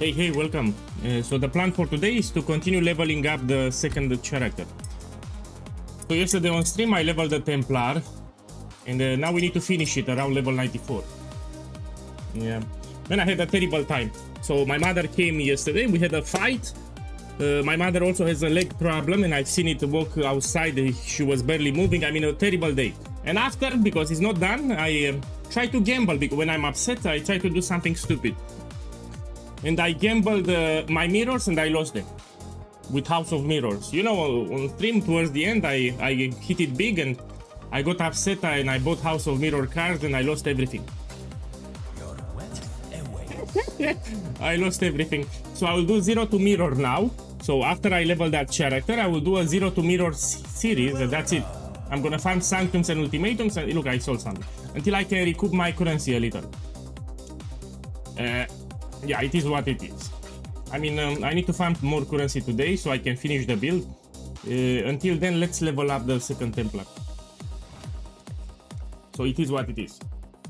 Hey, welcome. So the plan for today is to continue leveling up the second character. So yesterday on stream I leveled the Templar, and now we need to finish it around level 94. Yeah. Then I had a terrible time. So my mother came yesterday, we had a fight. My mother also has a leg problem, and I've seen it walk outside. She was barely moving. I mean, a terrible day. And after, because it's not done, I try to gamble, because when I'm upset, I try to do something stupid. And I gambled my mirrors, and I lost them with House of Mirrors. You know, on stream towards the end, I hit it big, and I got upset, and I bought House of Mirror cards, and I lost everything. I lost everything. So I will do 0 to mirror now. So after I level that character, I will do a 0 to mirror series, and that's it. I'm gonna farm Sanctums and Ultimatums, and look, I sold something. Until I can recoup my currency a little. Yeah, it is what it is. I mean, I need to farm more currency today so I can finish the build. Until then, let's level up the second Templar. So it is what it is.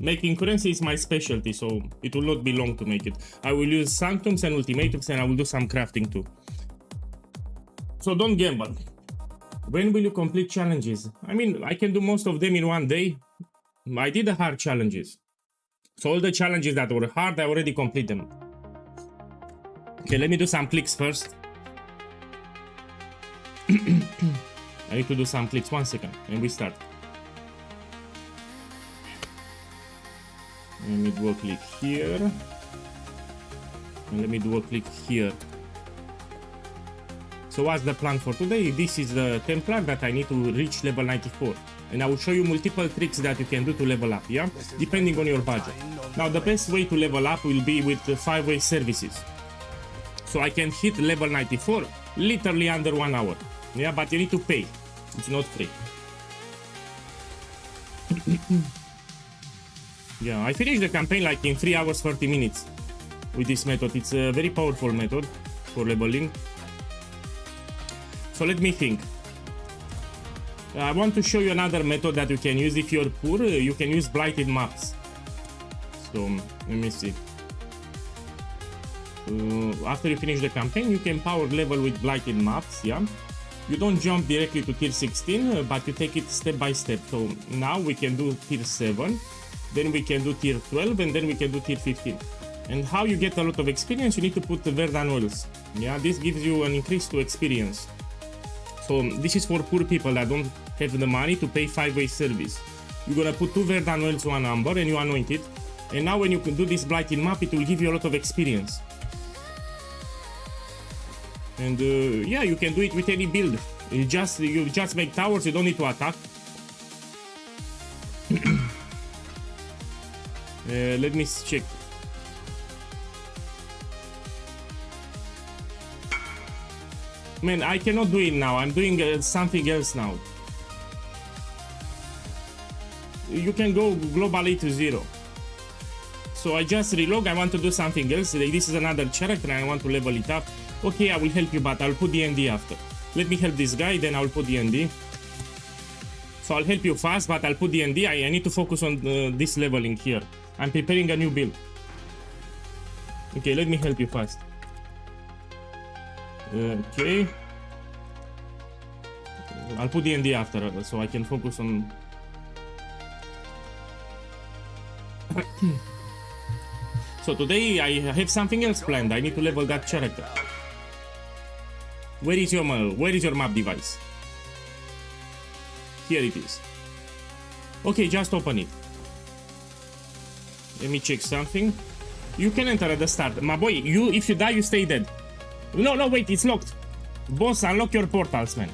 Making currency is my specialty, so it will not be long to make it. I will use Sanctums and Ultimatums, and I will do some crafting too. So don't gamble. When will you complete challenges? I mean, I can do most of them in one day. I did the hard challenges. So all the challenges that were hard, I already complete them. Okay, let me do some clicks first. I need to do some clicks. 1 second, and we start. Let me do a click here. And let me do a click here. So what's the plan for today? This is the Templar that I need to reach level 94. And I will show you multiple tricks that you can do to level up, yeah? Depending on your budget. Now the best way to level up will be with 5-way services. So I can hit level 94 literally under 1 hour. Yeah, but you need to pay. It's not free. Yeah, I finished the campaign like in 3 hours 30 minutes with this method. It's a very powerful method for leveling. So let me think. I want to show you another method that you can use if you're poor. You can use blighted maps. So let me see. After you finish the campaign, you can power level with blighted maps. Yeah, you don't jump directly to tier 16, but you take it step by step. So now we can do tier 7, then we can do tier 12, and then we can do tier 15. And how you get a lot of experience, you need to put the Verdan oils. Yeah, this gives you an increase to experience. So this is for poor people that don't have the money to pay 5-way service. You're gonna put 2 Verdan oils, 1 amber, and you anoint it. And now when you can do this blighted map, it will give you a lot of experience. And yeah, you can do it with any build. You just make towers, you don't need to attack. Let me check. Man, I cannot do it now. I'm doing something else now. You can go globally to 0. So I just relog. I want to do something else. This is another character and I want to level it up. Okay, I will help you, but I'll put the ND after. Let me help this guy, then I'll put the ND. So I'll help you fast, but I'll put the ND. I need to focus on this leveling here. I'm preparing a new build. Okay, let me help you fast. Okay. I'll put the ND after, so I can focus on... So today I have something else planned. I need to level that character. Where is your map device? Here it is. Okay, just open it. Let me check something. You can enter at the start. My boy, if you die, you stay dead. No, wait, it's locked. Boss, unlock your portals, man.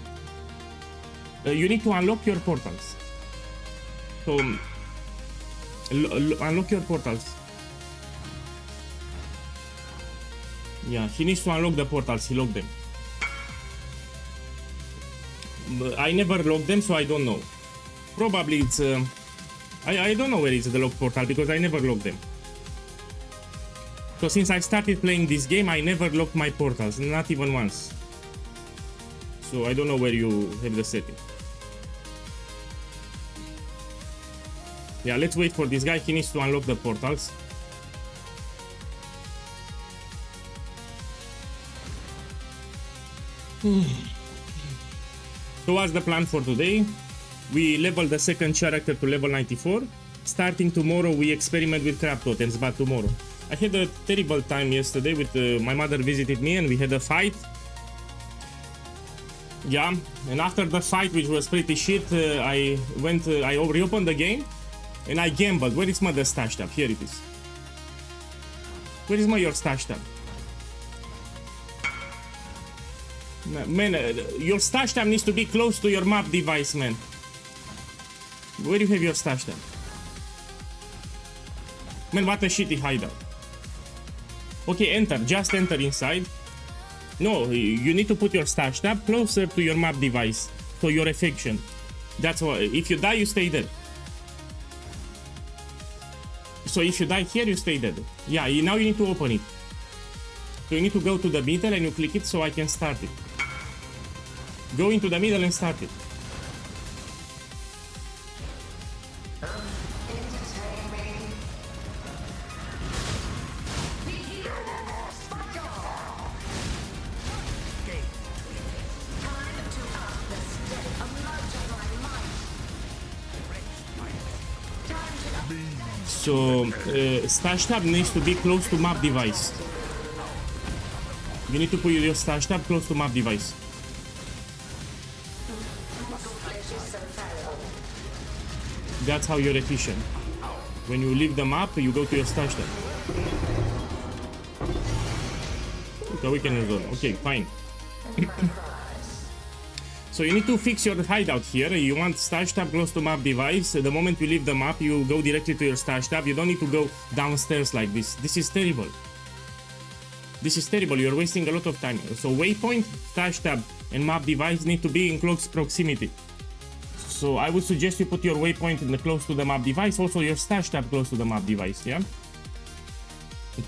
You need to unlock your portals. So, unlock your portals. Yeah, he needs to unlock the portals. He locked them. I never locked them, so I don't know. Probably it's... I don't know where is the locked portal, because I never locked them. So since I started playing this game, I never locked my portals, not even once. So I don't know where you have the setting. Yeah, let's wait for this guy. He needs to unlock the portals. So what's the plan for today? We level the second character to level 94. Starting tomorrow, we experiment with crab totems, but tomorrow. I had a terrible time yesterday with my mother visited me and we had a fight. Yeah, and after the fight, which was pretty shit, I reopened the game and I gambled. Where is my stash tab? Here it is. Where is your stash tab? Man, your stash tab needs to be close to your map device, man. Where do you have your stash tab? Man, what a shitty hideout. Okay, enter. Just enter inside. No, you need to put your stash tab closer to your map device. So your affection. That's why. If you die, you stay dead. So if you die here, you stay dead. Yeah, now you need to open it. So you need to go to the middle and you click it so I can start it. Go into the middle and start it. So stash tab needs to be close to map device. You need to put your stash tab close to map device. That's how you're efficient. When you leave the map, you go to your stash tab. Okay, we can resolve. Okay, fine. So you need to fix your hideout here. You want stash tab close to map device. The moment you leave the map, you go directly to your stash tab. You don't need to go downstairs like this. This is terrible. This is terrible. You're wasting a lot of time. So waypoint, stash tab, and map device need to be in close proximity. So I would suggest you put your waypoint in the close to the map device. Also your stash tab close to the map device. Yeah.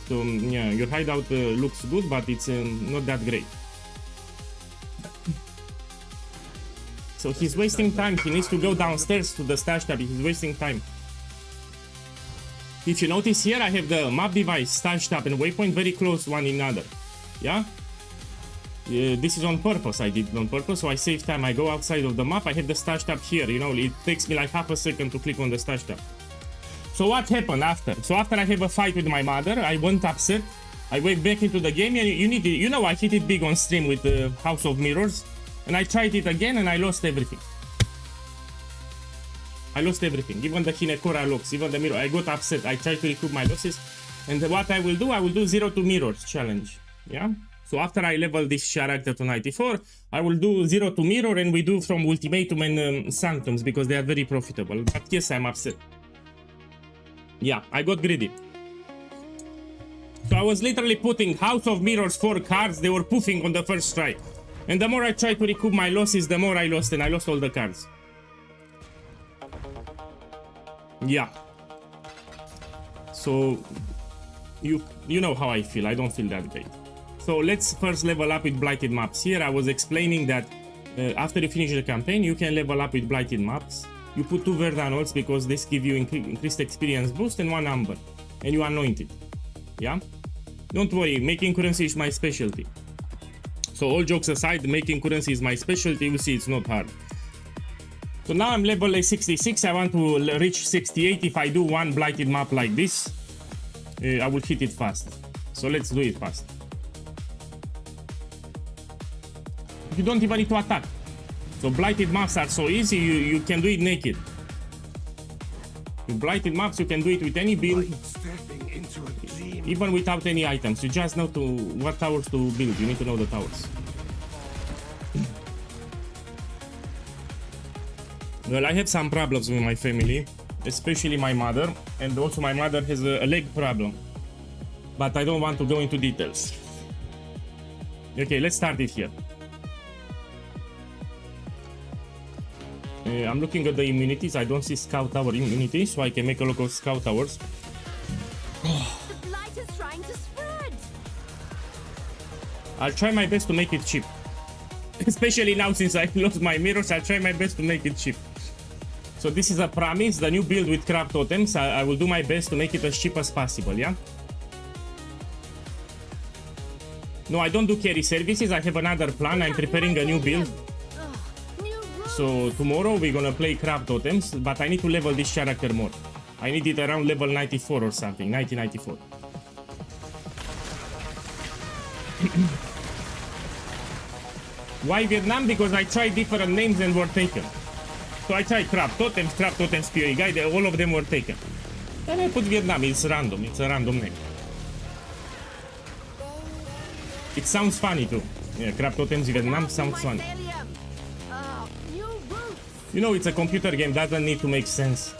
So yeah, your hideout looks good, but it's not that great. So he's wasting time. He needs to go downstairs to the stash tab. He's wasting time. If you notice here, I have the map device, stash tab, and waypoint very close one another. Yeah? This is on purpose. I did it on purpose, so I save time. I go outside of the map. I have the stash tab here. You know, it takes me like half a second to click on the stash tab. So what happened after? So after I have a fight with my mother, I went upset. I went back into the game, and you know, I hit it big on stream with the House of Mirrors. And I tried it again and I lost everything. I lost everything. Even the Hinekora locks, even the mirror. I got upset. I tried to recoup my losses. And what I will do 0 to mirrors challenge. Yeah? So after I level this character to 94, I will do 0 to mirror and we do from Ultimatum and Sanctums because they are very profitable. But yes, I'm upset. Yeah, I got greedy. So I was literally putting House of Mirrors 4 cards. They were poofing on the first try. And the more I tried to recoup my losses, the more I lost, and I lost all the cards. Yeah. So, you know how I feel. I don't feel that great. So let's first level up with Blighted Maps. Here I was explaining that after you finish the campaign, you can level up with Blighted Maps. You put 2 Verdanotes because this give you increased experience boost and 1 Amber. And you anoint it. Yeah? Don't worry, making currency is my specialty. So all jokes aside, making currency is my specialty. You see, it's not hard. So now I'm level 66. I want to reach 68. If I do one blighted map like this, I will hit it fast. So let's do it fast. You don't even need to attack. So blighted maps are so easy. You can do it naked. With blighted maps, you can do it with any build. Even without any items, you just know what towers to build. You need to know the towers. Well, I have some problems with my family, especially my mother, and also my mother has a leg problem. But I don't want to go into details. Okay, let's start it here. I'm looking at the immunities. I don't see Scout Tower immunity, so I can make a look of Scout Towers. I'll try my best to make it cheap. Especially now since I lost my mirrors, I'll try my best to make it cheap. So this is a promise, the new build with crab totems. I will do my best to make it as cheap as possible, yeah? No, I don't do carry services. I have another plan. I'm preparing a new build. So tomorrow we're gonna play crab totems, but I need to level this character more. I need it around level 94 or something, 94. Why Vietnam? Because I tried different names and were taken. So I tried crab totems, PoE guide, all of them were taken. And I put Vietnam, it's random, it's a random name. It sounds funny too. Yeah, crab totems Vietnam sounds funny. You know, it's a computer game, doesn't need to make sense.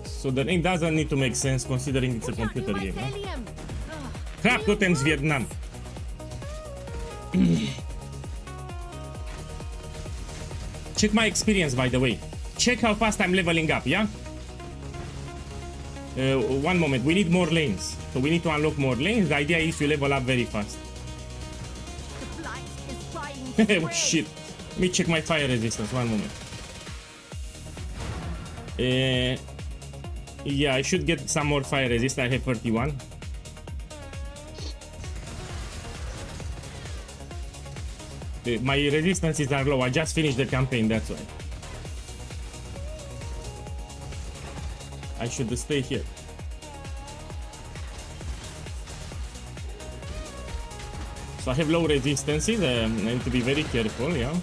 So the name doesn't need to make sense considering it's a computer game. No? Crab totems Vietnam. Check my experience, by the way. Check how fast I'm leveling up, yeah? One moment, we need more lanes. So we need to unlock more lanes. The idea is to level up very fast. Oh shit. Let me check my fire resistance, one moment. Yeah, I should get some more fire resistance. I have 31. My resistances are low. I just finished the campaign, that's why. I should stay here. So I have low resistances. I need to be very careful, yeah.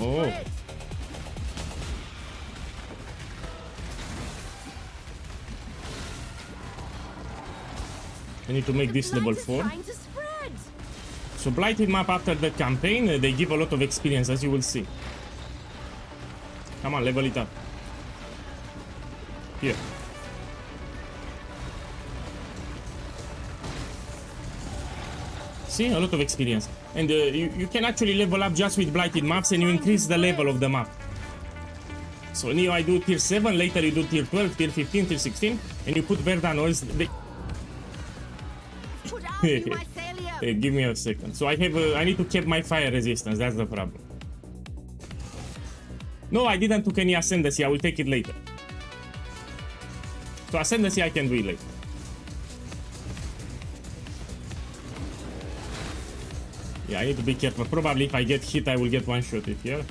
Oh. I need to make this level 4. So blighted map after the campaign, they give a lot of experience, as you will see. Come on, level it up. Here. See, a lot of experience. And you can actually level up just with blighted maps and you increase the level of the map. So now I do tier 7, later you do tier 12, tier 15, tier 16, and you put Verdan oils. Hey, give me a second. So I need to keep my fire resistance, that's the problem. No, I didn't took any ascendancy, I will take it later. So ascendancy I can do it later. Yeah, I need to be careful. Probably if I get hit, I will get one shot it here.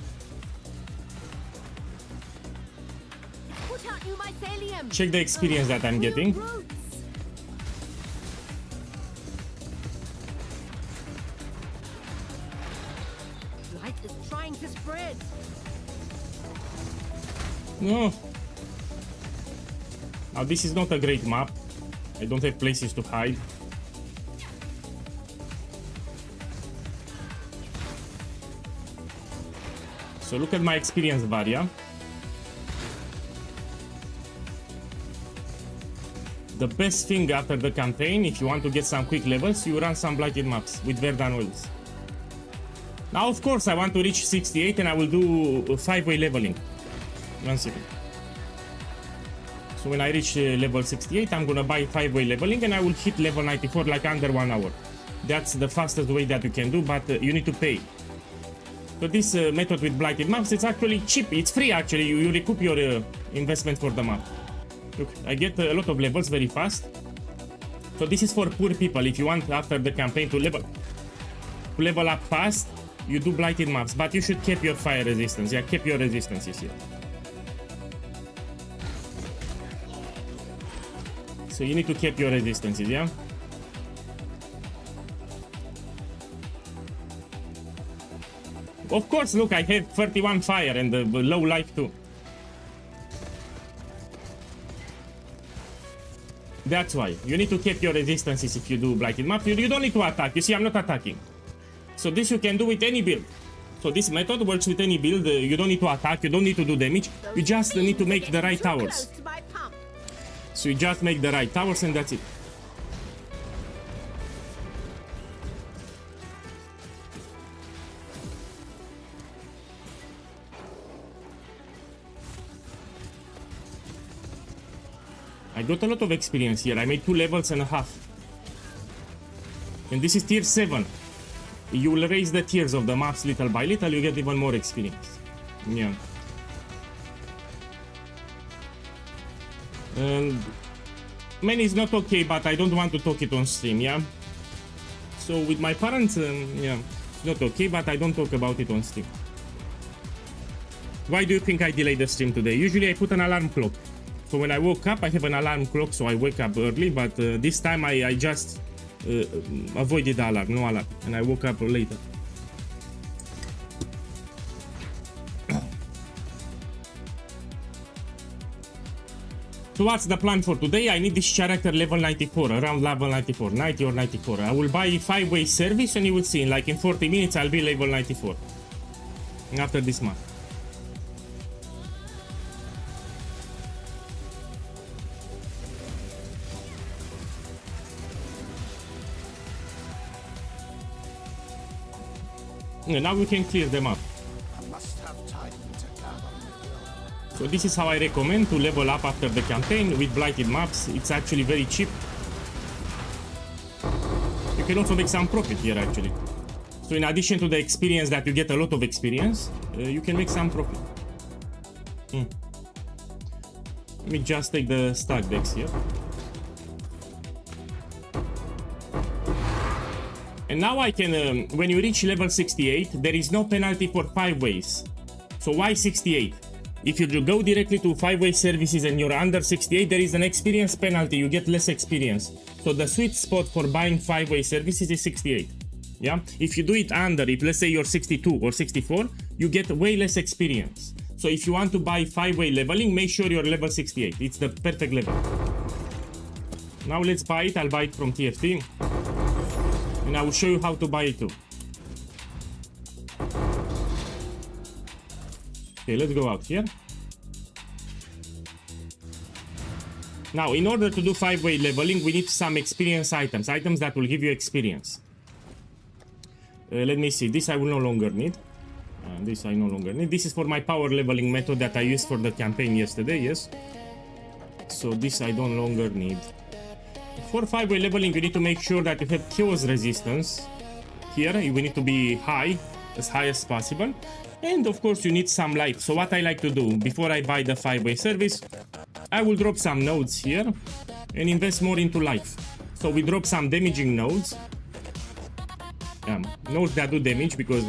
Check the experience that I'm getting. No. Now this is not a great map. I don't have places to hide. So look at my experience varia. The best thing after the campaign, if you want to get some quick levels, you run some blighted maps with Verdan oils. Now of course I want to reach 68 and I will do 5-way leveling. One second. So when I reach level 68, I'm gonna buy 5-way leveling and I will hit level 94 like under 1 hour. That's the fastest way that you can do, but you need to pay. So this method with blighted maps, it's actually cheap, it's free actually, you recoup your investment for the map. Look, I get a lot of levels very fast. So this is for poor people, if you want after the campaign to level up fast, you do blighted maps, but you should keep your fire resistance, yeah, keep your resistances here. So you need to keep your resistances, yeah? Of course, look, I have 31 fire and low life too. That's why. You need to keep your resistances if you do blighted map. You don't need to attack. You see, I'm not attacking. So this you can do with any build. So this method works with any build. You don't need to attack. You don't need to do damage. You just need to make the right towers. So you just make the right towers and that's it. I got a lot of experience here. I made 2.5 levels. And this is tier 7. You will raise the tiers of the maps little by little, you get even more experience. Yeah. Man is not okay, but I don't want to talk it on stream, yeah? So with my parents, yeah, it's not okay, but I don't talk about it on stream. Why do you think I delayed the stream today? Usually I put an alarm clock. So when I woke up, I have an alarm clock, so I wake up early, but this time I just avoided the alarm, no alarm, and I woke up later. So what's the plan for today? I need this character level 94, around level 94, 90 or 94. I will buy 5-way service and you will see, like in 40 minutes I'll be level 94. After this month. Yeah, now we can clear them up. So this is how I recommend to level up after the campaign with blighted maps. It's actually very cheap. You can also make some profit here actually. So in addition to the experience that you get a lot of experience, you can make some profit. Let me just take the stack decks here. And now I can, when you reach level 68, there is no penalty for 5 ways. So why 68? If you go directly to 5-way services and you're under 68, there is an experience penalty, you get less experience. So the sweet spot for buying 5-way services is 68. Yeah? If you do it under, if let's say you're 62 or 64, you get way less experience. So if you want to buy 5-way leveling, make sure you're level 68. It's the perfect level. Now let's buy it. I'll buy it from TFT. And I will show you how to buy it too. Okay, let's go out here. Now, in order to do 5-way leveling, we need some experience items. Items that will give you experience. Let me see. This I will no longer need. This I no longer need. This is for my power leveling method that I used for the campaign yesterday, yes. So this I don't longer need. For 5-way leveling, you need to make sure that you have chaos resistance. Here, you need to be high as possible. And of course you need some life. So what I like to do before I buy the 5-way service, I will drop some nodes here and invest more into life. So we drop some damaging nodes. Nodes that do damage, because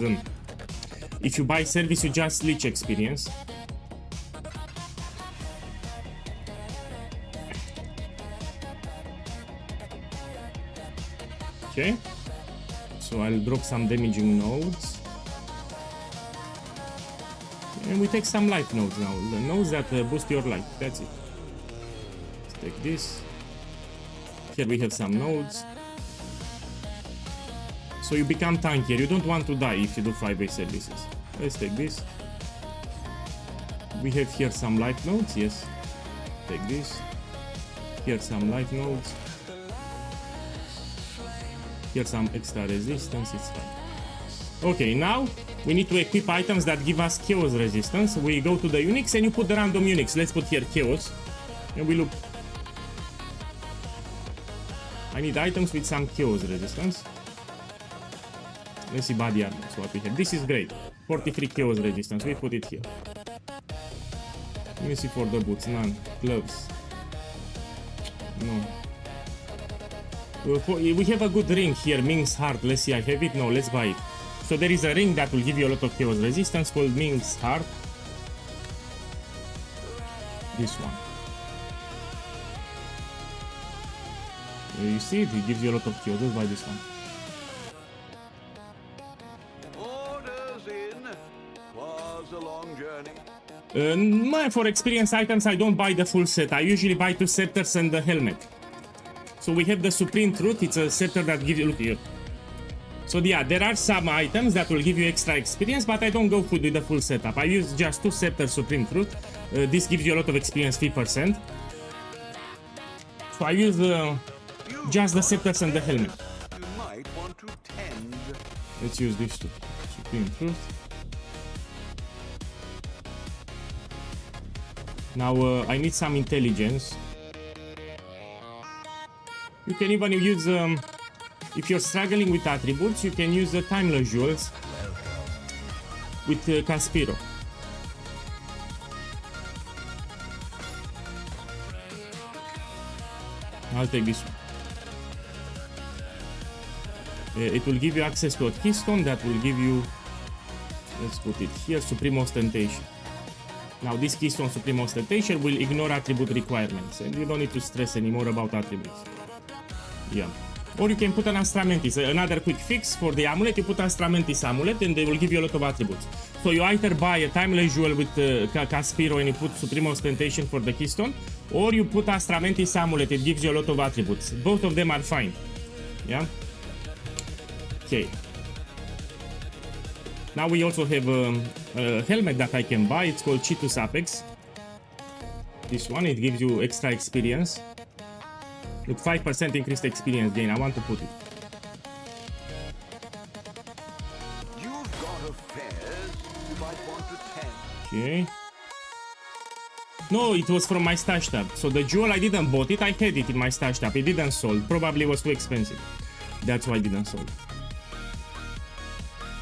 if you buy service you just leech experience. Okay. So I'll drop some damaging nodes. And we take some life nodes now, the nodes that boost your life, that's it. Let's take this. Here we have some nodes. So you become tankier, you don't want to die if you do 5-way services. Let's take this. We have here some life nodes, yes. Take this. Here some life nodes. Here some extra resistance, it's fine. Okay, now we need to equip items that give us chaos resistance. We go to the Unix and you put the random Unix. Let's put here chaos. And we look. I need items with some chaos resistance. Let's see body armor. So what we have. This is great. 43 chaos resistance. We put it here. Let me see for the boots. None. Gloves. No. We have a good ring here. Ming's Heart. Let's see. I have it. No, let's buy it. So there is a ring that will give you a lot of chaos resistance called Ming's Heart. This one. You see it? It gives you a lot of chaos. Let's buy this one. For experience items, I don't buy the full set. I usually buy 2 scepters and the helmet. So we have the Supreme Truth. It's a scepter that gives you, look here. So yeah, there are some items that will give you extra experience, but I don't go with the full setup. I use just 2 scepters Supreme Truth. This gives you a lot of experience, 3%. So I use just the scepters and the helmet. Let's use this too. Supreme Truth. Now I need some intelligence. You can even use, if you're struggling with attributes, you can use the Timeless Jewels with Caspiro. I'll take this one. It will give you access to a keystone that will give you, let's put it here, Supreme Ostentation. Now this keystone Supreme Ostentation will ignore attribute requirements, and you don't need to stress anymore about attributes. Yeah. Or you can put an Astramentis, another quick fix for the amulet. You put Astramentis amulet and they will give you a lot of attributes. So you either buy a Timeless Jewel with Caspiro and you put Supreme Ostentation for the keystone, or you put Astramentis amulet, it gives you a lot of attributes. Both of them are fine. Yeah. Okay. Now we also have a helmet that I can buy. It's called Cheetus Apex. This one, it gives you extra experience. Look, 5% increased experience gain. I want to put it. You've got affairs. You might want to tend. Okay. No, it was from my stash tab. So the jewel, I didn't bought it. I had it in my stash tab. It didn't sold. Probably was too expensive. That's why I didn't sold.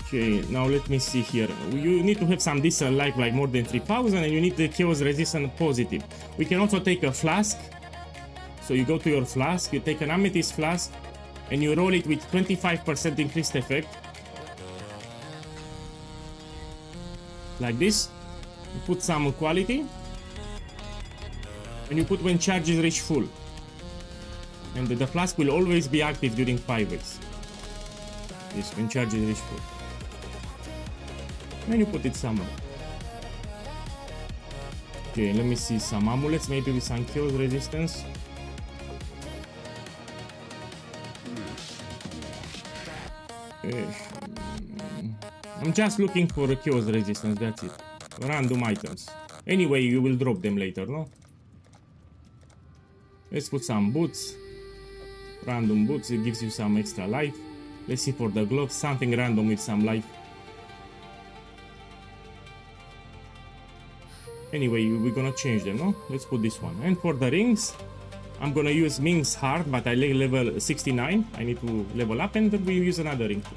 Okay, now let me see here. You need to have some decent life, like more than 3000, and you need the chaos resistant positive. We can also take a flask. So you go to your flask, you take an amethyst flask, and you roll it with 25% increased effect. Like this. You put some quality. And you put when charges reach full. And the flask will always be active during 5 weeks. This, when charges reach full. And you put it somewhere. Okay, let me see some amulets, maybe with some chaos resistance. I'm just looking for a chaos resistance, that's it. Random items. Anyway, you will drop them later, no? Let's put some boots. Random boots, it gives you some extra life. Let's see for the gloves, something random with some life. Anyway, we're gonna change them, no? Let's put this one. And for the rings, I'm gonna use Ming's Heart, but I level 69. I need to level up and we use another ring too.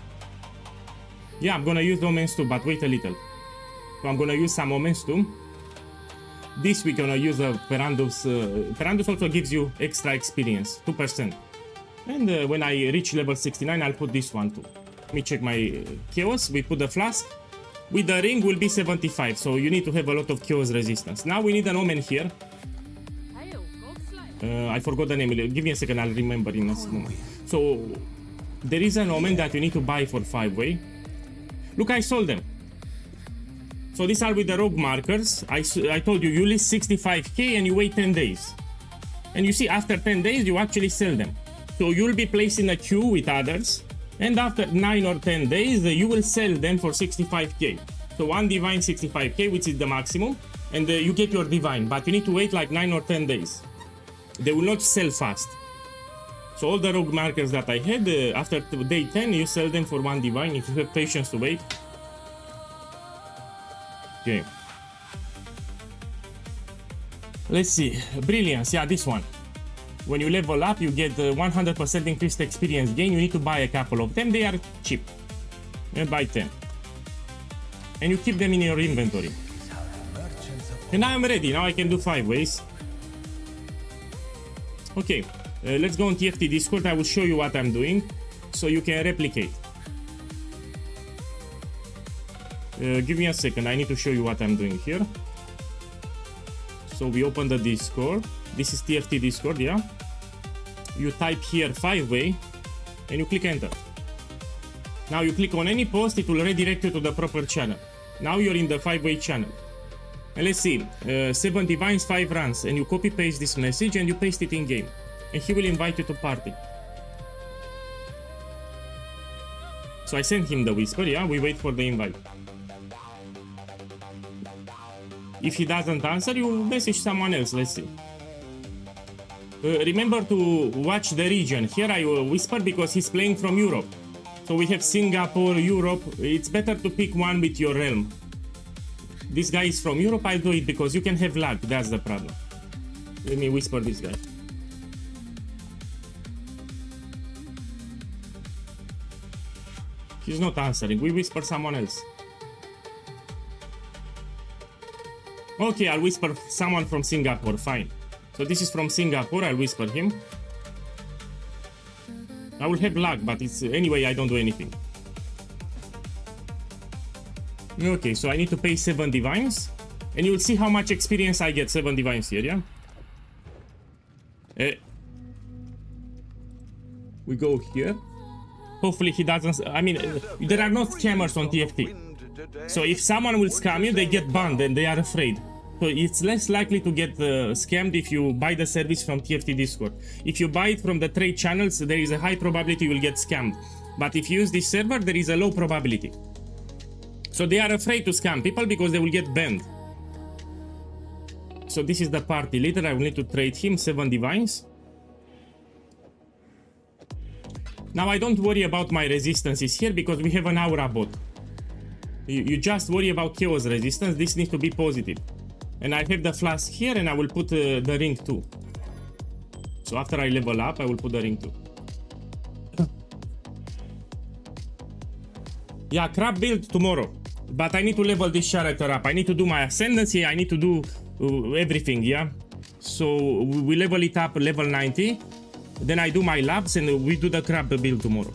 Yeah, I'm gonna use Omens too, but wait a little. So I'm gonna use some Omens too. This we're gonna use a Perandus. Perandus also gives you extra experience, 2%. And when I reach level 69, I'll put this one too. Let me check my chaos. We put the flask. With the ring will be 75, so you need to have a lot of chaos resistance. Now we need an omen here. I forgot the name. Give me a second, I'll remember in a moment. So there is an omen that you need to buy for 5-way. Look, I sold them. So these are with the rogue markers. I told you, you list 65k and you wait 10 days. And you see, after 10 days, you actually sell them. So you'll be placed in a queue with others. And after 9 or 10 days, you will sell them for 65k. So one divine 65k, which is the maximum. And you get your divine, but you need to wait like 9 or 10 days. They will not sell fast. So all the rogue markers that I had, after day 10, you sell them for one divine if you have patience to wait. Okay. Let's see. Brilliance, yeah, this one. When you level up, you get 100% increased experience gain. You need to buy a couple of them. They are cheap. And buy 10. And you keep them in your inventory. And now I'm ready. Now I can do 5 ways. Okay. Let's go on TFT Discord. I will show you what I'm doing so you can replicate. Give me a second. I need to show you what I'm doing here. So we open the Discord. This is TFT Discord, yeah? You type here 5-way and you click enter. Now you click on any post, it will redirect you to the proper channel. Now you're in the 5-way channel. And let's see, 7 divines, 5 runs, and you copy paste this message and you paste it in game. And he will invite you to party. So I sent him the whisper, yeah? We wait for the invite. If he doesn't answer, you message someone else, let's see. Remember to watch the region. Here I whisper because he's playing from Europe. So we have Singapore, Europe. It's better to pick one with your realm. This guy is from Europe, I'll do it because you can have luck, that's the problem. Let me whisper this guy. He's not answering, we whisper someone else. Okay, I'll whisper someone from Singapore, fine. So this is from Singapore, I'll whisper him. I will have luck, but it's anyway I don't do anything. Okay, so I need to pay 7 divines, and you will see how much experience I get. 7 divines here, yeah. We go here. Hopefully he doesn't. I mean, there are no scammers on TFT. So if someone will scam you, they get banned and they are afraid. So it's less likely to get scammed if you buy the service from TFT Discord. If you buy it from the trade channels, there is a high probability you will get scammed. But if you use this server, there is a low probability. So they are afraid to scam people because they will get banned. So this is the party leader. I will need to trade him 7 divines. Now I don't worry about my resistances here because we have an aura bot. You just worry about chaos resistance. This needs to be positive. And I have the flask here and I will put the ring too. So after I level up, I will put the ring too. Yeah, crab build tomorrow. But I need to level this character up. I need to do my ascendancy. I need to do everything, yeah? So we level it up level 90. Then I do my labs and we do the crab build tomorrow.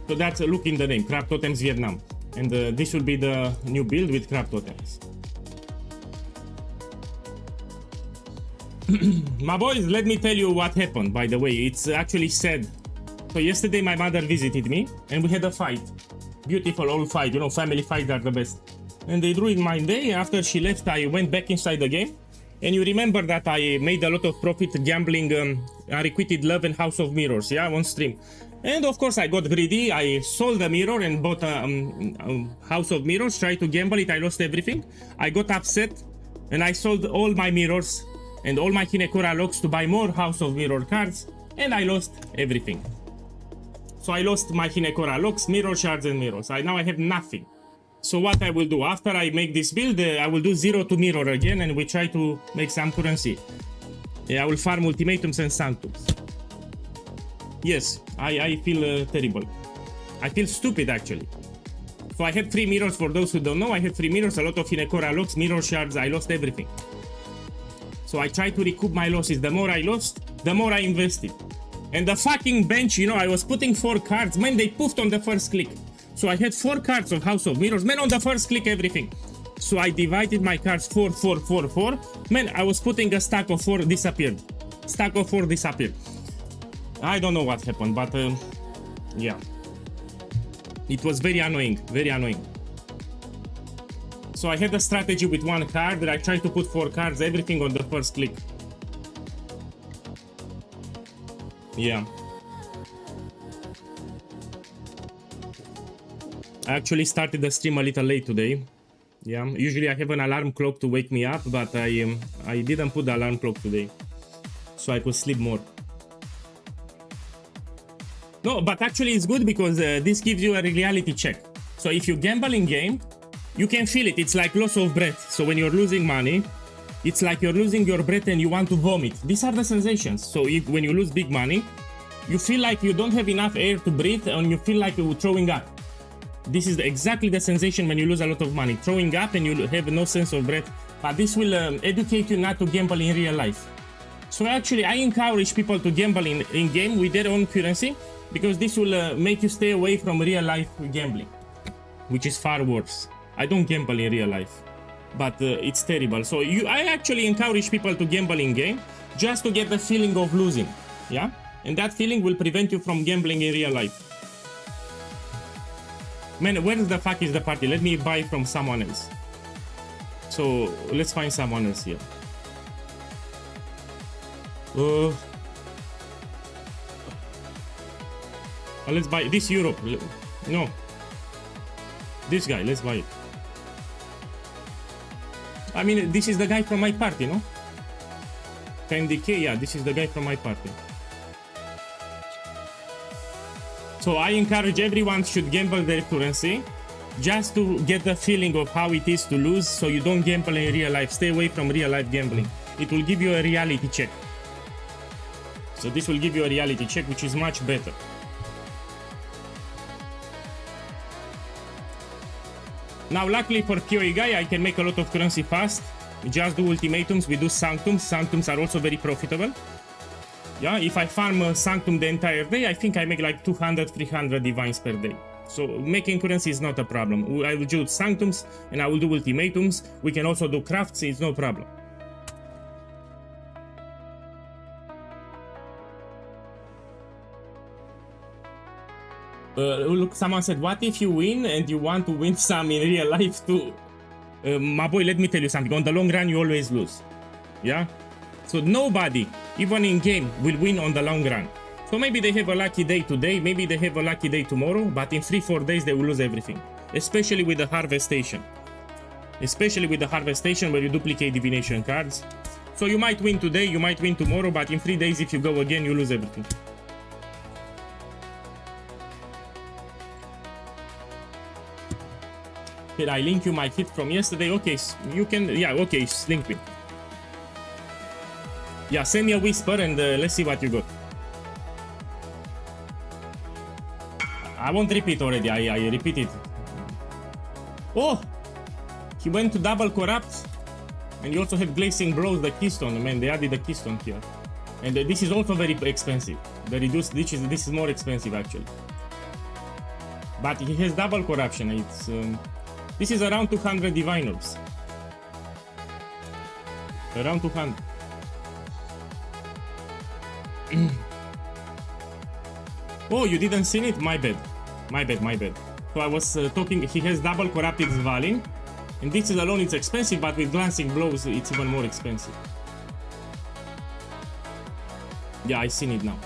So that's a look in the name, Crab Totems Vietnam. And this will be the new build with Crab Totems. My boys, let me tell you what happened, by the way. It's actually sad. So yesterday my mother visited me and we had a fight. Beautiful old fight, you know, family fights are the best. And they ruined my day. After she left, I went back inside the game. And you remember that I made a lot of profit gambling Unrequited Love and House of Mirrors, yeah, on stream. And of course I got greedy. I sold the mirror and bought a House of Mirrors, tried to gamble it, I lost everything. I got upset and I sold all my mirrors and all my Hinekora locks to buy more House of Mirror cards, and I lost everything. So I lost my Hinekora locks, mirror shards and mirrors. Now I have nothing. So what I will do, after I make this build, I will do 0 to mirror again and we try to make some currency. I will farm Ultimatums and Sanctums. Yes, I feel terrible. I feel stupid actually. So I had 3 mirrors, for those who don't know. I had 3 mirrors, a lot of Hinekora locks, mirror shards. I lost everything. So I tried to recoup my losses. The more I lost, the more I invested. And the fucking bench, you know, I was putting 4 cards. Man, they poofed on the first click. So I had 4 cards of House of Mirrors. Man, on the first click, everything. So I divided my cards 4, 4, 4, 4. Man, I was putting a stack of 4, disappeared. Stack of 4 disappeared. I don't know what happened, but yeah. It was very annoying, very annoying. So I had a strategy with 1 card that I tried to put 4 cards, everything on the first click. Yeah. I actually started the stream a little late today. Yeah, usually I have an alarm clock to wake me up, but I didn't put the alarm clock today, so I could sleep more. No, but actually it's good because this gives you a reality check. So if you gamble in game, you can feel it. It's like loss of breath. So when you're losing money, it's like you're losing your breath and you want to vomit. These are the sensations. So when you lose big money, you feel like you don't have enough air to breathe and you feel like you're throwing up. This is exactly the sensation when you lose a lot of money. Throwing up and you have no sense of breath. But this will educate you not to gamble in real life. So actually I encourage people to gamble in game with their own currency, because this will make you stay away from real life gambling, which is far worse. I don't gamble in real life, but it's terrible. So I actually encourage people to gamble in game just to get the feeling of losing, yeah? And that feeling will prevent you from gambling in real life. Man, where the fuck is the party? Let me buy from someone else. So let's find someone else here. Let's buy this Europe. No. This guy, let's buy it. I mean, this is the guy from my party, no? 10DK, yeah, this is the guy from my party. So I encourage everyone should gamble their currency just to get the feeling of how it is to lose, so you don't gamble in real life. Stay away from real life gambling. It will give you a reality check. So this will give you a reality check, which is much better. Now luckily for PoE guy, I can make a lot of currency fast. We just do ultimatums, we do sanctums. Sanctums are also very profitable. Yeah, if I farm sanctum the entire day, I think I make like 200, 300 divines per day. So making currency is not a problem. I will do sanctums and I will do ultimatums. We can also do crafts, it's no problem. Look, someone said, what if you win and you want to win some in real life too? My boy, let me tell you something. On the long run, you always lose. Yeah? So nobody, even in game, will win on the long run. So maybe they have a lucky day today, maybe they have a lucky day tomorrow, but in 3-4 days they will lose everything. Especially with the harvestation. Especially with the harvestation where you duplicate divination cards. So you might win today, you might win tomorrow, but in 3 days if you go again, you lose everything. Here, I link you my kit from yesterday. Okay, you can, yeah, okay, link me. Yeah, send me a whisper and let's see what you got. I won't repeat already, I repeat it. Oh! He went to double corrupt. And you also have glazing blows, the keystone. Man, they added the keystone here. And this is also very expensive. The reduced, this is more expensive actually. But he has double corruption. It's this is around 200 diviners. Around 200. Oh, you didn't see it? My bad. My bad, my bad. So I was talking, he has double corrupted Svalin. And this is alone, it's expensive, but with glancing blows, it's even more expensive. Yeah, I seen it now.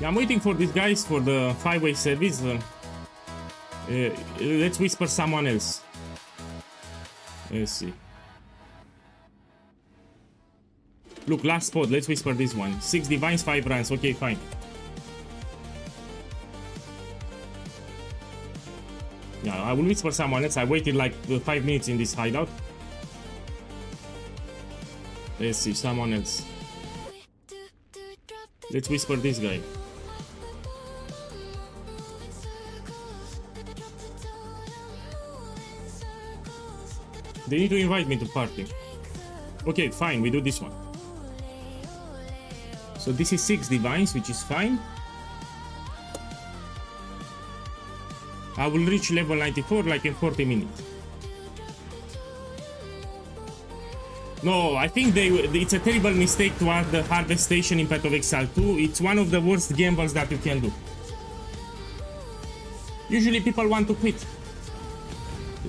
Yeah, I'm waiting for these guys for the 5-way service. Let's whisper someone else. Let's see. Look, last spot, let's whisper this one. 6 divines, 5 runs, okay, fine. Yeah, I will whisper someone else. I waited like 5 minutes in this hideout. Let's see, someone else. Let's whisper this guy. They need to invite me to party. Okay, fine, we do this one. So this is 6 divines, which is fine. I will reach level 94 like in 40 minutes. No, I think it's a terrible mistake to add the harvest station in Path of Exile 2. It's one of the worst gambles that you can do. Usually people want to quit.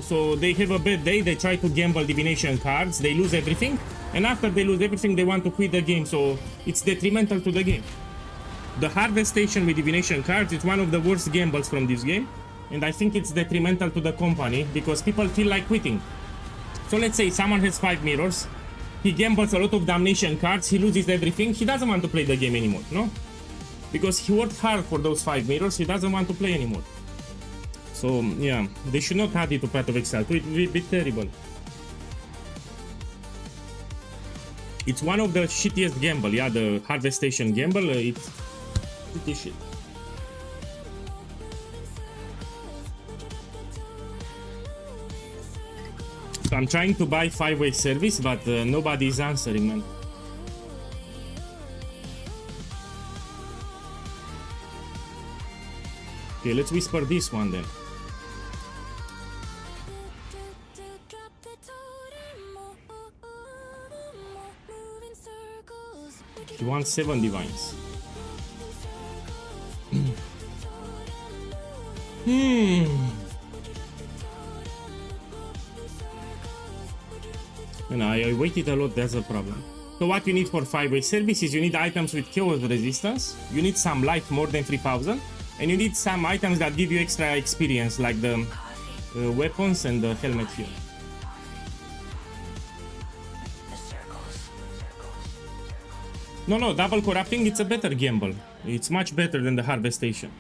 So they have a bad day, they try to gamble divination cards, they lose everything, and after they lose everything they want to quit the game, so it's detrimental to the game. The harvest station with divination cards is one of the worst gambles from this game. And I think it's detrimental to the company because people feel like quitting. So let's say someone has 5 mirrors, he gambles a lot of damnation cards, he loses everything, he doesn't want to play the game anymore, no? Because he worked hard for those 5 mirrors, he doesn't want to play anymore. So yeah, they should not add it to Path of Exile 2, it will be terrible. It's one of the shittiest gamble, yeah, the harvest station gamble, it's pretty shit. So I'm trying to buy 5-way service, but nobody is answering, man. Okay, let's whisper this one then. He wants 7 divines. And I waited a lot, that's a problem. So what you need for 5-way service is you need items with chaos resistance, you need some life more than 3000, and you need some items that give you extra experience, like the weapons and the helmet here. No, double corrupting, it's a better gamble. It's much better than the harvest station.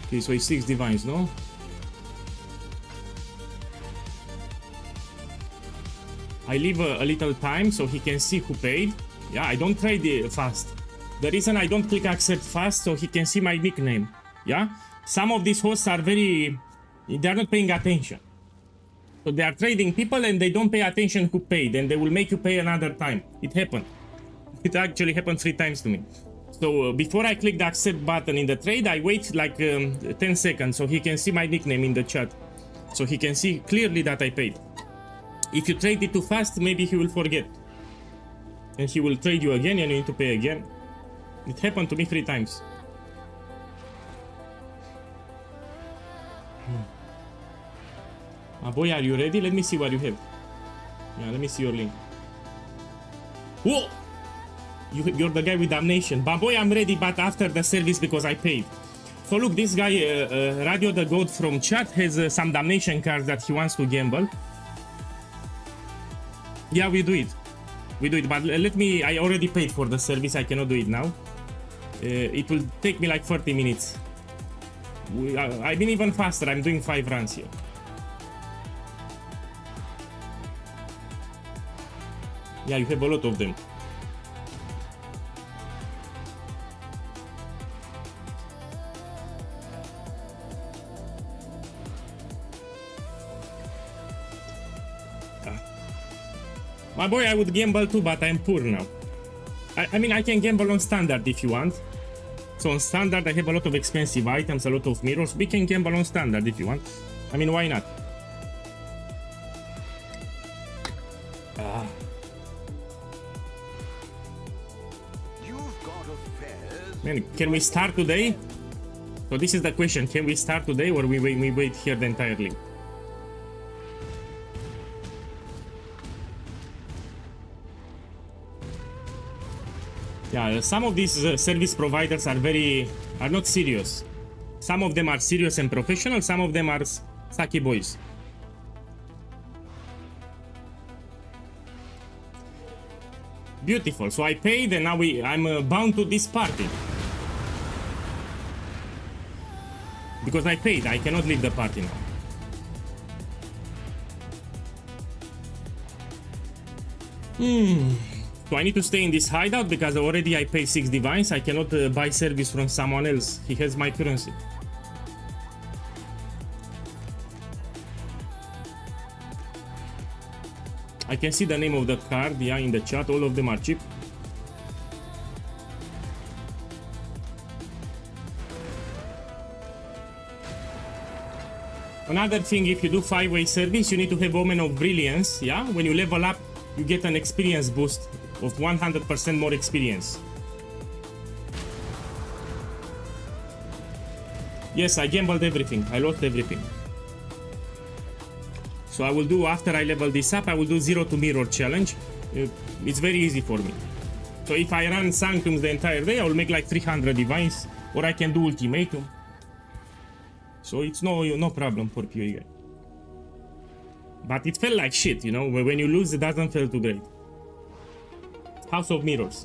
Okay, so it's 6 divines, no? I leave a little time so he can see who paid. Yeah, I don't trade fast. The reason I don't click accept fast so he can see my nickname. Yeah? some of these hosts are they're not paying attention. So they are trading people and they don't pay attention who paid, and they will make you pay another time. It happened. It actually happened 3 times to me. So before I click the accept button in the trade, I wait like 10 seconds so he can see my nickname in the chat. So he can see clearly that I paid. If you trade it too fast, maybe he will forget. And he will trade you again and you need to pay again. It happened to me 3 times. Boy, are you ready? Let me see what you have. Yeah, let me see your link. Whoa! You're the guy with damnation. But boy, I'm ready, but after the service because I paid. So look, this guy, Radio the God from chat, has some damnation cards that he wants to gamble. Yeah, we do it. We do it, but let me, I already paid for the service, I cannot do it now. It will take me like 30 minutes. I've been even faster, I'm doing 5 runs here. Yeah, you have a lot of them. My boy, I would gamble too, but I'm poor now. I mean, I can gamble on standard if you want. So on standard, I have a lot of expensive items, a lot of mirrors. We can gamble on standard if you want. I mean, why not? Man, can we start today? So this is the question. Can we start today or we wait here the entirely? Yeah, some of these service providers are not serious. Some of them are serious and professional, some of them are sucky boys. Beautiful. So I paid and now I'm bound to this party. Because I paid, I cannot leave the party now. So I need to stay in this hideout because already I paid 6 divines. I cannot buy service from someone else. He has my currency. I can see the name of the card, yeah, in the chat. All of them are cheap. Another thing, if you do 5-way service, you need to have Omen of Brilliance, yeah? When you level up, you get an experience boost of 100% more experience. Yes, I gambled everything. I lost everything. So I will do, after I level this up, I will do 0 to mirror challenge. It's very easy for me. So if I run Sanctums the entire day, I will make like 300 divines, or I can do Ultimatum. So it's no problem for PoE guy. But it felt like shit, you know, when you lose it doesn't feel too great. House of Mirrors.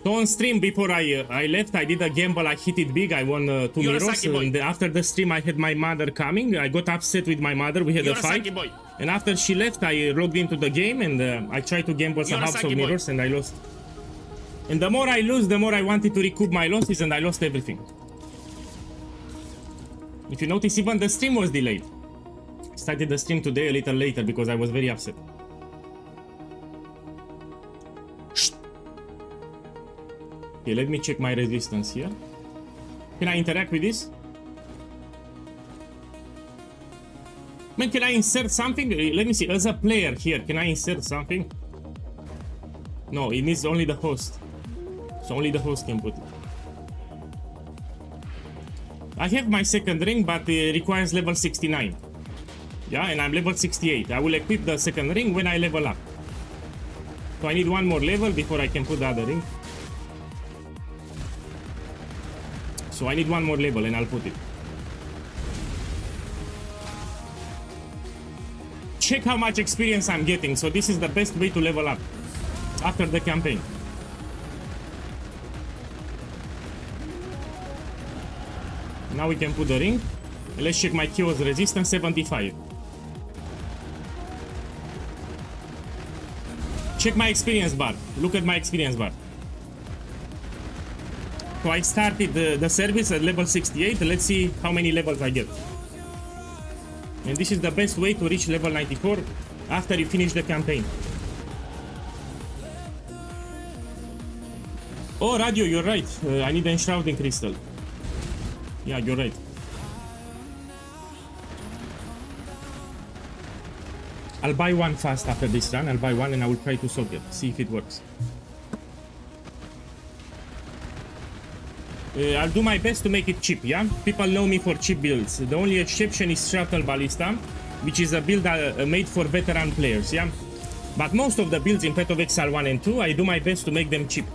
So on stream before I left, I did a gamble, I hit it big, I won 2 mirrors. And after the stream I had my mother coming, I got upset with my mother, we had a fight. And after she left, I logged into the game and I tried to gamble some House of Mirrors and I lost. And the more I lose, the more I wanted to recoup my losses and I lost everything. If you notice, even the stream was delayed. I started the stream today a little later because I was very upset. Okay, let me check my resistance here. Can I interact with this? Man, can I insert something? Let me see. As a player here, can I insert something? No, it needs only the host. So only the host can put it. I have my second ring, but it requires level 69. Yeah, and I'm level 68. I will equip the second ring when I level up. So I need one more level before I can put the other ring. So I need one more level and I'll put it. Check how much experience I'm getting. So this is the best way to level up after the campaign. Now we can put the ring. Let's check my chaos resistance, 75. Check my experience bar. Look at my experience bar. So I started the service at level 68. Let's see how many levels I get. And this is the best way to reach level 94 after you finish the campaign. Oh, Radio, you're right. I need the enshrouding crystal. Yeah, you're right. I'll buy one fast after this run. I'll buy one and I will try to soak it. See if it works. I'll do my best to make it cheap, yeah? People know me for cheap builds. The only exception is Shuttle Ballista, which is a build made for veteran players, yeah? But most of the builds in Path of Exile 1 and 2, I do my best to make them cheap.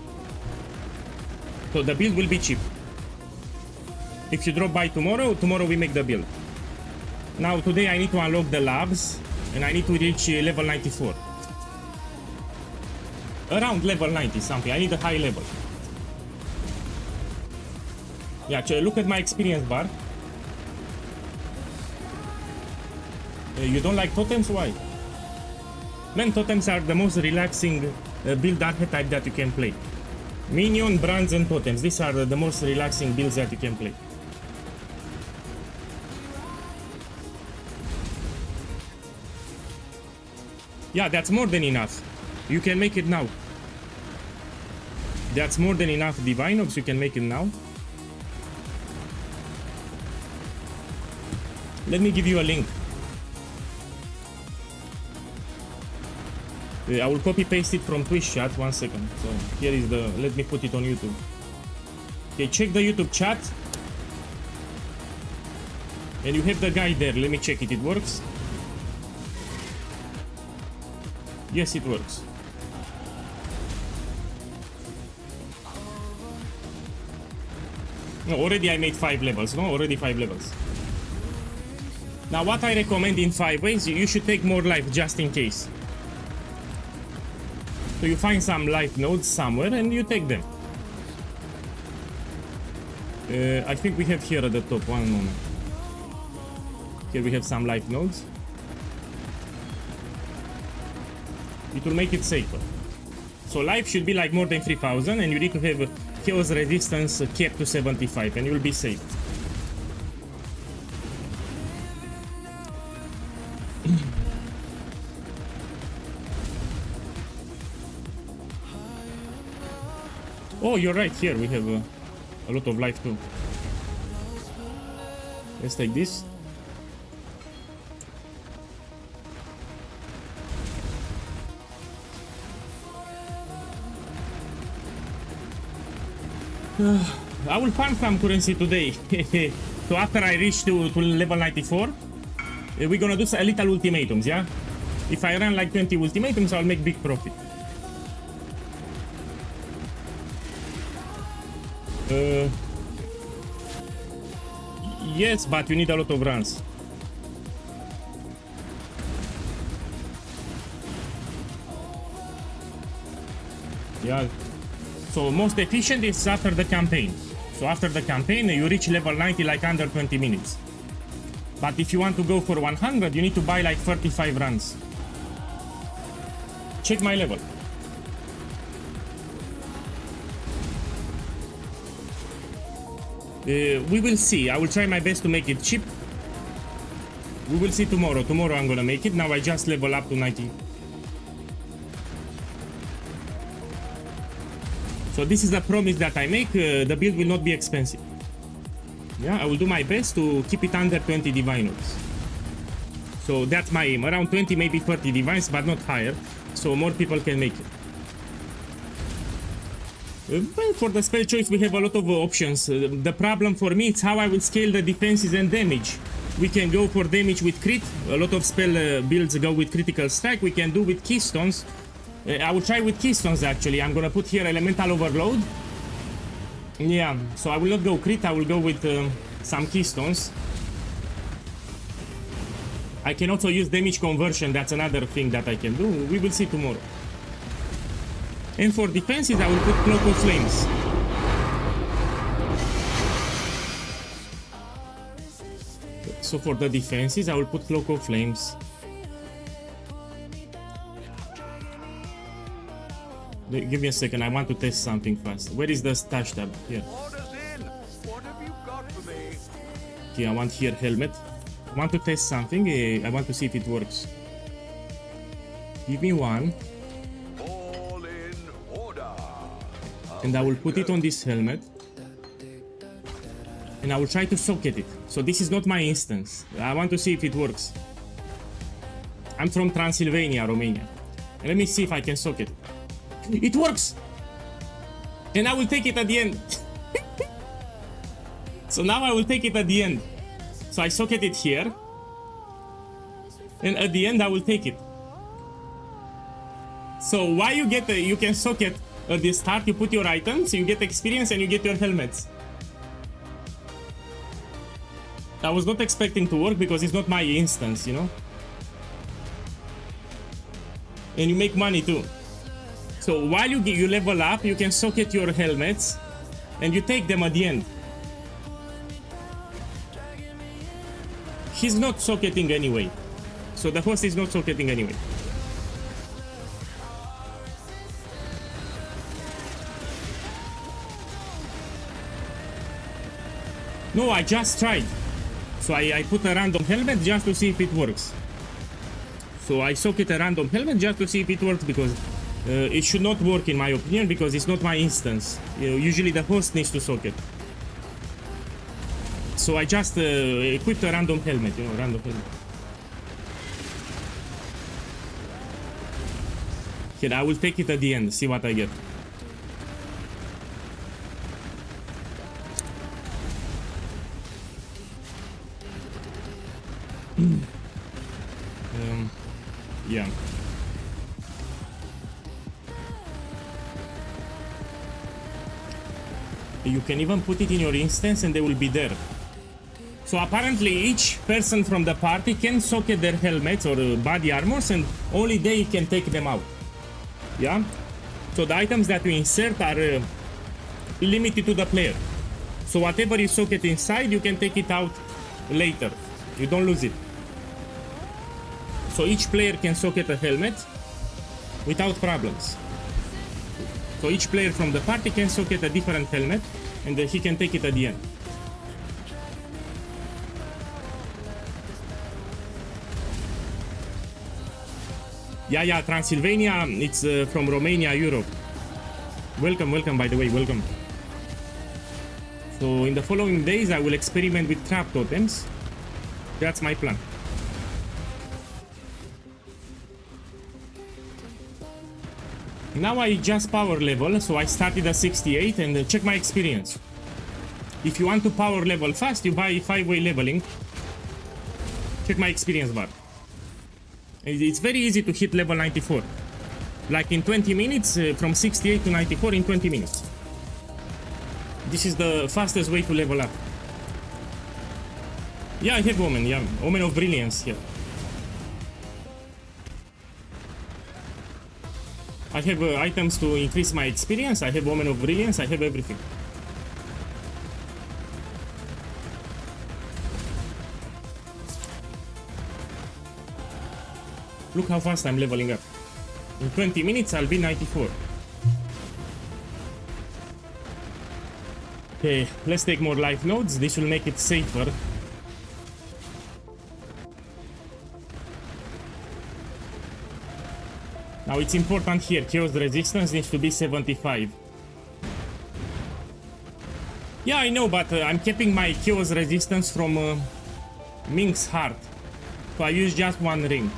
So the build will be cheap. If you drop by tomorrow we make the build. Now today I need to unlock the labs and I need to reach level 94. Around level 90 something. I need a high level. Yeah, look at my experience bar. You don't like totems? Why? Man, totems are the most relaxing build archetype that you can play. Minion, brands, and totems. These are the most relaxing builds that you can play. Yeah, that's more than enough. You can make it now. That's more than enough Divine Orbs. You can make it now. Let me give you a link. I will copy paste it from Twitch chat. 1 second. So here is the. Let me put it on YouTube. Okay, check the YouTube chat. And you have the guide there. Let me check it. It works. Yes, it works. No, already I made 5 levels. No, already 5 levels. Now, what I recommend in 5 ways, you should take more life just in case. So you find some life nodes somewhere and you take them. I think we have here at the top. 1 moment. Here we have some life nodes. It will make it safer. So life should be like more than 3000 and you need to have chaos resistance capped to 75 and you will be safe. Oh, you're right. Here we have a lot of life too. Let's take this. I will farm some currency today. So after I reach to level 94, we're gonna do a little ultimatums, yeah? If I run like 20 ultimatums, I'll make big profit. Yes, but you need a lot of runs. Yeah. So most efficient is after the campaign. So after the campaign, you reach level 90 like under 20 minutes. But if you want to go for 100, you need to buy like 35 runs. Check my level. We will see. I will try my best to make it cheap. We will see tomorrow. Tomorrow I'm gonna make it. Now I just level up to 90. So this is a promise that I make. The build will not be expensive. Yeah, I will do my best to keep it under 20 divine orbs. So that's my aim. Around 20, maybe 30 divines, but not higher. So more people can make it. Well, for the spell choice, we have a lot of options. The problem for me is how I will scale the defenses and damage. We can go for damage with crit. A lot of spell builds go with critical strike. We can do with keystones. I will try with keystones actually. I'm gonna put here elemental overload. Yeah, so I will not go crit. I will go with some keystones. I can also use damage conversion. That's another thing that I can do. We will see tomorrow. And for defenses, I will put Cloak of Flames. So for the defenses, I will put Cloak of Flames. Give me a second, I want to test something fast. Where is the stash tab? Here. Orders in. What have you got for me? Okay, I want here helmet. I want to test something. I want to see if it works. Give me one. All in order. And I will put it on this helmet. And I will try to socket it. So this is not my instance. I want to see if it works. I'm from Transylvania, Romania. And let me see if I can socket it. It works! And I will take it at the end. So now I will take it at the end. So I socket it here. And at the end I will take it. So why you get you can socket at the start, you put your items, you get experience and you get your helmets. I was not expecting to work because it's not my instance, you know. And you make money too. So while you level up, you can socket your helmets and you take them at the end. He's not socketing anyway. So the host is not socketing anyway. No, I just tried. So I put a random helmet just to see if it works. So I socket a random helmet just to see if it works because it should not work in my opinion because it's not my instance. Usually the host needs to socket. So I just equipped a random helmet, you know, random helmet. Here, I will take it at the end, see what I get. Yeah. You can even put it in your instance and they will be there. So apparently each person from the party can socket their helmets or body armors and only they can take them out. Yeah? So the items that we insert are limited to the player. So whatever you socket inside, you can take it out later. You don't lose it. So each player can socket a helmet without problems. So each player from the party can socket a different helmet and he can take it at the end. Yeah, Transylvania, it's from Romania, Europe. Welcome, by the way, welcome. So in the following days, I will experiment with trap totems. That's my plan. Now I just power level, so I started at 68 and check my experience. If you want to power level fast, you buy 5-way leveling. Check my experience bar. It's very easy to hit level 94. Like in 20 minutes, from 68 to 94 in 20 minutes. This is the fastest way to level up. Yeah, I have Omen, yeah. Omen of Brilliance here. I have items to increase my experience, I have Omen of Brilliance, I have everything. Look how fast I'm leveling up. In 20 minutes I'll be 94. Okay, let's take more life nodes, this will make it safer. Now it's important here, chaos resistance needs to be 75. Yeah, I know, but I'm keeping my chaos resistance from Mink's heart. So I use just one ring.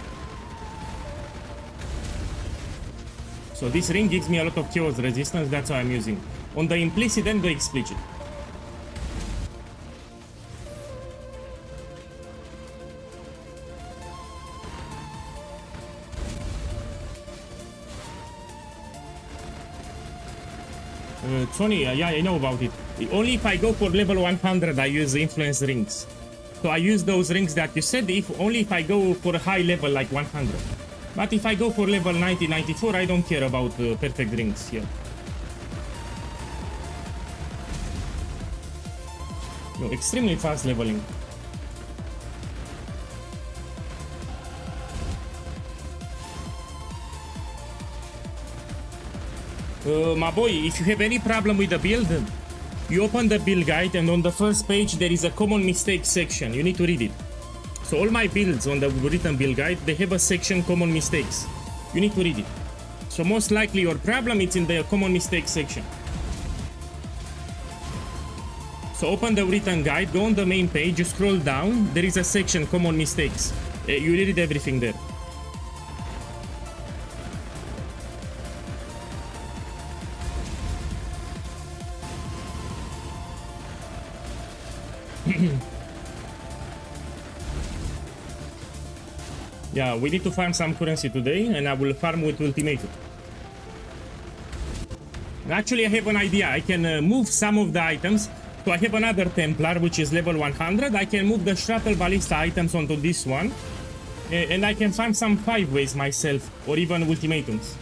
So this ring gives me a lot of chaos resistance, that's why I'm using. On the implicit and the explicit. Tony, yeah, I know about it. Only if I go for level 100, I use influence rings. So I use those rings that you said, only if I go for a high level like 100. But if I go for level 90, 94, I don't care about perfect rings here. No, extremely fast leveling. My boy, if you have any problem with the build, you open the build guide and on the first page there is a common mistakes section. You need to read it. So all my builds on the written build guide, they have a section common mistakes. You need to read it. So most likely your problem is in the common mistakes section. So open the written guide, go on the main page, you scroll down, there is a section common mistakes. You read everything there. Yeah, we need to farm some currency today, and I will farm with Ultimatum. Actually, I have an idea. I can move some of the items. So I have another Templar, which is level 100. I can move the Shuttle Ballista items onto this one. And I can farm some 5-ways myself, or even Ultimatums.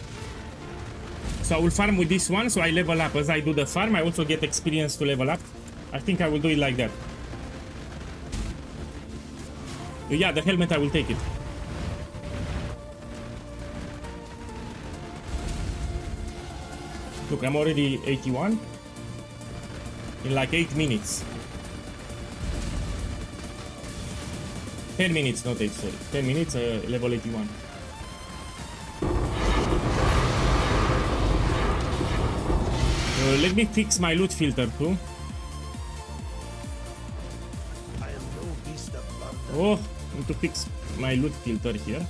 So I will farm with this one, so I level up. As I do the farm, I also get experience to level up. I think I will do it like that. Yeah, the helmet, I will take it. Look, I'm already 81 in like 8 minutes. 10 minutes, not 8, sorry. 10 minutes, level 81. Let me fix my loot filter too. Oh, I need to fix my loot filter here.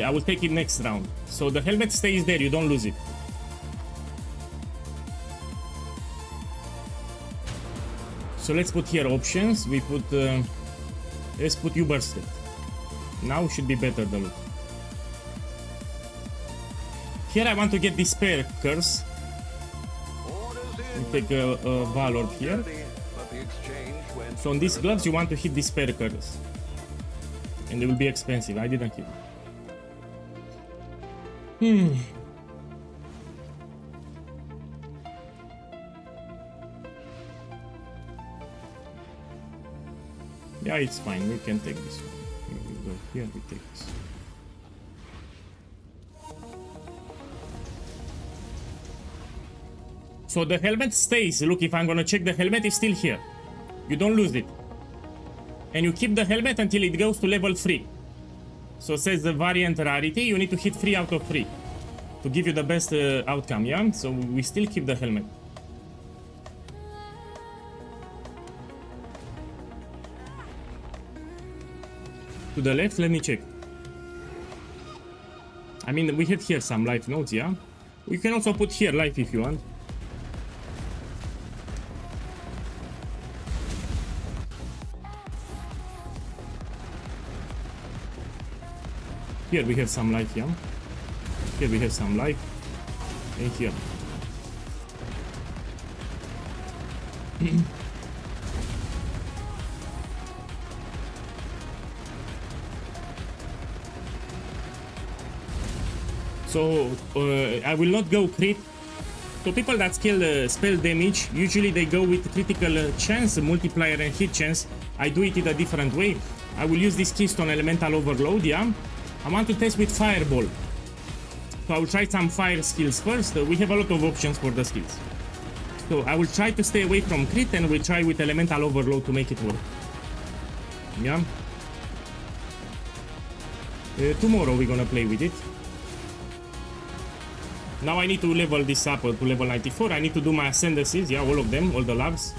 I will take it next round. So the helmet stays there, you don't lose it. So let's put here options. We put let's put Ubersted. Now should be better the loot. Here I want to get Despair Curse. We take a Valor here. So on these gloves you want to hit Despair Curse. And they will be expensive. I didn't hit it. Yeah, it's fine. We can take this one. We go here, we take this. So the helmet stays. Look, if I'm gonna check the helmet, it's still here. You don't lose it. And you keep the helmet until it goes to level 3. So it says the variant rarity, you need to hit 3 out of 3 to give you the best outcome, yeah? So we still keep the helmet. To the left, let me check. I mean, we have here some life nodes, yeah? We can also put here life if you want. Here we have some life, yeah? Here we have some life. And here. So I will not go crit. So people that scale spell damage, usually they go with critical chance, multiplier and hit chance. I do it in a different way. I will use this Keystone Elemental Overload, yeah? I want to test with Fireball. So I will try some fire skills first. We have a lot of options for the skills. So I will try to stay away from crit and we'll try with Elemental Overload to make it work. Yeah? Tomorrow we're gonna play with it. Now I need to level this up to level 94. I need to do my ascendancies, yeah, all of them, all the labs.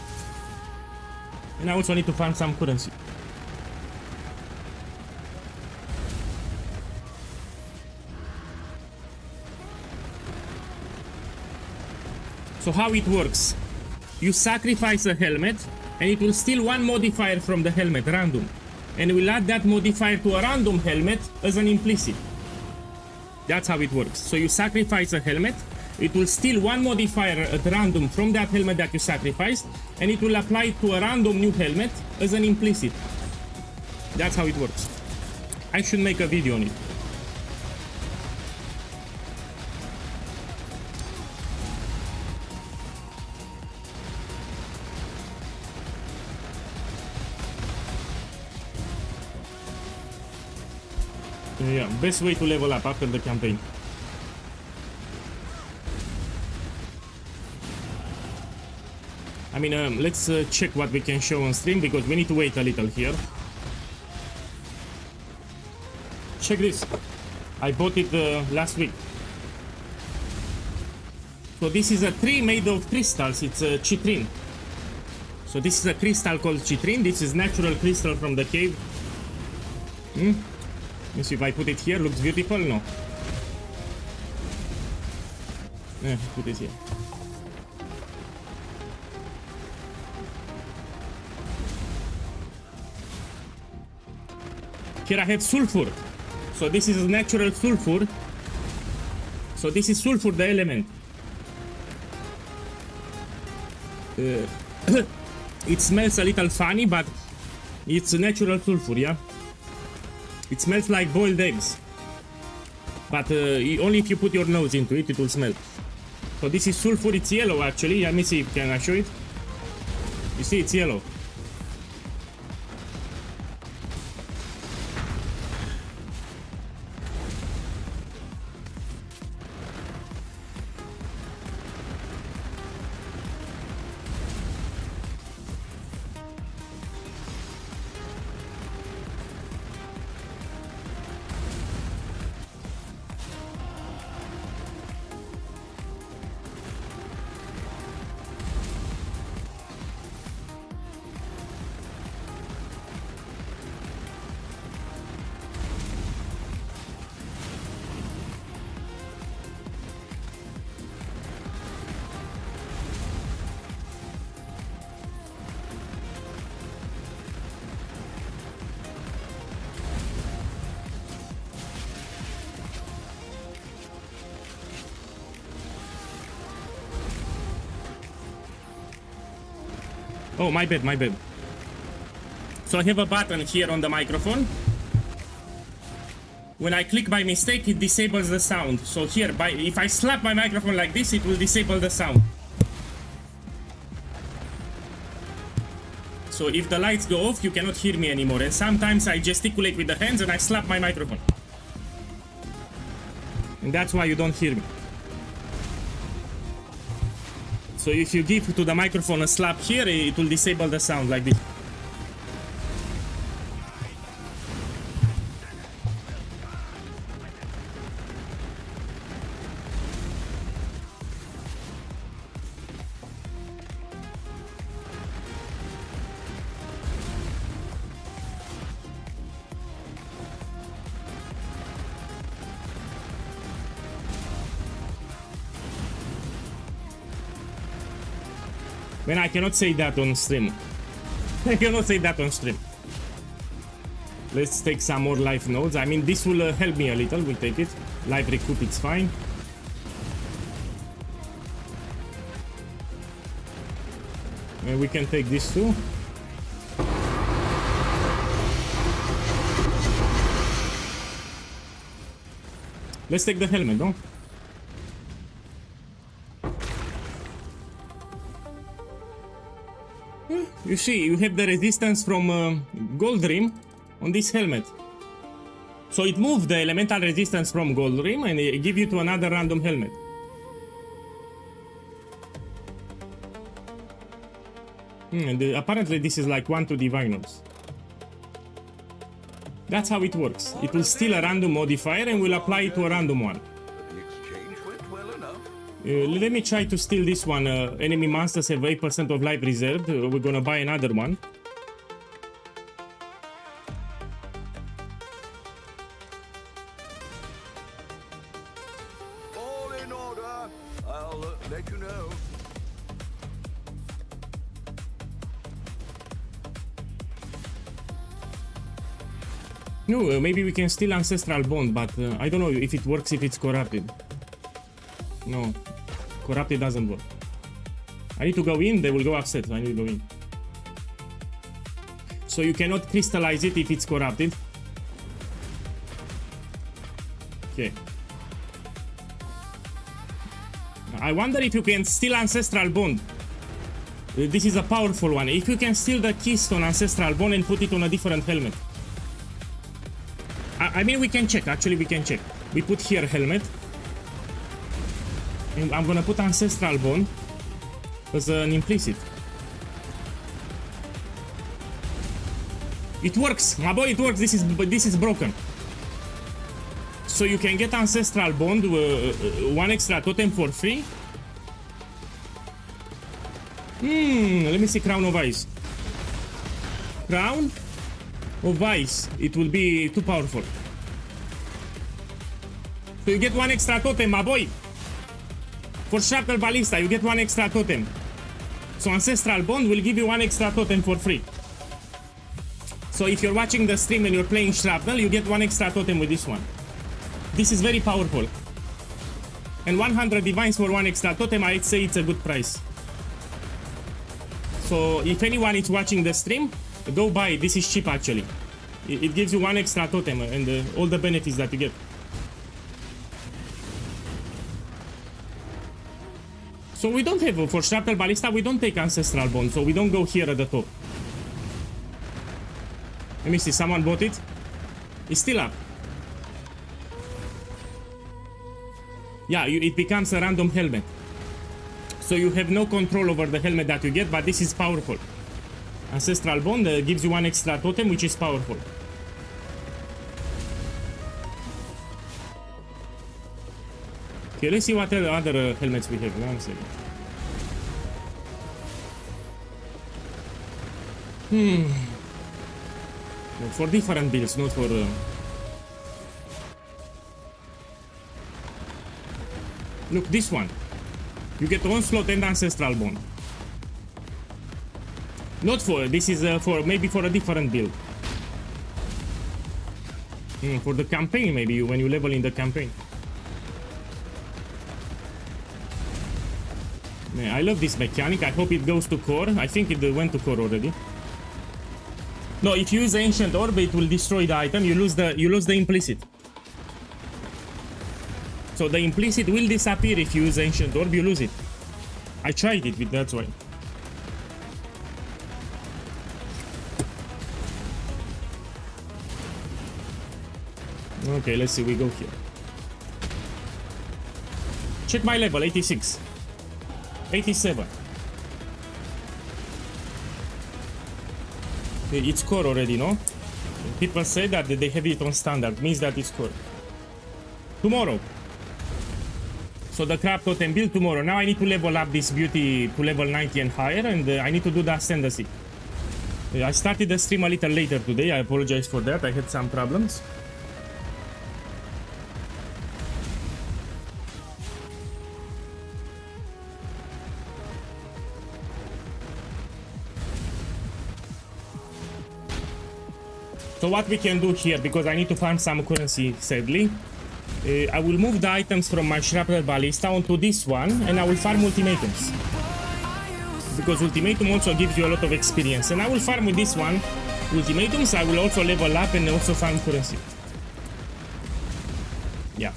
And I also need to farm some currency. So how it works? You sacrifice a helmet and it will steal one modifier from the helmet, random. And we'll add that modifier to a random helmet as an implicit. That's how it works. So you sacrifice a helmet, it will steal one modifier at random from that helmet that you sacrificed, and it will apply it to a random new helmet as an implicit. That's how it works. I should make a video on it. Yeah, best way to level up after the campaign. I mean, let's check what we can show on stream, because we need to wait a little here. Check this. I bought it last week. So this is a tree made of crystals. It's a citrine. So this is a crystal called citrine. This is natural crystal from the cave. Let's see if I put it here. Looks beautiful? No. Put it here. Here I have sulfur. So this is natural sulfur. So this is sulfur, the element. It smells a little funny, but it's natural sulfur, yeah? It smells like boiled eggs. But only if you put your nose into it, it will smell. So this is sulfur, it's yellow actually. Let me see, can I show it? You see, it's yellow. Oh, my bad, my bad. So I have a button here on the microphone. When I click by mistake, it disables the sound. So here, if I slap my microphone like this, it will disable the sound. So if the lights go off, you cannot hear me anymore. And sometimes I gesticulate with the hands and I slap my microphone. And that's why you don't hear me. So if you give to the microphone a slap here, it will disable the sound like this. Man, I cannot say that on stream. I cannot say that on stream. Let's take some more life nodes. I mean, this will help me a little. We'll take it. Life recoup, it's fine. And we can take this too. Let's take the helmet, no? You see, you have the resistance from Gold Rim on this helmet. So it moved the elemental resistance from Gold Rim and it give you to another random helmet. And apparently this is like 1 to diviners. That's how it works. It will steal a random modifier and will apply it to a random one. Let me try to steal this one. Enemy monsters have 8% of life reserved. We're gonna buy another one. All in order. I'll let you know. No, maybe we can steal Ancestral Bond, but I don't know if it works if it's corrupted. No, corrupted doesn't work. I need to go in, they will go upset, I need to go in. So you cannot crystallize it if it's corrupted. Okay. I wonder if you can steal Ancestral Bond. This is a powerful one. If you can steal the Keystone Ancestral Bond and put it on a different helmet. I mean, we can check, actually we can check. We put here helmet. And I'm gonna put Ancestral Bond as an implicit. It works, my boy, it works. This is broken. So you can get Ancestral Bond, one extra totem for free. Let me see Crown of Ice. Crown of Ice. It will be too powerful. So you get one extra totem, my boy. For Shrapnel Ballista, you get one extra totem. So Ancestral Bond will give you one extra totem for free. So if you're watching the stream and you're playing Shrapnel, you get one extra totem with this one. This is very powerful. And 100 divines for one extra totem, I'd say it's a good price. So if anyone is watching the stream, go buy it. This is cheap actually. It gives you one extra totem and all the benefits that you get. So we don't have, for Shrapnel Ballista, we don't take Ancestral Bond, so we don't go here at the top. Let me see, someone bought it. It's still up. Yeah, it becomes a random helmet. So you have no control over the helmet that you get, but this is powerful. Ancestral Bond gives you one extra totem, which is powerful. Okay, let's see what other helmets we have. One second. For different builds, not for... Look, this one. You get Onslaught and Ancestral Bond. Not for... This is for maybe for a different build. For the campaign, maybe, when you level in the campaign. Yeah, I love this mechanic. I hope it goes to core. I think it went to core already. No, if you use the Ancient Orb, it will destroy the item. You lose the implicit. So the implicit will disappear if you use the Ancient Orb. You lose it. I tried it, that's why. Okay, let's see. We go here. Check my level. 86. 87. It's core already, no? People say that they have it on standard, means that it's core. Tomorrow. So the crab totem build tomorrow. Now I need to level up this beauty to level 90 and higher, and I need to do the ascendancy. I started the stream a little later today. I apologize for that. I had some problems. So what we can do here, because I need to farm some currency, sadly, I will move the items from my Shrapnel Ballista onto this one, and I will farm Ultimatums. Because Ultimatum also gives you a lot of experience, and I will farm with this one Ultimatums. I will also level up and also farm currency. Yeah.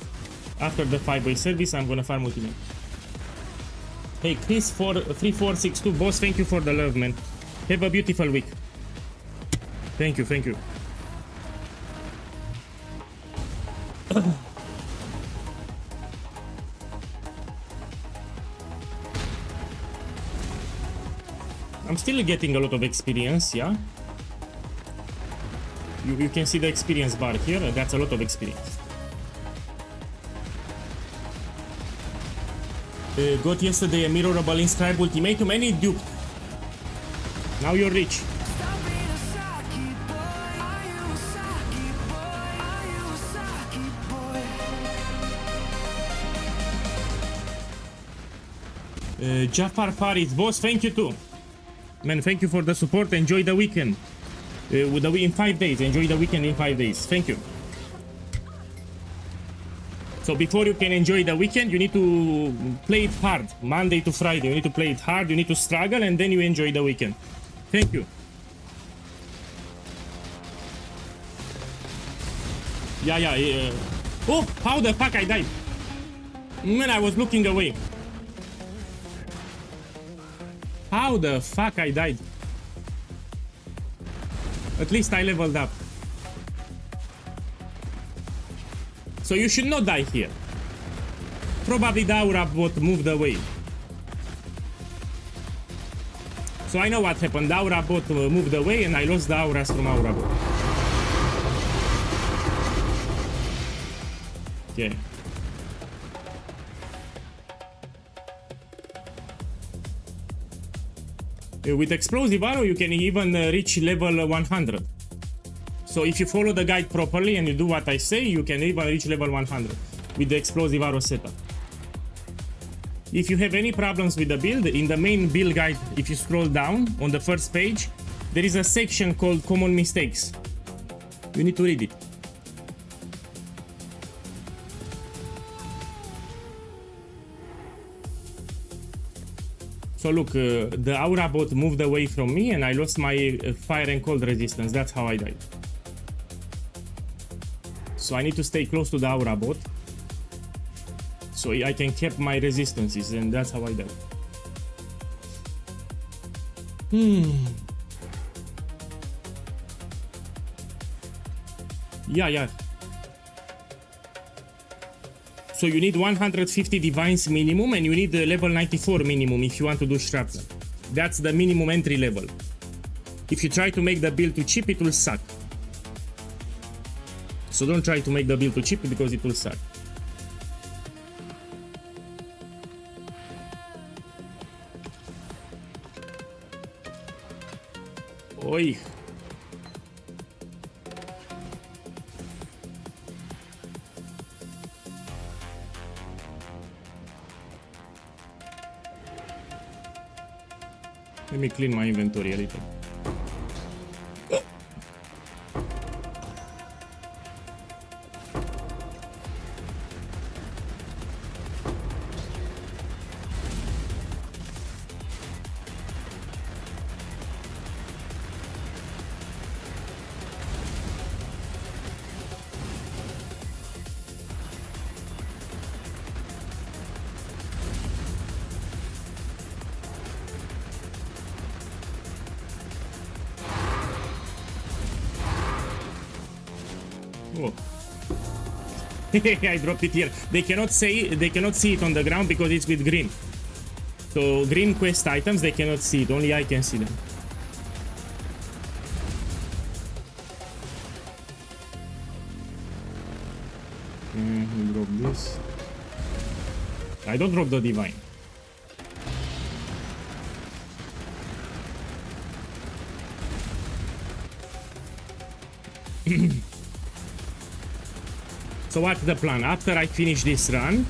After the 5-way service, I'm gonna farm Ultimate. Hey, Chris 3462, boss, thank you for the love, man. Have a beautiful week. Thank you, thank you. I'm still getting a lot of experience, yeah? You can see the experience bar here, that's a lot of experience. Got yesterday a mirrorable inscribe ultimatum and it duped. Now you're rich. Jafar Farid, boss, thank you too. Man, thank you for the support. Enjoy the weekend. In 5 days. Enjoy the weekend in 5 days. Thank you. So before you can enjoy the weekend, you need to play it hard. Monday to Friday. You need to play it hard. You need to struggle, and then you enjoy the weekend. Thank you. Yeah. Oh, how the fuck I died? Man, I was looking away. How the fuck I died? At least I leveled up. So you should not die here. Probably the aura bot moved away. So I know what happened. The aura bot moved away and I lost the auras from aura bot. Okay. With explosive arrow you can even reach level 100. So if you follow the guide properly and you do what I say, you can even reach level 100 with the explosive arrow setup. If you have any problems with the build, in the main build guide, if you scroll down on the first page, there is a section called Common Mistakes. You need to read it. So look, the aura bot moved away from me and I lost my fire and cold resistance. That's how I died. So I need to stay close to the aura bot so I can keep my resistances, and that's how I died. Yeah. So you need 150 divines minimum and you need the level 94 minimum if you want to do shrapnel. That's the minimum entry level. If you try to make the build too cheap, it will suck. So don't try to make the build too cheap because it will suck. Oi. Let me clean my inventory a little. Oh. I dropped it here. They cannot see it on the ground because it's with green. So green quest items, they cannot see it. Only I can see them. Drop this. I don't drop the divine. So what's the plan? After I finish this run,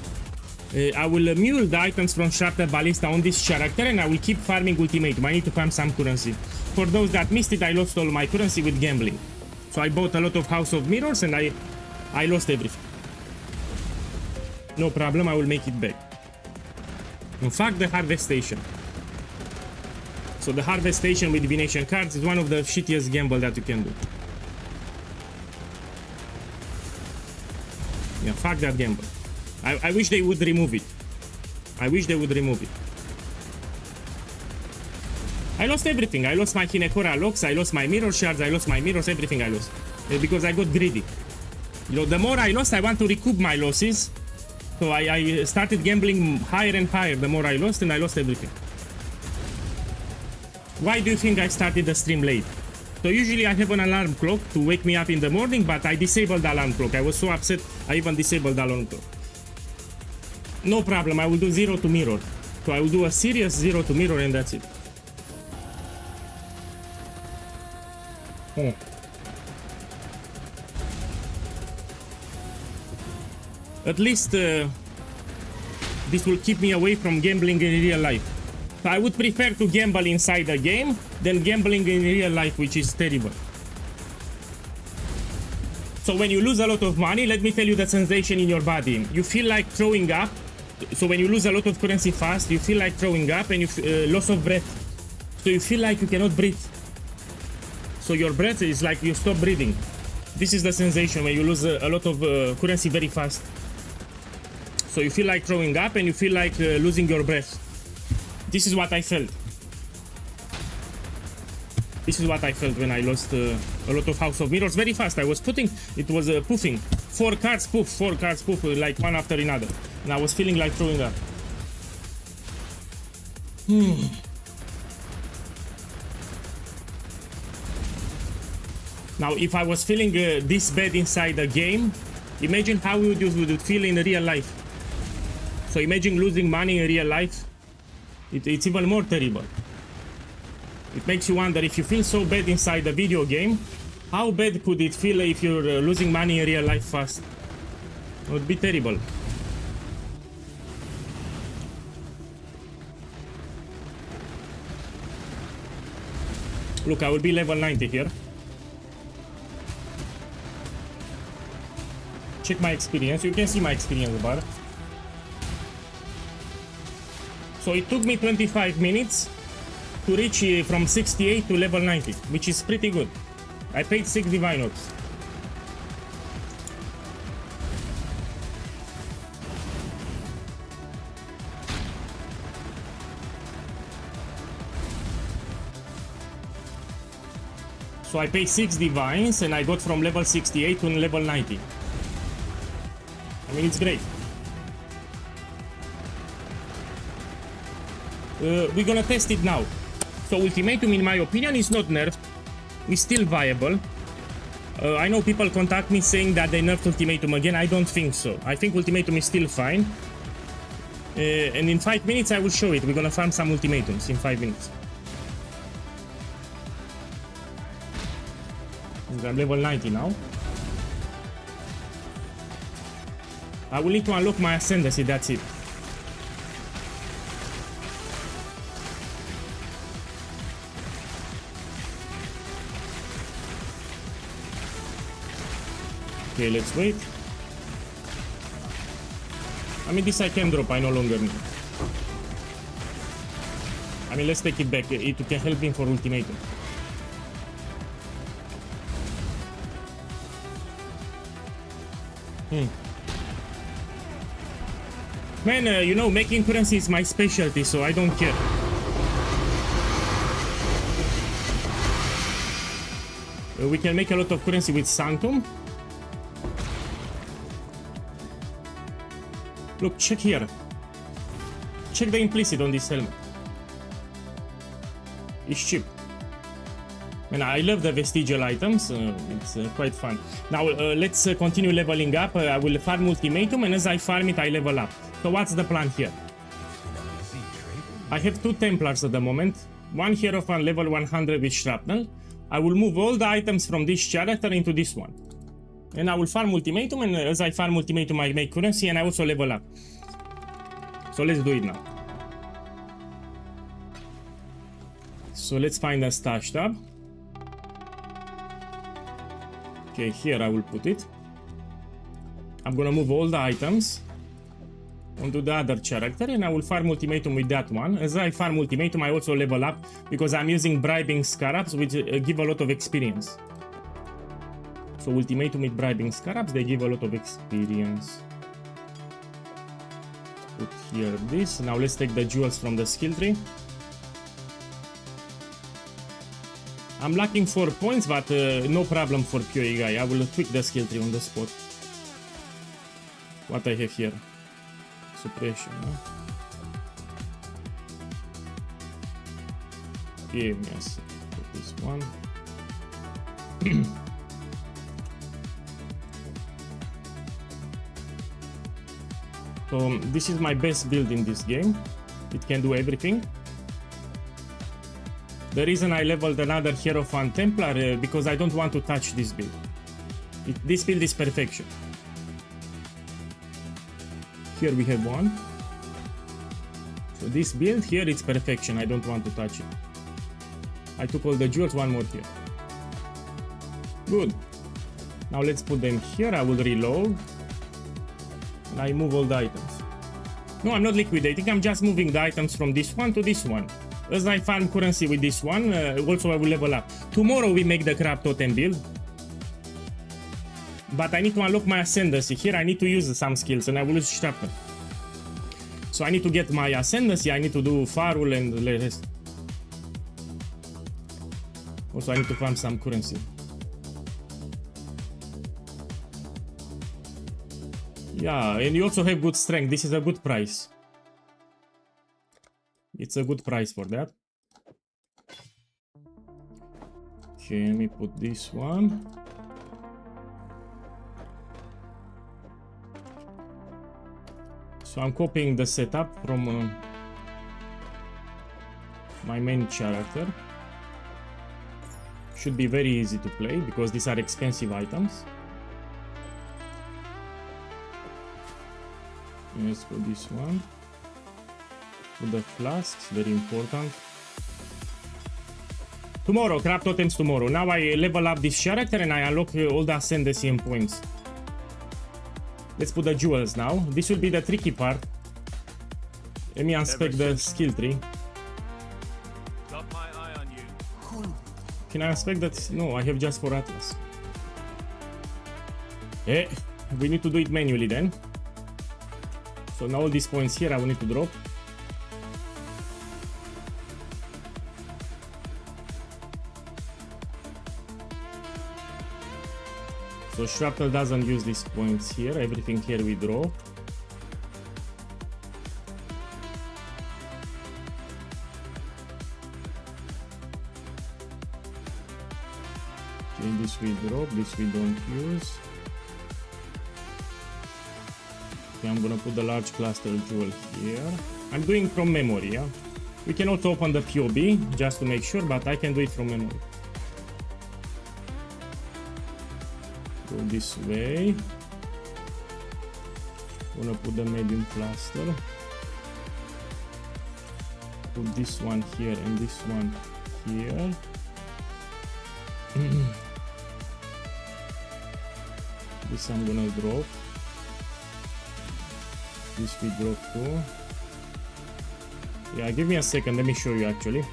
I will mule the items from Sharpter Ballista on this character and I will keep farming Ultimatum. I need to farm some currency. For those that missed it, I lost all my currency with gambling. So I bought a lot of House of Mirrors and I lost everything. No problem, I will make it back. And fuck the Harvest Station. So the Harvest Station with divination cards is one of the shittiest gamble that you can do. Yeah, fuck that gamble. I wish they would remove it. I wish they would remove it. I lost everything. I lost my Hinekora locks, I lost my mirror shards, I lost my mirrors, everything I lost. Because I got greedy. You know, the more I lost, I want to recoup my losses. So I started gambling higher and higher the more I lost, and I lost everything. Why do you think I started the stream late? So usually I have an alarm clock to wake me up in the morning, but I disabled the alarm clock. I was so upset, I even disabled the alarm clock. No problem, I will do 0 to mirror. So I will do a serious 0 to mirror and that's it. Oh. At least this will keep me away from gambling in real life. So I would prefer to gamble inside the game than gambling in real life, which is terrible. So when you lose a lot of money, let me tell you the sensation in your body. You feel like throwing up. So when you lose a lot of currency fast, you feel like throwing up and you loss of breath. So you feel like you cannot breathe. So your breath is like you stop breathing. This is the sensation when you lose a lot of currency very fast. So you feel like throwing up and you feel like losing your breath. This is what I felt. This is what I felt when I lost a lot of House of Mirrors very fast. I was putting, it was poofing. 4 cards poof, like one after another. And I was feeling like throwing up. Now, if I was feeling this bad inside the game, imagine how you would feel in real life. So imagine losing money in real life. It's even more terrible. It makes you wonder, if you feel so bad inside the video game, how bad could it feel if you're losing money in real life fast? It would be terrible. Look, I will be level 90 here. Check my experience. You can see my experience bar. So it took me 25 minutes to reach from 68 to level 90, which is pretty good. I paid 6 divine orbs. So I paid 6 divines and I got from level 68 to level 90. I mean, it's great. We're gonna test it now. So Ultimatum, in my opinion, is not nerfed. It's still viable. I know people contact me saying that they nerfed Ultimatum again. I don't think so. I think Ultimatum is still fine. And in 5 minutes I will show it. We're gonna farm some Ultimatums in 5 minutes. I'm level 90 now. I will need to unlock my ascendancy, that's it. Okay, let's wait. I mean, this I can drop, I no longer need. I mean, let's take it back. It can help him for Ultimatum. Man, you know, making currency is my specialty, so I don't care. We can make a lot of currency with Sanctum. Look, check here. Check the implicit on this helmet. It's cheap. And I love the vestigial items. It's quite fun. Now let's continue leveling up. I will farm Ultimatum, and as I farm it, I level up. So what's the plan here? I have 2 Templars at the moment. One Hierophant level 100 with Shrapnel. I will move all the items from this character into this one. And I will farm Ultimatum, and as I farm Ultimatum, I make currency, and I also level up. So let's do it now. So let's find a stash tab. Okay, here I will put it. I'm gonna move all the items onto the other character, and I will farm Ultimatum with that one. As I farm Ultimatum, I also level up because I'm using bribing scarabs, which give a lot of experience. So Ultimatum with bribing scarabs, they give a lot of experience. Put here this. Now let's take the jewels from the skill tree. I'm lacking 4 points, but no problem for QA guy. I will tweak the skill tree on the spot. What I have here? Suppression, no? Give me a sec. Put this one. So this is my best build in this game. It can do everything. The reason I leveled another Hierophant Templar because I don't want to touch this build. This build is perfection. Here we have one. So this build here, it's perfection. I don't want to touch it. I took all the jewels, one more here. Good. Now let's put them here. I will reload. And I move all the items. No, I'm not liquidating. I'm just moving the items from this one to this one. As I farm currency with this one, also I will level up. Tomorrow we make the crab totem build. But I need to unlock my ascendancy. Here I need to use some skills, and I will use shrapnel. So I need to get my ascendancy. I need to do farul and the rest. Also I need to farm some currency. Yeah, and you also have good strength. This is a good price. It's a good price for that. Okay, let me put this one. So I'm copying the setup from my main character. Should be very easy to play because these are expensive items. Let's put this one. Put the flasks, very important. Tomorrow, craft totems tomorrow. Now I level up this character and I unlock all the ascendancy and points. Let's put the jewels now. This will be the tricky part. Let me inspect the skill tree. Got my eye on you. Can I inspect that? No, I have just for Atlas. Eh, we need to do it manually then. So now all these points here I will need to drop. So Shrapnel doesn't use these points here, everything here we draw. Okay, this we drop, this we don't use. Okay, I'm gonna put the large cluster jewel here. I'm doing from memory, yeah? We can also open the POB just to make sure, but I can do it from memory. Go this way. Gonna put the medium cluster. Put this one here and this one here. This I'm gonna drop. This we drop too. Yeah, give me a second, let me show you actually.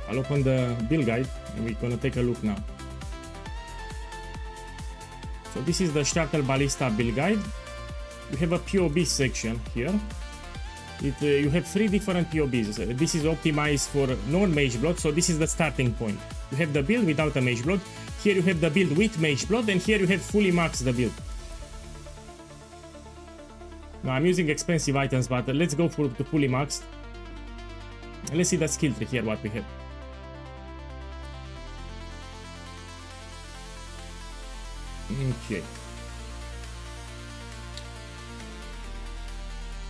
I'll open the build guide and we're gonna take a look now. So this is the Shrapnel Ballista build guide. You have a POB section here. You have 3 different POBs. This is optimized for non-mage blood, so this is the starting point. You have the build without a mage blood. Here you have the build with mage blood, and here you have fully maxed the build. Now I'm using expensive items, but let's go for the fully maxed. And let's see the skill tree here, what we have. Okay.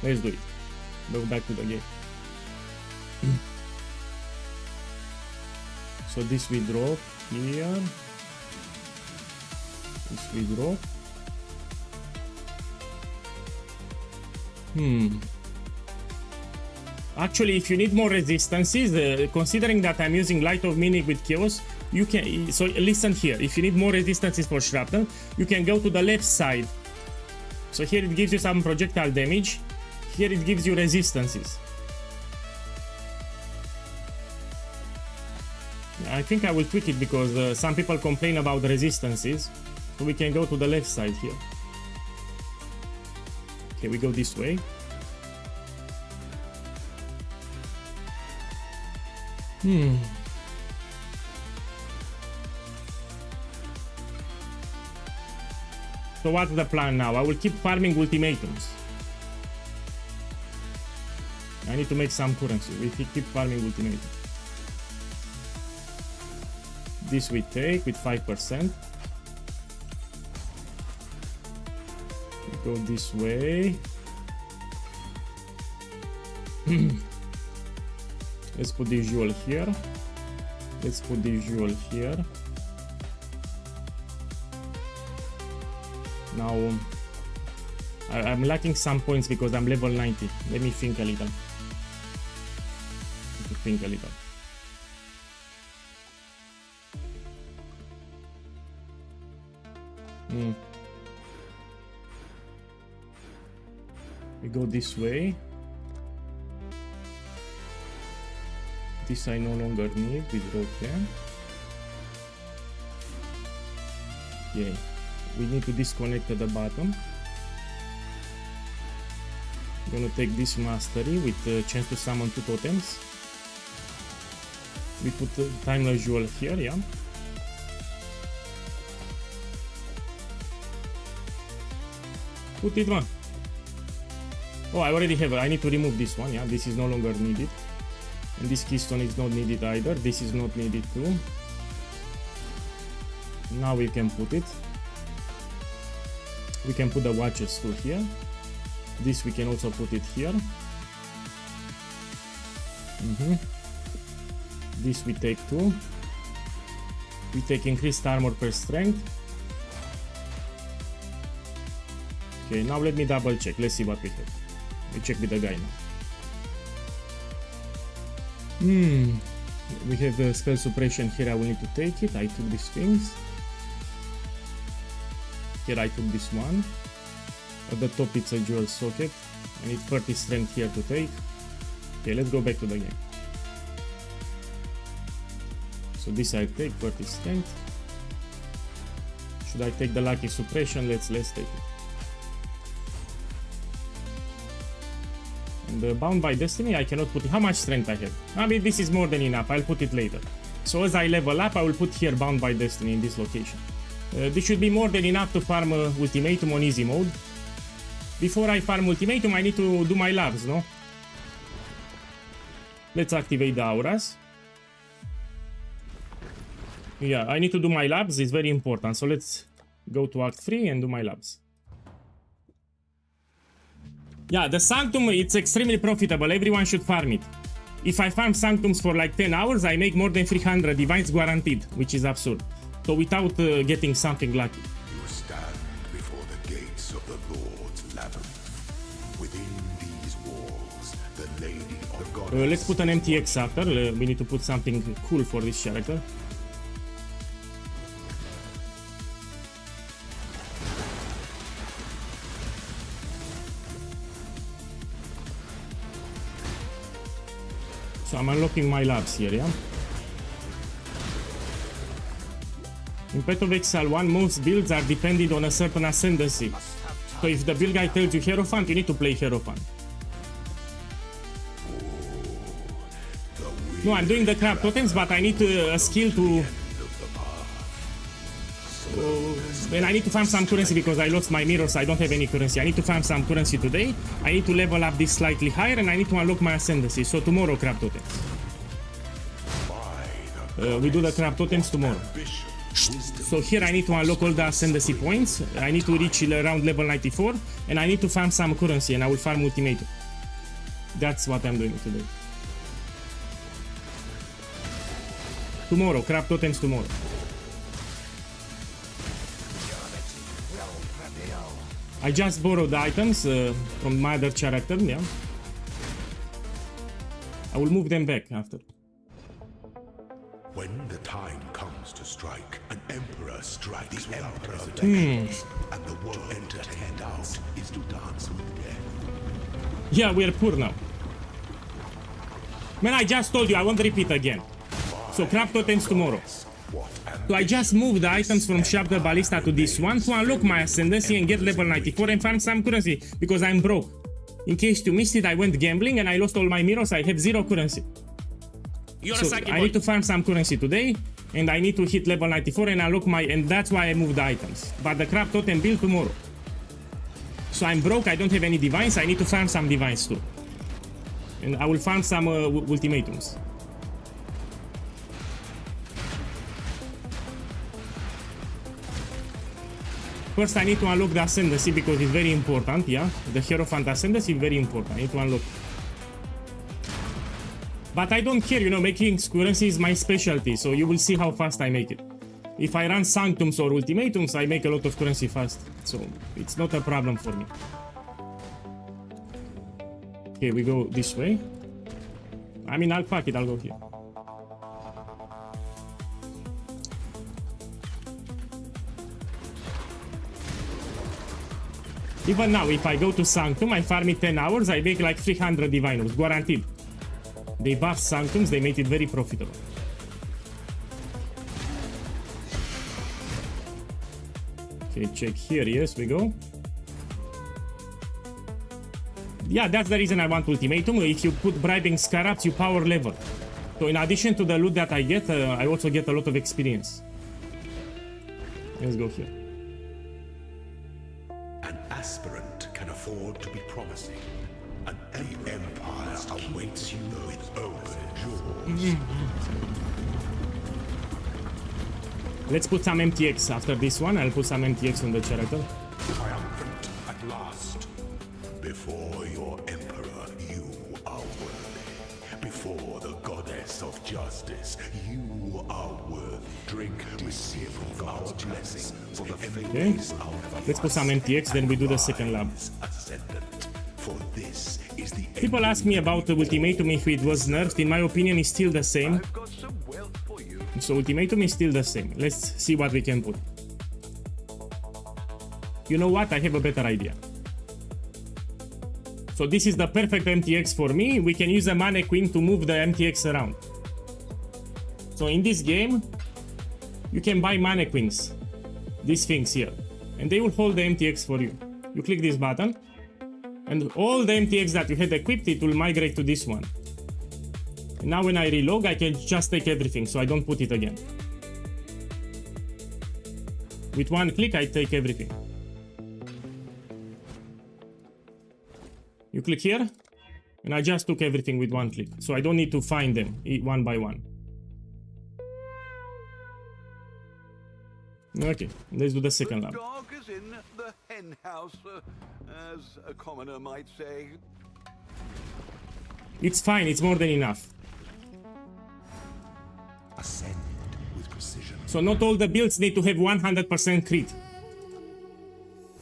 Let's do it. Go back to the game. So this we drop here. This we drop. Actually, if you need more resistances, considering that I'm using Light of Meaning with Chaos, you can. So listen here. If you need more resistances for Shrapnel, you can go to the left side. So here it gives you some projectile damage. Here it gives you resistances. I think I will tweak it because some people complain about the resistances. So we can go to the left side here. Okay, we go this way. So what's the plan now? I will keep farming ultimatums. I need to make some currency. We keep farming ultimatums. This we take with 5%. We go this way. Let's put this jewel here. Let's put this jewel here. Now I'm lacking some points because I'm level 90. Let me think a little. Think a little. We go this way. This I no longer need. We drop them. Yeah. We need to disconnect at the bottom. I'm gonna take this mastery with the chance to summon 2 totems. We put the timeless jewel here, yeah. Put it one. Oh, I already have it. I need to remove this one, yeah. This is no longer needed. And this keystone is not needed either. This is not needed too. Now we can put it. We can put the watches too here. This we can also put it here. This we take too. We take increased armor per strength. Okay, now let me double check. Let's see what we have. We check with the guy now. We have the spell suppression here. I will need to take it. I took these things. Here I took this one. At the top it's a jewel socket. I need 30 strength here to take. Okay, let's go back to the game. So this I take 30 strength. Should I take the lucky suppression? Let's take it. And bound by destiny, I cannot put it. How much strength I have? I mean, this is more than enough. I'll put it later. So as I level up, I will put here bound by destiny in this location. This should be more than enough to farm ultimatum on easy mode. Before I farm ultimatum, I need to do my labs, no? Let's activate the auras. Yeah, I need to do my labs. It's very important. So let's go to Act 3 and do my labs. Yeah, the Sanctum, it's extremely profitable. Everyone should farm it. If I farm Sanctums for like 10 hours, I make more than 300 divines guaranteed, which is absurd. So without getting something lucky. You stand before the gates of the Lord's labyrinth. Within these walls, the Lady of God. Let's put an MTX after. We need to put something cool for this character. So I'm unlocking my labs here, yeah? In Path of Exile 1, most builds are dependent on a certain ascendancy. So if the build guy tells you Hierophant, you need to play Hierophant. No, I'm doing the crab totems, but I need a skill to... and I need to farm some currency because I lost my mirrors, I don't have any currency. I need to farm some currency today. I need to level up this slightly higher and I need to unlock my ascendancy. So tomorrow, crab totems. We do the crab totems tomorrow. So here I need to unlock all the ascendancy points. I need to reach around level 94 and I need to farm some currency and I will farm ultimatum. That's what I'm doing today. Tomorrow, crab totems tomorrow. I just borrowed the items from my other character, yeah. I will move them back after. When the time comes to strike, an emperor strikes the emperor. And the world to entertain out is to dance with death. Yeah, we are poor now. Man, I just told you, I won't repeat again. So crab totems tomorrow. So I just moved the items from Sharp Ballista to this one to unlock my ascendancy and get level 94 and farm some currency because I'm broke. In case you missed it, I went gambling and I lost all my mirrors. I have 0 currency. So I need to farm some currency today and I need to hit level 94 and unlock my... and that's why I moved the items. But the crab totem build tomorrow. So I'm broke, I don't have any divines. I need to farm some divines too. And I will farm some ultimatums. First, I need to unlock the ascendancy because it's very important, yeah? The Hierophant ascendancy is very important. I need to unlock. But I don't care, you know, making currency is my specialty, so you will see how fast I make it. If I run Sanctums or Ultimatums, I make a lot of currency fast. So, it's not a problem for me. Okay, we go this way. I mean, I'll fuck it, I'll go here. Even now, if I go to Sanctum, I farm it 10 hours, I make like 300 diviners, guaranteed. They buffed Sanctums, they made it very profitable. Okay, check here, yes, we go. Yeah, that's the reason I want Ultimatum. If you put bribing scarabs, you power level. So in addition to the loot that I get, I also get a lot of experience. Let's go here. An aspirant can afford to be promising. An The Empire awaits you with open jaws. Let's put some MTX after this one. I'll put some MTX on the character. Triumphant at last. Before your Emperor, you are worthy. Before the Goddess of Justice, you are worthy. Drink, receive God's blessing for the faiths of Let's put some MTX, then we do the second lab. Ascendant. For this is the People ask me about the Ultimatum if it was nerfed. In my opinion, it's still the same. I've got some wealth for you. So Ultimatum is still the same. Let's see what we can put. You know what? I have a better idea. So this is the perfect MTX for me. We can use a mannequin to move the MTX around. So in this game, you can buy mannequins. These things here. And they will hold the MTX for you. You click this button. And all the MTX that you had equipped, it will migrate to this one. And now when I relog, I can just take everything, so I don't put it again. With one click, I take everything. You click here, and I just took everything with one click, so I don't need to find them one by one. Okay, let's do the second lab. Dog is in the hen house, as a commoner might say. It's fine, it's more than enough. ascend with precision. So not all the builds need to have 100% crit.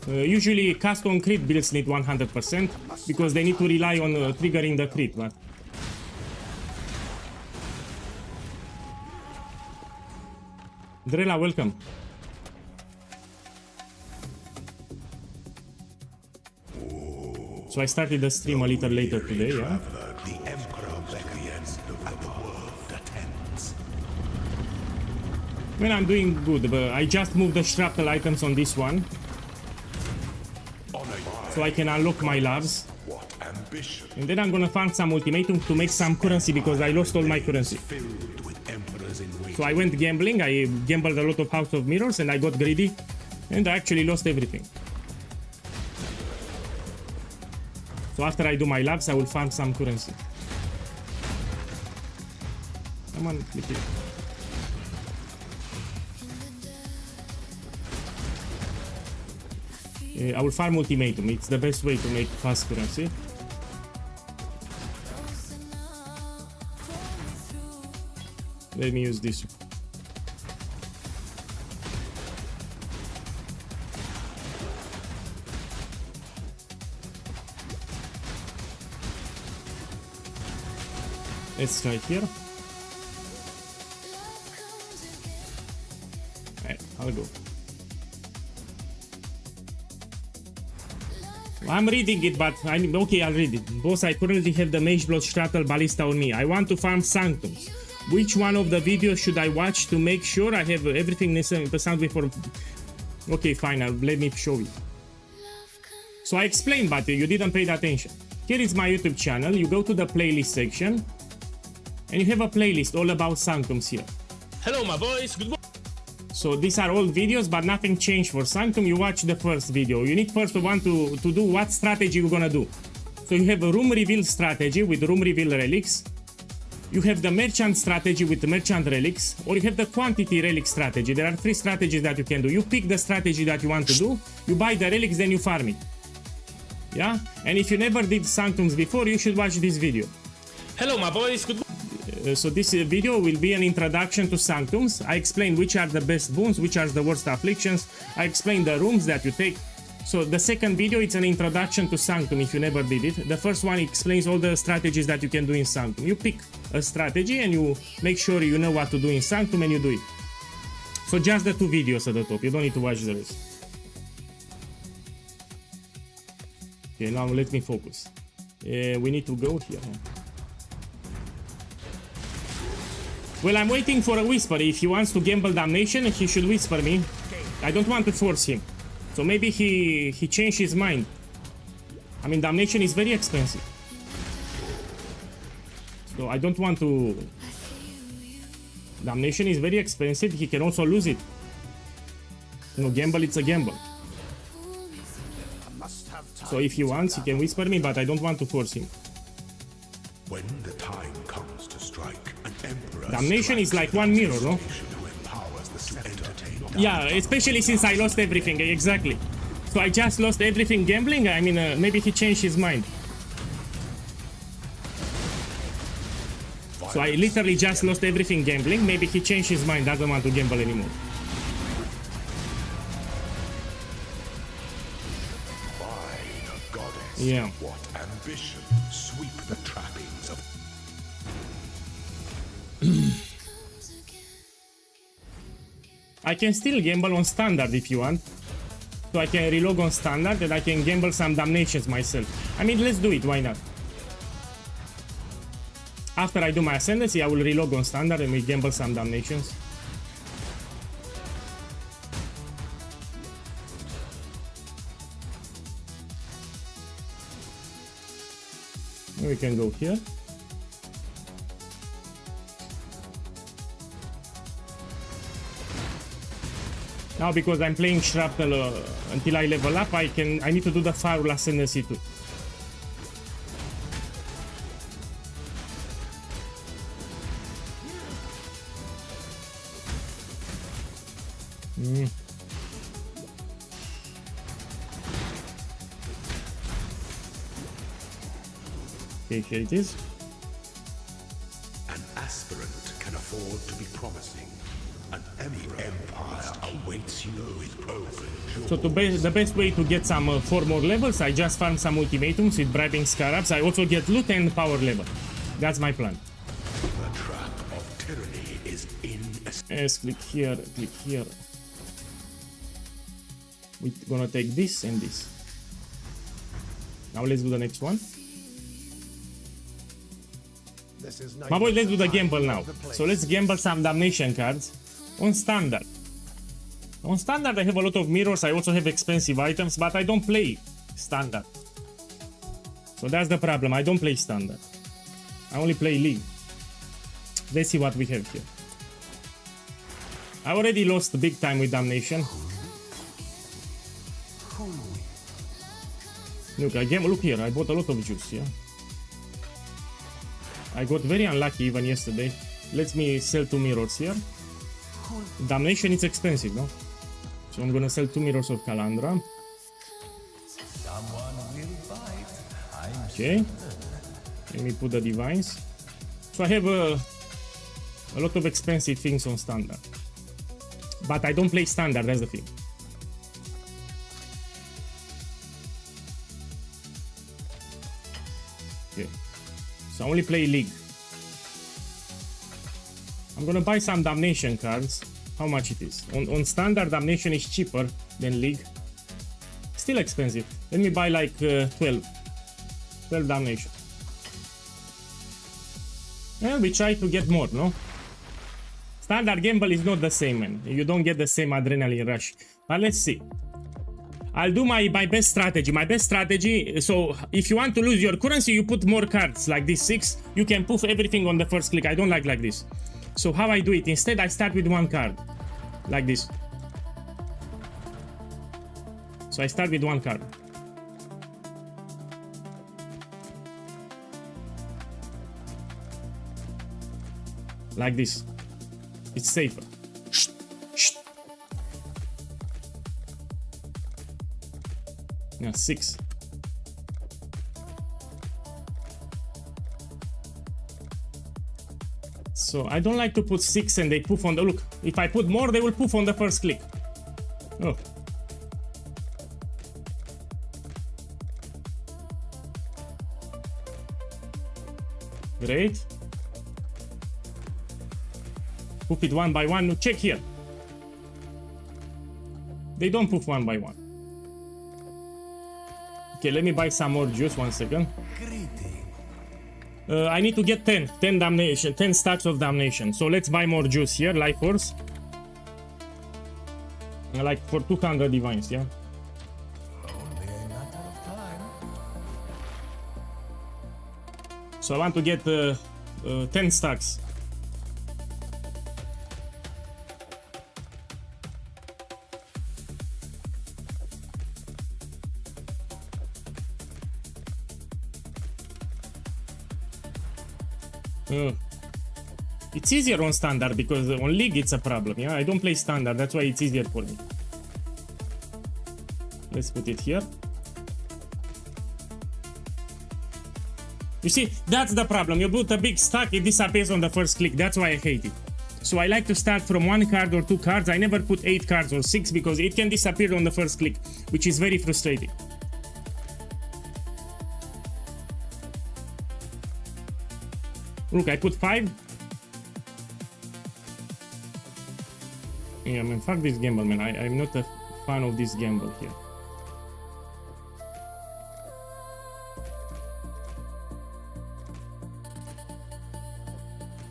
Usually custom crit builds need 100% because they need to rely on triggering the crit. But Drella, welcome. So I started the stream a little later today, yeah? The Emperor beckons and the world attends. Well, I'm doing good, but I just moved the shrapnel items on this one, so I can unlock my labs. What ambition And then I'm gonna farm some ultimatum to make some currency because I lost all my currency. filled with emperors in waiting. So I went gambling, I gambled a lot of House of Mirrors and I got greedy and I actually lost everything. So after I do my labs, I will farm some currency. Come on, click it. I will farm ultimatum, it's the best way to make fast currency. Let me use this. Let's try here. Alright, I'll go. I'm reading it, but I'm okay. I'll read it. Boss, I currently have the Mage Blood Stratal Ballista on me. I want to farm Sanctums. Which one of the videos should I watch to make sure I have everything necessary to sound before? Okay, fine. Let me show you. So I explained, but you didn't pay attention. Here is my YouTube channel. You go to the playlist section, and you have a playlist all about Sanctums here. Hello, my boys. Good morning. So these are old videos, but nothing changed for Sanctum. You watch the first video. You need first one to do what strategy you're gonna do. So you have a room reveal strategy with room reveal relics. You have the merchant strategy with the merchant relics, or you have the quantity relic strategy. There are 3 strategies that you can do. You pick the strategy that you want to do, you buy the relics, then you farm it. Yeah? And if you never did Sanctums before, you should watch this video. Hello, my boys. Good morning. So this video will be an introduction to Sanctums. I explain which are the best boons, which are the worst afflictions. I explain the rooms that you take. So the second video, it's an introduction to Sanctum if you never did it. The first one explains all the strategies that you can do in Sanctum. You pick a strategy and you make sure you know what to do in Sanctum and you do it. So just the 2 videos at the top, you don't need to watch the rest. Okay, now let me focus. We need to go here. Well, I'm waiting for a whisper. If he wants to gamble damnation, he should whisper me. I don't want to force him. So maybe he changed his mind. I mean, damnation is very expensive. So I don't want to... Damnation is very expensive. He can also lose it. You know, gamble, it's a gamble. So if he wants, he can whisper me, but I don't want to force him. Damnation is like one mirror, no? Who empowers the scepter. Yeah, especially since I lost everything, exactly. So I just lost everything gambling. I mean, maybe he changed his mind. So I literally just lost everything gambling. Maybe he changed his mind, doesn't want to gamble anymore. Fine, goddess. Yeah. What ambition sweep the trappings of I can still gamble on standard if you want. So I can relog on standard and I can gamble some damnations myself. I mean, let's do it, why not? After I do my ascendancy, I will relog on standard and we gamble some damnations. We can go here. Now, because I'm playing Shrapnel until I level up, I need to do the Firewall Ascendancy too. Okay, here it is. an aspirant can afford to be promising. An empire awaits you with open jaws. So the best way to get some 4 more levels, I just farm some ultimatums with bribing scarabs. I also get loot and power level. That's my plan. The trap of tyranny is in. Yes, click here, click here. We're gonna take this and this. Now let's do the next one. My boy, let's do the gamble now. So let's gamble some damnation cards on standard. On standard I have a lot of mirrors, I also have expensive items, but I don't play standard. So that's the problem, I don't play standard. I only play league. Let's see what we have here. I already lost big time with damnation. Look here, I bought a lot of juice, yeah. I got very unlucky even yesterday. Let me sell 2 mirrors here. Damnation is expensive, no? So I'm gonna sell 2 mirrors of Calandra. Okay. Let me put the divines. So I have a lot of expensive things on standard. But I don't play standard, that's the thing. Okay. So I only play league. I'm gonna buy some damnation cards. How much it is? On standard, damnation is cheaper than league. Still expensive. Let me buy like 12 damnation. And we try to get more, no? Standard gamble is not the same, man. You don't get the same adrenaline rush. But let's see. I'll do my best strategy. My best strategy, so if you want to lose your currency, you put more cards like this 6. You can poof everything on the first click. I don't like this. So how I do it? Instead, I start with 1 card. Like this. So I start with 1 card. Like this. It's safer. Yeah, 6. So I don't like to put 6 and they poof on the look. If I put more, they will poof on the first click. Oh. Great. Poof it 1 by 1. Check here. They don't poof 1 by 1. Okay, let me buy some more juice, 1 second. I need to get 10 damnation, 10 stacks of damnation. So let's buy more juice here, life force. Like for 200 divines, yeah. So I want to get 10 stacks. It's easier on standard because on league it's a problem, yeah? I don't play standard, that's why it's easier for me. Let's put it here. You see, that's the problem. You put a big stack, it disappears on the first click. That's why I hate it. So I like to start from 1 card or 2 cards. I never put 8 cards or 6 because it can disappear on the first click, which is very frustrating. Look, I put 5. Yeah, man, fuck this gamble, man. I'm not a fan of this gamble here.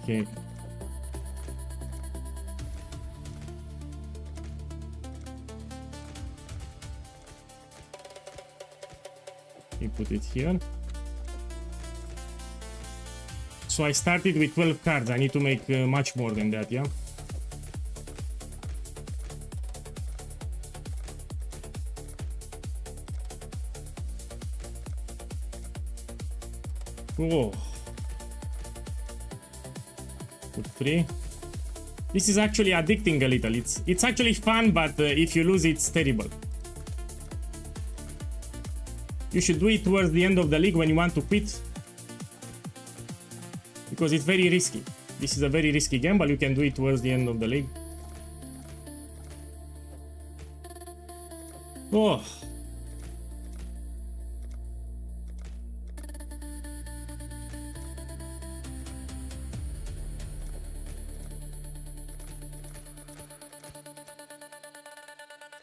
Okay. You put it here. So I started with 12 cards. I need to make much more than that, yeah? Oh. Put 3. This is actually addicting a little. It's actually fun, but if you lose, it's terrible. You should do it towards the end of the league when you want to quit, because it's very risky. This is a very risky gamble. You can do it towards the end of the league. Oh.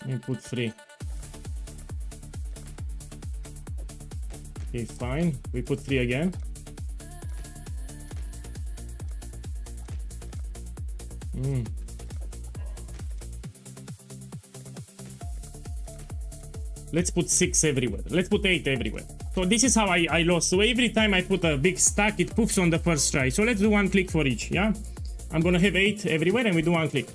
We put 3. Okay, fine. We put 3 again. Let's put 6 everywhere. Let's put 8 everywhere. So this is how I lost. So every time I put a big stack, it poofs on the first try. So let's do 1 click for each, yeah? I'm gonna have 8 everywhere and we do 1 click.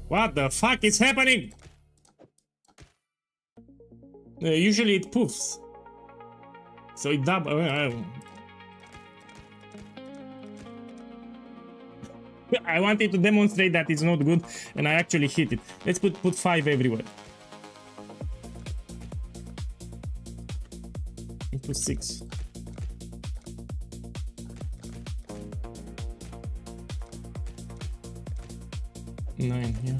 What the fuck is happening? Usually it poofs. So it double. I wanted to demonstrate that it's not good, and I actually hit it. Let's put 5 everywhere. Let's put 6. Nine, yeah.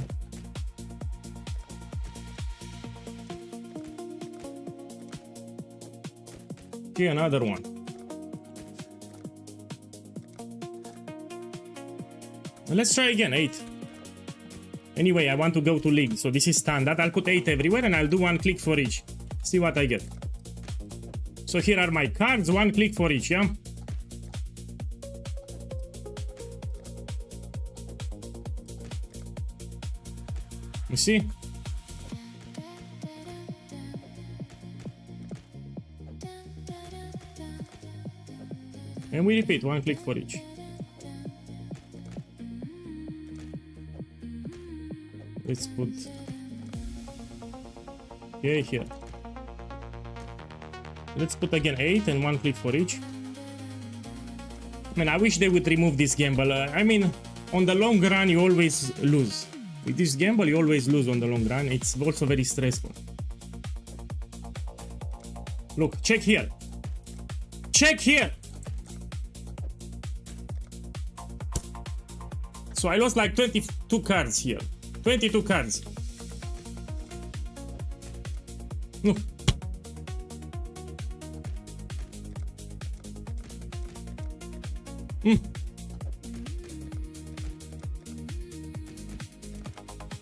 Okay, another one. Let's try again, 8. Anyway, I want to go to league, so this is standard. I'll put 8 everywhere and I'll do 1 click for each. See what I get. So here are my cards, 1 click for each, yeah? You see? And we repeat, 1 click for each. Let's put here. Let's put again 8 and 1 click for each. Man, I wish they would remove this gamble. I mean, on the long run, you always lose. With this gamble, you always lose on the long run. It's also very stressful. Look, check here. Check here! So I lost like 22 cards here. 22 cards. No.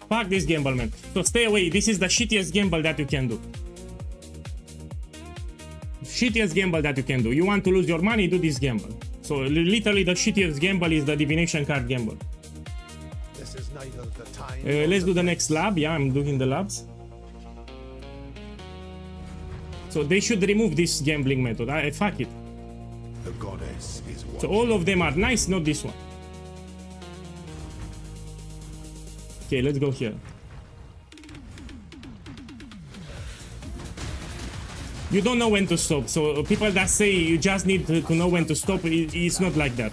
Fuck this gamble, man. So stay away. This is the shittiest gamble that you can do. Shittiest gamble that you can do. You want to lose your money, do this gamble. So literally the shittiest gamble is the divination card gamble. This is neither the time Let's do the next lab. Yeah, I'm doing the labs. So they should remove this gambling method. Fuck it. The goddess is So all of them are nice, not this one. Okay, let's go here. you don't know when to stop. So people that say you just need to know when to stop, it's not like that.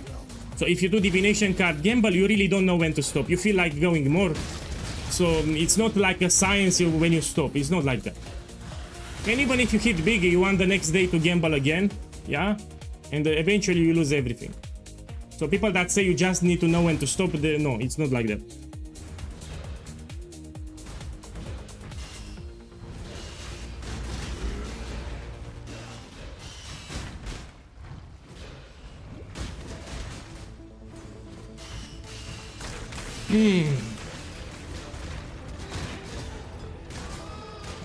So if you do divination card gamble, you really don't know when to stop. You feel like going more. So it's not like a science when you stop. It's not like that. And even if you hit big, you want the next day to gamble again, yeah? And eventually you lose everything. So people that say you just need to know when to stop, no, it's not like that.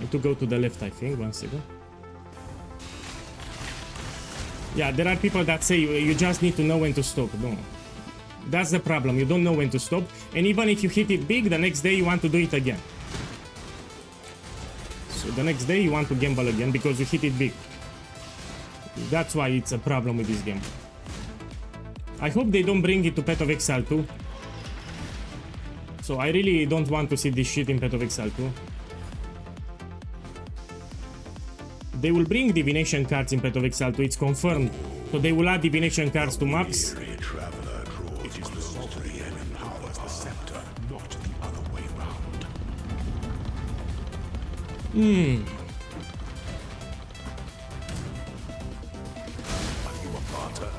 Need to go to the left, I think. 1 second. Yeah, there are people that say you just need to know when to stop. No, that's the problem. You don't know when to stop, and even if you hit it big, the next day you want to do it again. So the next day you want to gamble again because you hit it big. That's why it's a problem with this game. I hope they don't bring it to Path of Exile 2. So I really don't want to see this shit in Path of Exile 2. They will bring divination cards in Path of Exile 2, it's confirmed. So they will add divination cards to maps. It is the sovereign that empowers the scepter, not the other way round. Are you a martyr?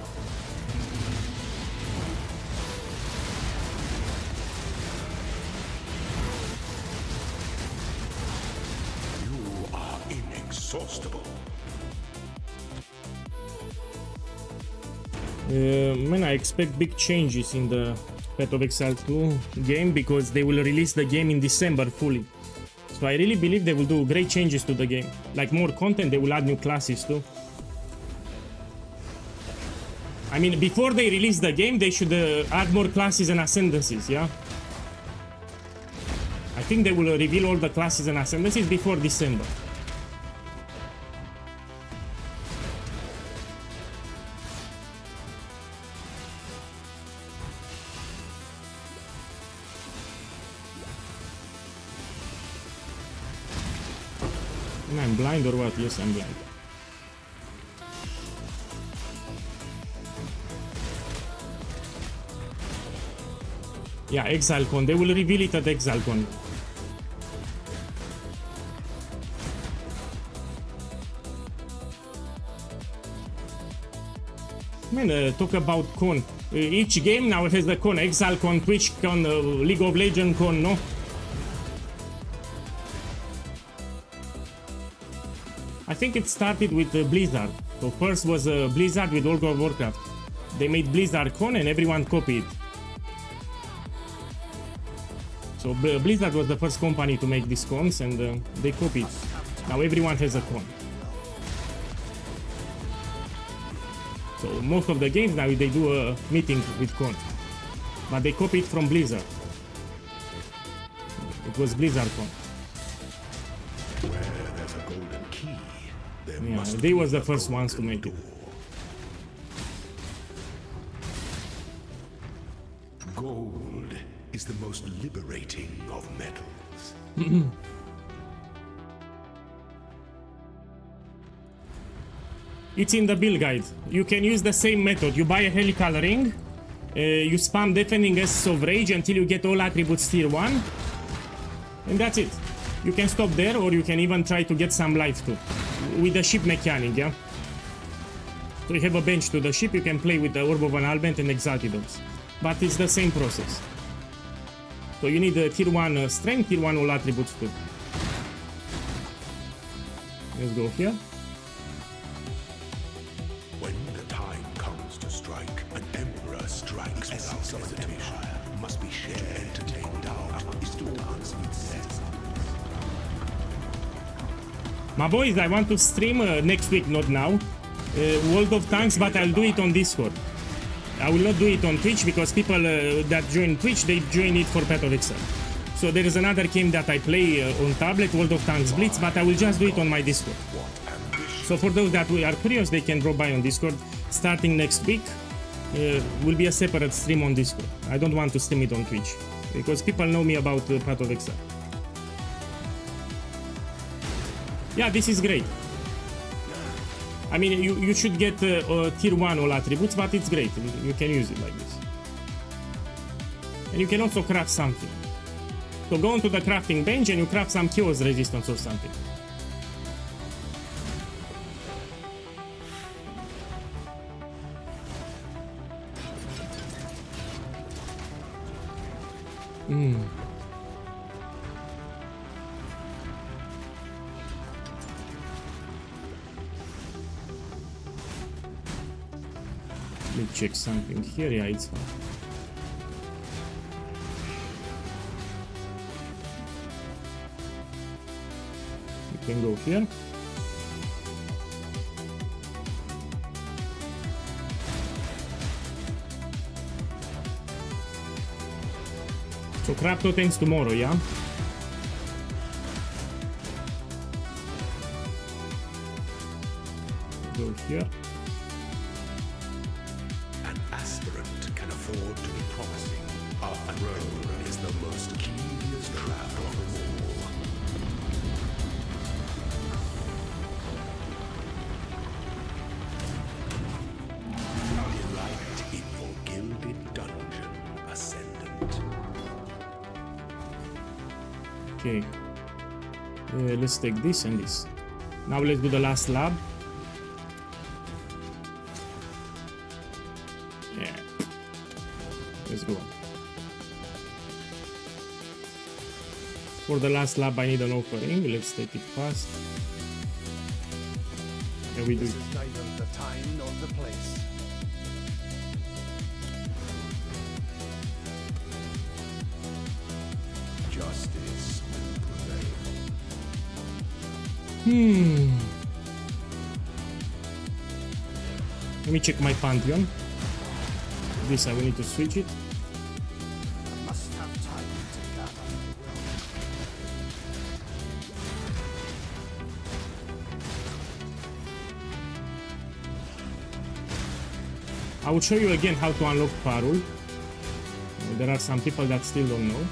You are inexhaustible. Man, I expect big changes in the Path of Exile 2 game because they will release the game in December fully. So I really believe they will do great changes to the game. Like more content, they will add new classes too. I mean, before they release the game, they should add more classes and ascendancies, yeah? I think they will reveal all the classes and ascendancies before December. I'm blind or what? Yes, I'm blind. Yeah, ExileCon. They will reveal it at ExileCon. Man, talk about con. Each game now has the con. ExileCon, TwitchCon, League of Legends con, no? I think it started with Blizzard. So first was Blizzard with World of Warcraft. They made Blizzard Con and everyone copied. So Blizzard was the first company to make these cons and they copied. Now everyone has a con. So most of the games now they do a meeting with con. But they copied from Blizzard. It was Blizzard Con. Yeah, they was the first ones to make it. Gold is the most liberating of metals. It's in the build guide. You can use the same method. You buy a helical ring, you spam Defending Essence of Rage until you get all attributes tier 1, and that's it. You can stop there, or you can even try to get some life too. With the ship mechanic, yeah? So you have a bench to the ship, you can play with the Orb of Annulment and Ultimatums. But it's the same process. So you need tier 1 strength, tier 1 all attributes too. Let's go here. When the time comes to strike, an emperor strikes without hesitation. Must be shared to entertain doubt is to dance with death. My boys, I want to stream next week, not now. World of Tanks, but I'll do it on Discord. I will not do it on Twitch because people that join Twitch, they join it for Path of Exile. So there is another game that I play on tablet, World of Tanks Blitz, but I will just do it on my Discord. So for those that are curious, they can drop by on Discord. Starting next week, will be a separate stream on Discord. I don't want to stream it on Twitch because people know me about Path of Exile. Yeah, this is great. I mean, you should get tier 1 all attributes, but it's great. You can use it like this. And you can also craft something. So go onto the crafting bench and you craft some chaos resistance or something. Let me check something here. Yeah, it's fine. You can go here. So craft totems tomorrow, yeah? Go here. An aspirant can afford to be promising. Our throne is the most tedious trap of them all. Delight in your gilded dungeon, Ascendant. Okay. Let's take this and this. Now let's do the last lab. Yeah. Let's go. For the last lab, I need an offering. Let's take it fast. And we do. This is neither the time nor the place. Justice will prevail. Let me check my Pantheon. This I will need to switch it. I must have time to gather my will. I will show you again how to unlock Parul. There are some people that still don't know.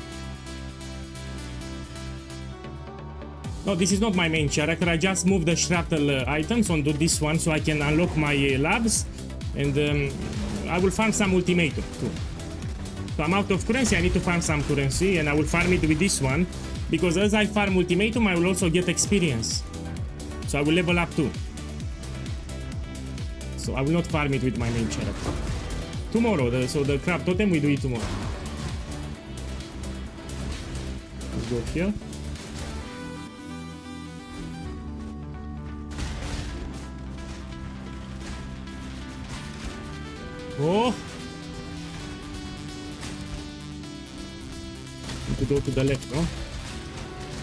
No, this is not my main character. I just moved the Shrapnel items onto this one so I can unlock my labs. And I will farm some Ultimatum too. So I'm out of currency, I need to farm some currency. And I will farm it with this one. Because as I farm Ultimatum, I will also get experience. So I will level up too. So I will not farm it with my main character. Tomorrow, so the crab totem, we do it tomorrow. Let's go here. Oh! Need to go to the left, no?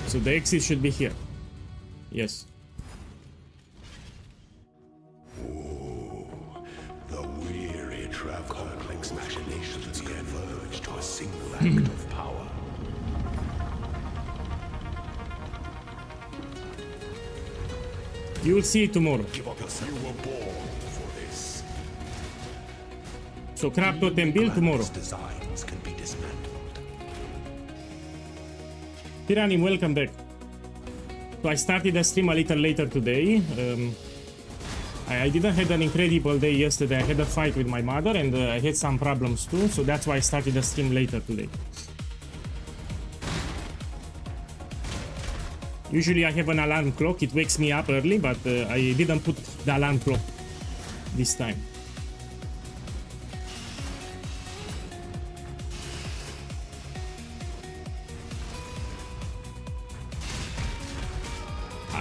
So the exit should be here. Yes. The weary travel complex machinations converge to a single act of power. You will see it tomorrow. You were born for this. So crab totem build tomorrow. Designs can be dismantled. Tyranny, welcome back. So I started the stream a little later today. I didn't have an incredible day yesterday. I had a fight with my mother and I had some problems too. So that's why I started the stream later today. Usually I have an alarm clock. It wakes me up early, but I didn't put the alarm clock this time.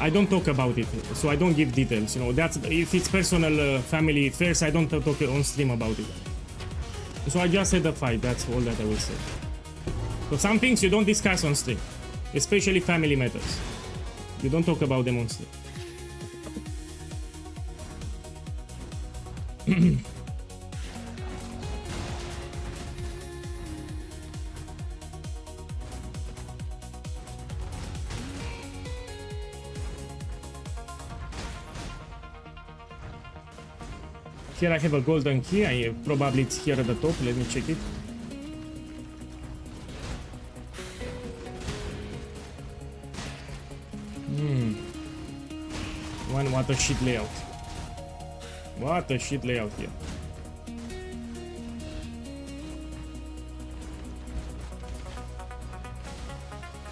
I don't talk about it, so I don't give details. You know, that's if it's personal family affairs, I don't talk on stream about it. So I just had a fight. That's all that I will say. So some things you don't discuss on stream, especially family matters. You don't talk about them on stream. Here I have a golden key. Probably it's here at the top. Let me check it. One water sheet layout. What a shit layout here.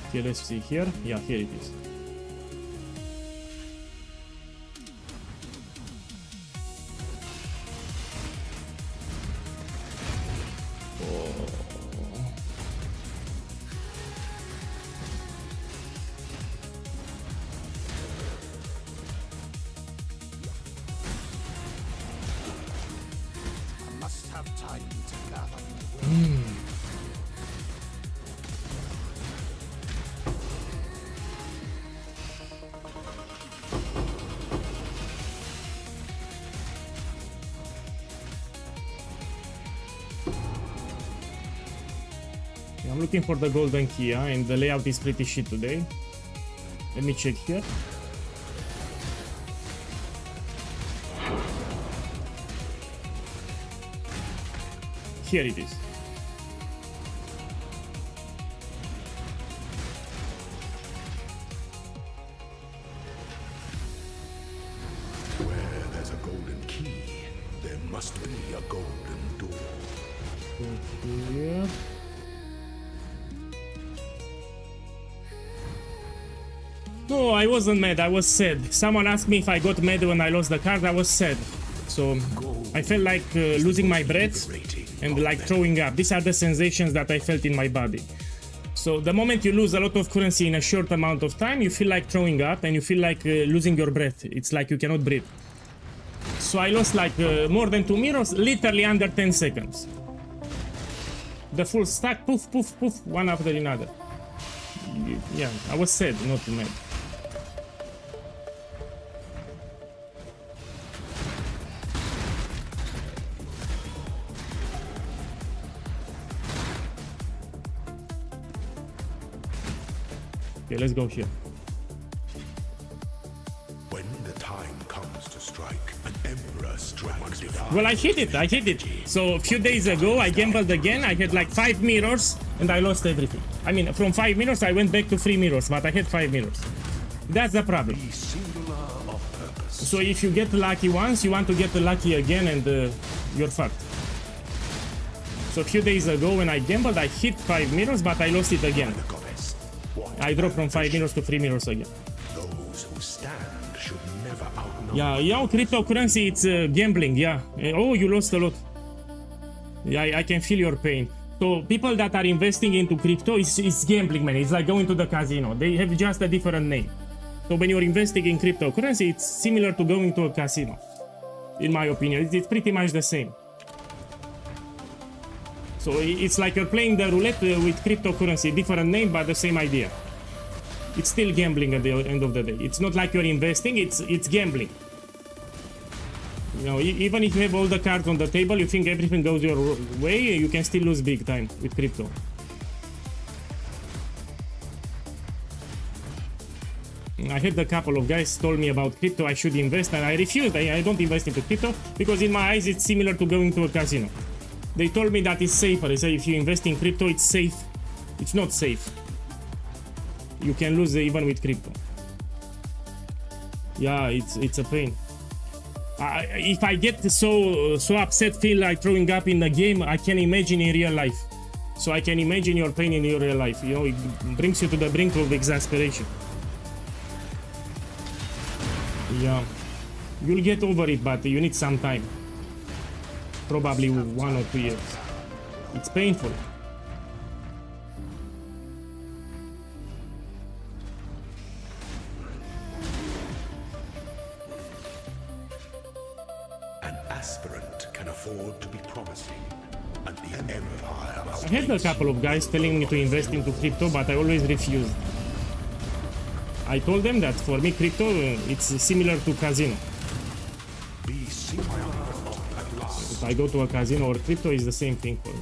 Okay, let's see here. Yeah, here it is. I must have time to gather. I'm looking for the golden key, and the layout is pretty shit today. Let me check here. Here it is. Where there's a golden key, there must be a golden door. Here. No, I wasn't mad, I was sad. Someone asked me if I got mad when I lost the card, I was sad. So I felt like losing my breath and like throwing up. These are the sensations that I felt in my body. So the moment you lose a lot of currency in a short amount of time, you feel like throwing up and you feel like losing your breath. It's like you cannot breathe. So I lost like more than 2 mirrors, literally under 10 seconds. The full stack, poof, poof, poof, one after another. Yeah, I was sad, not mad. Okay, let's go here. When the time comes to strike, an emperor strikes divine. Well, I hit it. So a few days ago, I gambled again. I had like 5 mirrors and I lost everything. I mean, from 5 mirrors, I went back to 3 mirrors, but I had 5 mirrors. That's the problem. Be singular of purpose. So if you get lucky once, you want to get lucky again and you're fucked. So a few days ago, when I gambled, I hit 5 mirrors, but I lost it again. The goddess. What I dropped from 5 mirrors to 3 mirrors again. those who stand should never outnumber. Yeah, cryptocurrency, it's gambling, yeah. Oh, you lost a lot. Yeah, I can feel your pain. So people that are investing into crypto, it's gambling, man. It's like going to the casino. They have just a different name. So when you're investing in cryptocurrency, it's similar to going to a casino. In my opinion, it's pretty much the same. So it's like you're playing the roulette with cryptocurrency, different name, but the same idea. It's still gambling at the end of the day. It's not like you're investing, it's gambling. You know, even if you have all the cards on the table, you think everything goes your way, you can still lose big time with crypto. I had a couple of guys told me about crypto, I should invest, and I refused. I don't invest into crypto because in my eyes it's similar to going to a casino. They told me that it's safer. They say if you invest in crypto, it's safe. It's not safe. You can lose even with crypto. Yeah, it's a pain. If I get so upset, feel like throwing up in the game, I can imagine in real life. So I can imagine your pain in your real life. You know, it brings you to the brink of exasperation. Yeah, you'll get over it, but you need some time. Probably 1 or 2 years. It's painful. An aspirant can afford to be promising, and the empire must I had a couple of guys telling me to invest into crypto, but I always refused. I told them that for me, crypto, it's similar to casino. be singular at last. If I go to a casino or crypto, is the same thing for me.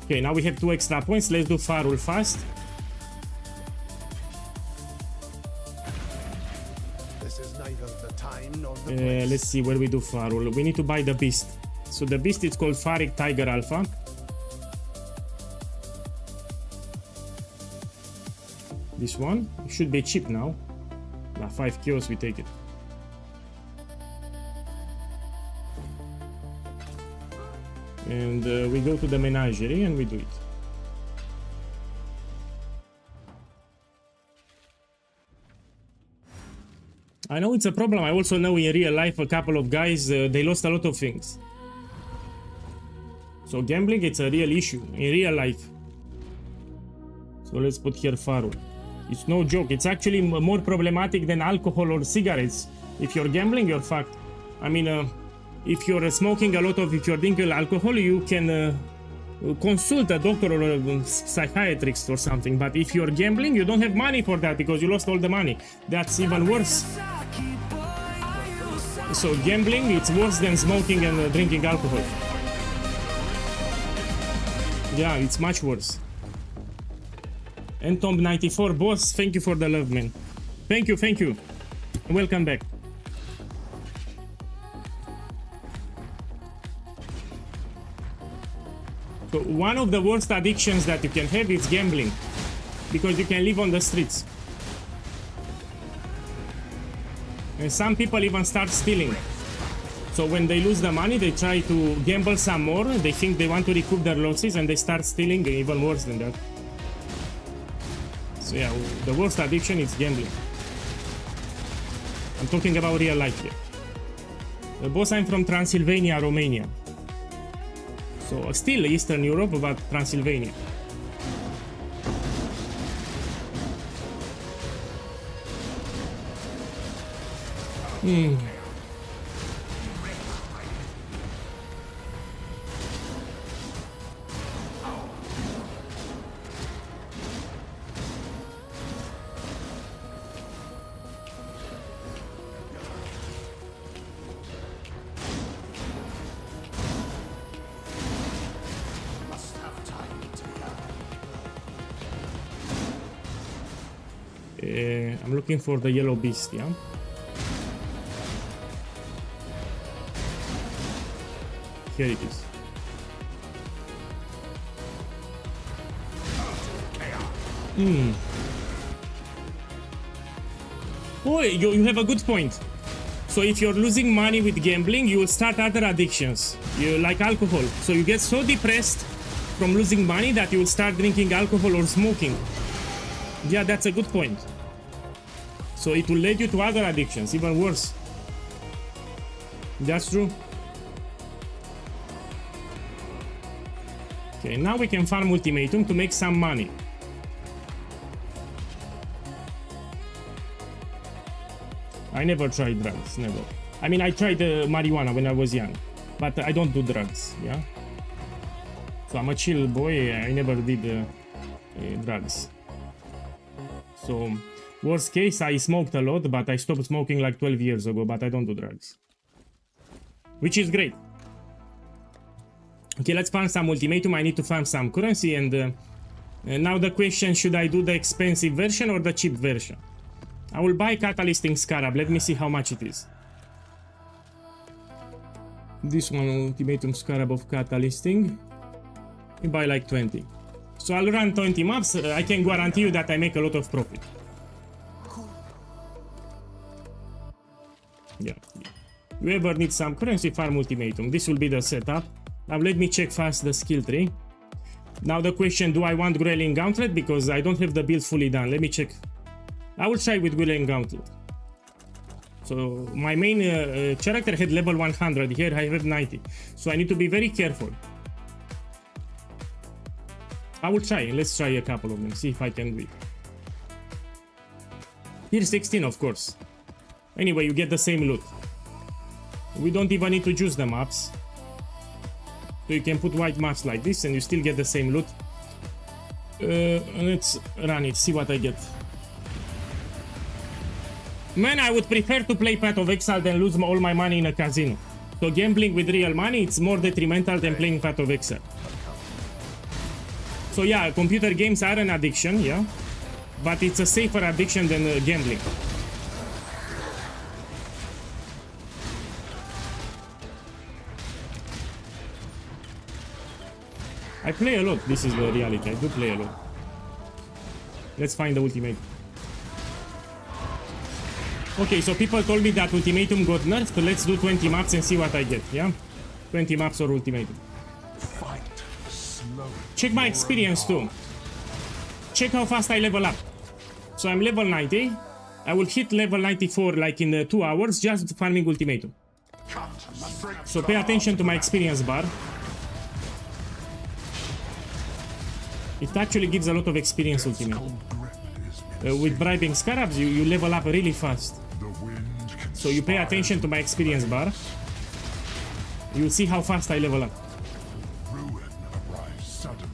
Okay, now we have 2 extra points. Let's do Farul fast. This is neither the time nor the place. Let's see where we do Farul. We need to buy the beast. So the beast is called Farik Tiger Alpha. This one should be cheap now. 5 kills, we take it. And we go to the menagerie and we do it. I know it's a problem. I also know in real life a couple of guys, they lost a lot of things. So gambling, it's a real issue in real life. So let's put here Farul. It's no joke. It's actually more problematic than alcohol or cigarettes. If you're gambling, you're fucked. I mean, if you're smoking a lot of, if you're drinking alcohol, you can consult a doctor or a psychiatrist or something. But if you're gambling, you don't have money for that because you lost all the money. That's even worse. So gambling, it's worse than smoking and drinking alcohol. Yeah, it's much worse. Entomb94, boss, thank you for the love, man. Thank you, thank you. Welcome back. So one of the worst addictions that you can have is gambling, because you can live on the streets. And some people even start stealing. So when they lose the money, they try to gamble some more. They think they want to recoup their losses and they start stealing, even worse than that. So yeah, the worst addiction is gambling. I'm talking about real life here. Boss, I'm from Transylvania, Romania. So still Eastern Europe, but Transylvania. Must have time to gather. I'm looking for the yellow beast, yeah? Here it is. Oh, you have a good point. So if you're losing money with gambling, you will start other addictions, like alcohol. So you get so depressed from losing money that you will start drinking alcohol or smoking. Yeah, that's a good point. So it will lead you to other addictions, even worse. That's true. Okay, now we can farm ultimatum to make some money. I never tried drugs, never. I mean, I tried marijuana when I was young, but I don't do drugs, yeah? So I'm a chill boy, I never did drugs. So, worst case, I smoked a lot, but I stopped smoking like 12 years ago, but I don't do drugs. Which is great. Okay, let's farm some ultimatum. I need to farm some currency, and now the question, should I do the expensive version or the cheap version? I will buy Catalysting Scarab. Let me see how much it is. This one, Ultimatum Scarab of Catalysting. We buy like 20. So I'll run 20 maps. I can guarantee you that I make a lot of profit. Yeah. Whoever needs some currency, farm ultimatum. This will be the setup. Now let me check fast the skill tree. Now the question, do I want Growling Gauntlet? Because I don't have the build fully done. Let me check. I will try with Growling Gauntlet. So my main character had level 100. Here I have 90. So I need to be very careful. I will try. Let's try a couple of them. See if I can do it. Here 16, of course. Anyway, you get the same loot. We don't even need to choose the maps. So you can put white maps like this and you still get the same loot. Let's run it, see what I get. Man, I would prefer to play Path of Exile than lose all my money in a casino. So gambling with real money, it's more detrimental than playing Path of Exile. So yeah, computer games are an addiction, yeah. But it's a safer addiction than gambling. I play a lot, this is the reality, I do play a lot. Let's find the ultimate. Okay, so people told me that Ultimatum got nerfed. Let's do 20 maps and see what I get, yeah? 20 maps or Ultimatum. Fight slowly. Check my experience too. Check how fast I level up. So I'm level 90. I will hit level 94 like in 2 hours just farming Ultimatum. Cut straight. So pay attention to my experience bar. It actually gives a lot of experience Ultimatum. With bribing scarabs, you level up really fast. The wind can So you pay attention to my experience bar. You'll see how fast I level up. ruin arrive suddenly.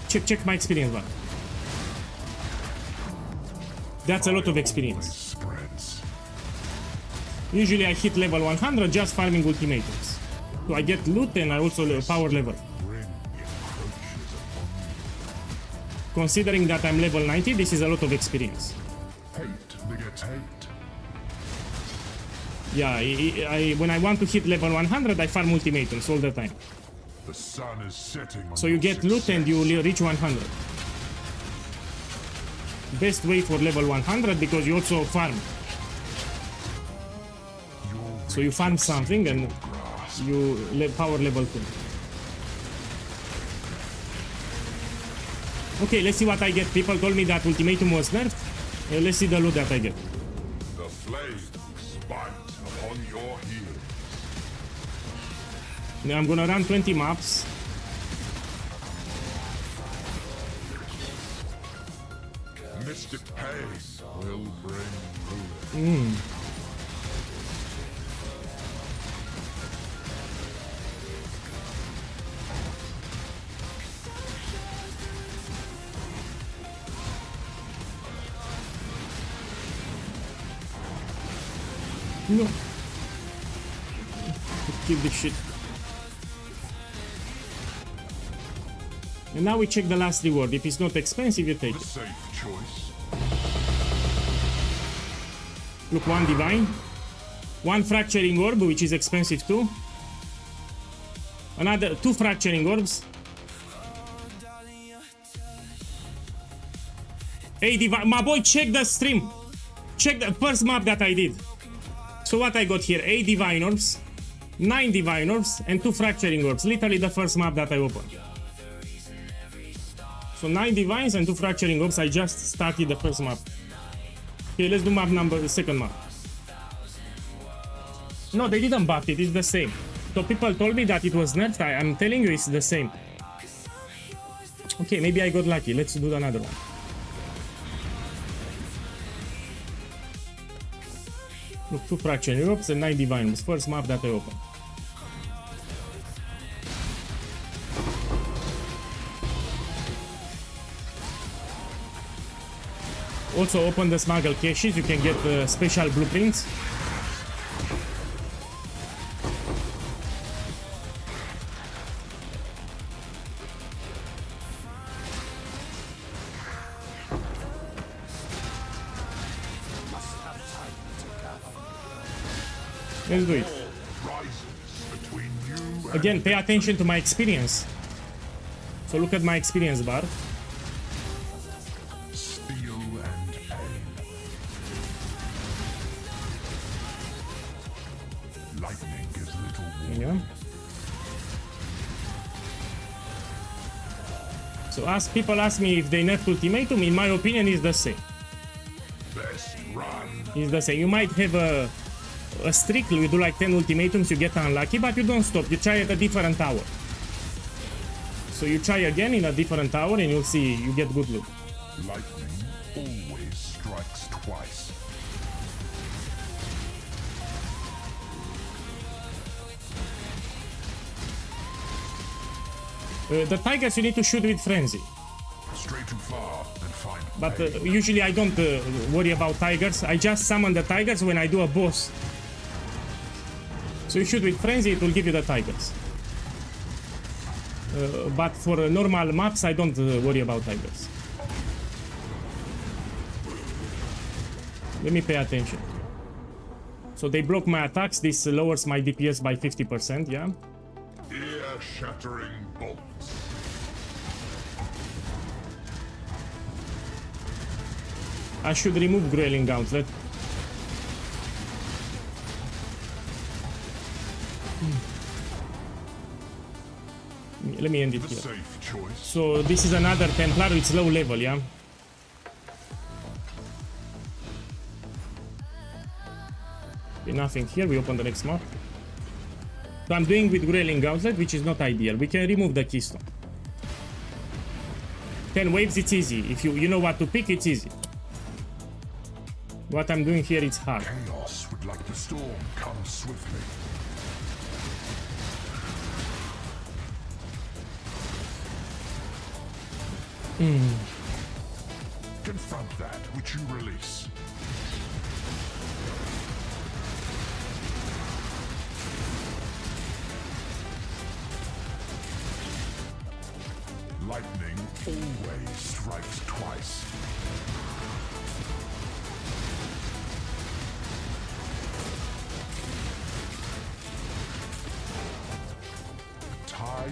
Check my experience bar. That's a lot of experience. Spreads. Usually I hit level 100 just farming ultimatums. So I get loot and I also power level. Bring encroaches upon Considering that I'm level 90, this is a lot of experience. hate begets hate. Yeah, when I want to hit level 100, I farm ultimatums all the time. The sun is setting on So you your get loot and you success. reach 100. Best way for level 100 because you also farm. Your So you farm something and grasp. you power level 2. Okay, let's see what I get. People told me that ultimatum was nerfed. Let's see the loot that I get. The flames bite upon your heels. Now I'm gonna run 20 maps. Mystic pain will bring ruin. No. Kill this shit. And now we check the last reward. If it's not expensive, you take The it. safe choice. Look, 1 divine. 1 fracturing orb, which is expensive too. Another 2 fracturing orbs. 8 divine. My boy, check the stream. Check the first map that I did. So what I got here, 8 divine orbs, 9 divine orbs, and 2 fracturing orbs. Literally the first map that I opened. So 9 divines and 2 fracturing orbs. I just started the first map. Okay, let's do map number, the second map. No, they didn't buff it, it's the same. So people told me that it was nerfed. I'm telling you it's the same. Okay, maybe I got lucky. Let's do another one. Look, 2 fracturing orbs and 9 divine orbs. First map that I opened. Also open the smuggle caches, you can get special blueprints. Let's do it. Rises between you and Again, pay attention to my experience. So look at my experience bar. steel and pain. Lightning gives little warning. Yeah. So people ask me if they nerfed ultimatum. In my opinion, it's the same. Best run. It's the same. You might have a streak, you do like 10 ultimatums, you get unlucky, but you don't stop. You try at a different tower. So you try again in a different tower and you'll see you get good loot. Lightning always strikes twice. The tigers you need to shoot with frenzy. Stray too far and find But pain. usually I don't worry about tigers. I just summon the tigers when I do a boss. So you shoot with frenzy, it will give you the tigers. But for normal maps, I don't worry about tigers. Let me pay attention. So they block my attacks. This lowers my DPS by 50%, yeah? Ear-shattering bolts. I should remove Grueling Gauntlet. Let me end it here. Safe choice. So this is another Templar, it's low level, yeah? Okay, nothing here, we open the next map. So I'm doing with Grueling Gauntlet, which is not ideal. We can remove the Keystone. 10 waves, it's easy. If you know what to pick, it's easy. What I'm doing here, it's hard. Chaos would like the storm come swiftly. Confront that which you release. Lightning always strikes twice.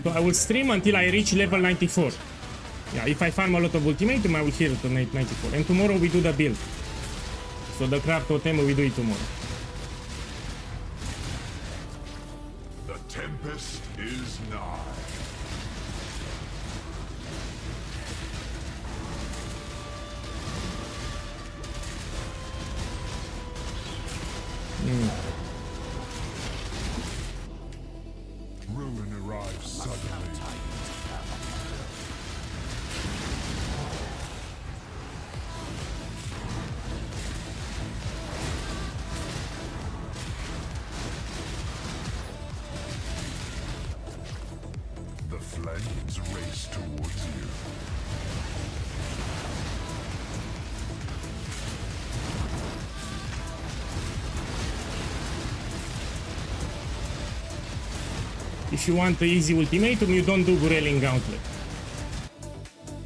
So I will stream until I reach level 94. Yeah, if I farm a lot of ultimatum, I will hit to 94. And tomorrow we do the build. So the craft totem, we do it tomorrow. The tempest is nigh. Ruin arrives suddenly. The flames race towards you. If you want the easy ultimatum, you don't do Grueling Gauntlet.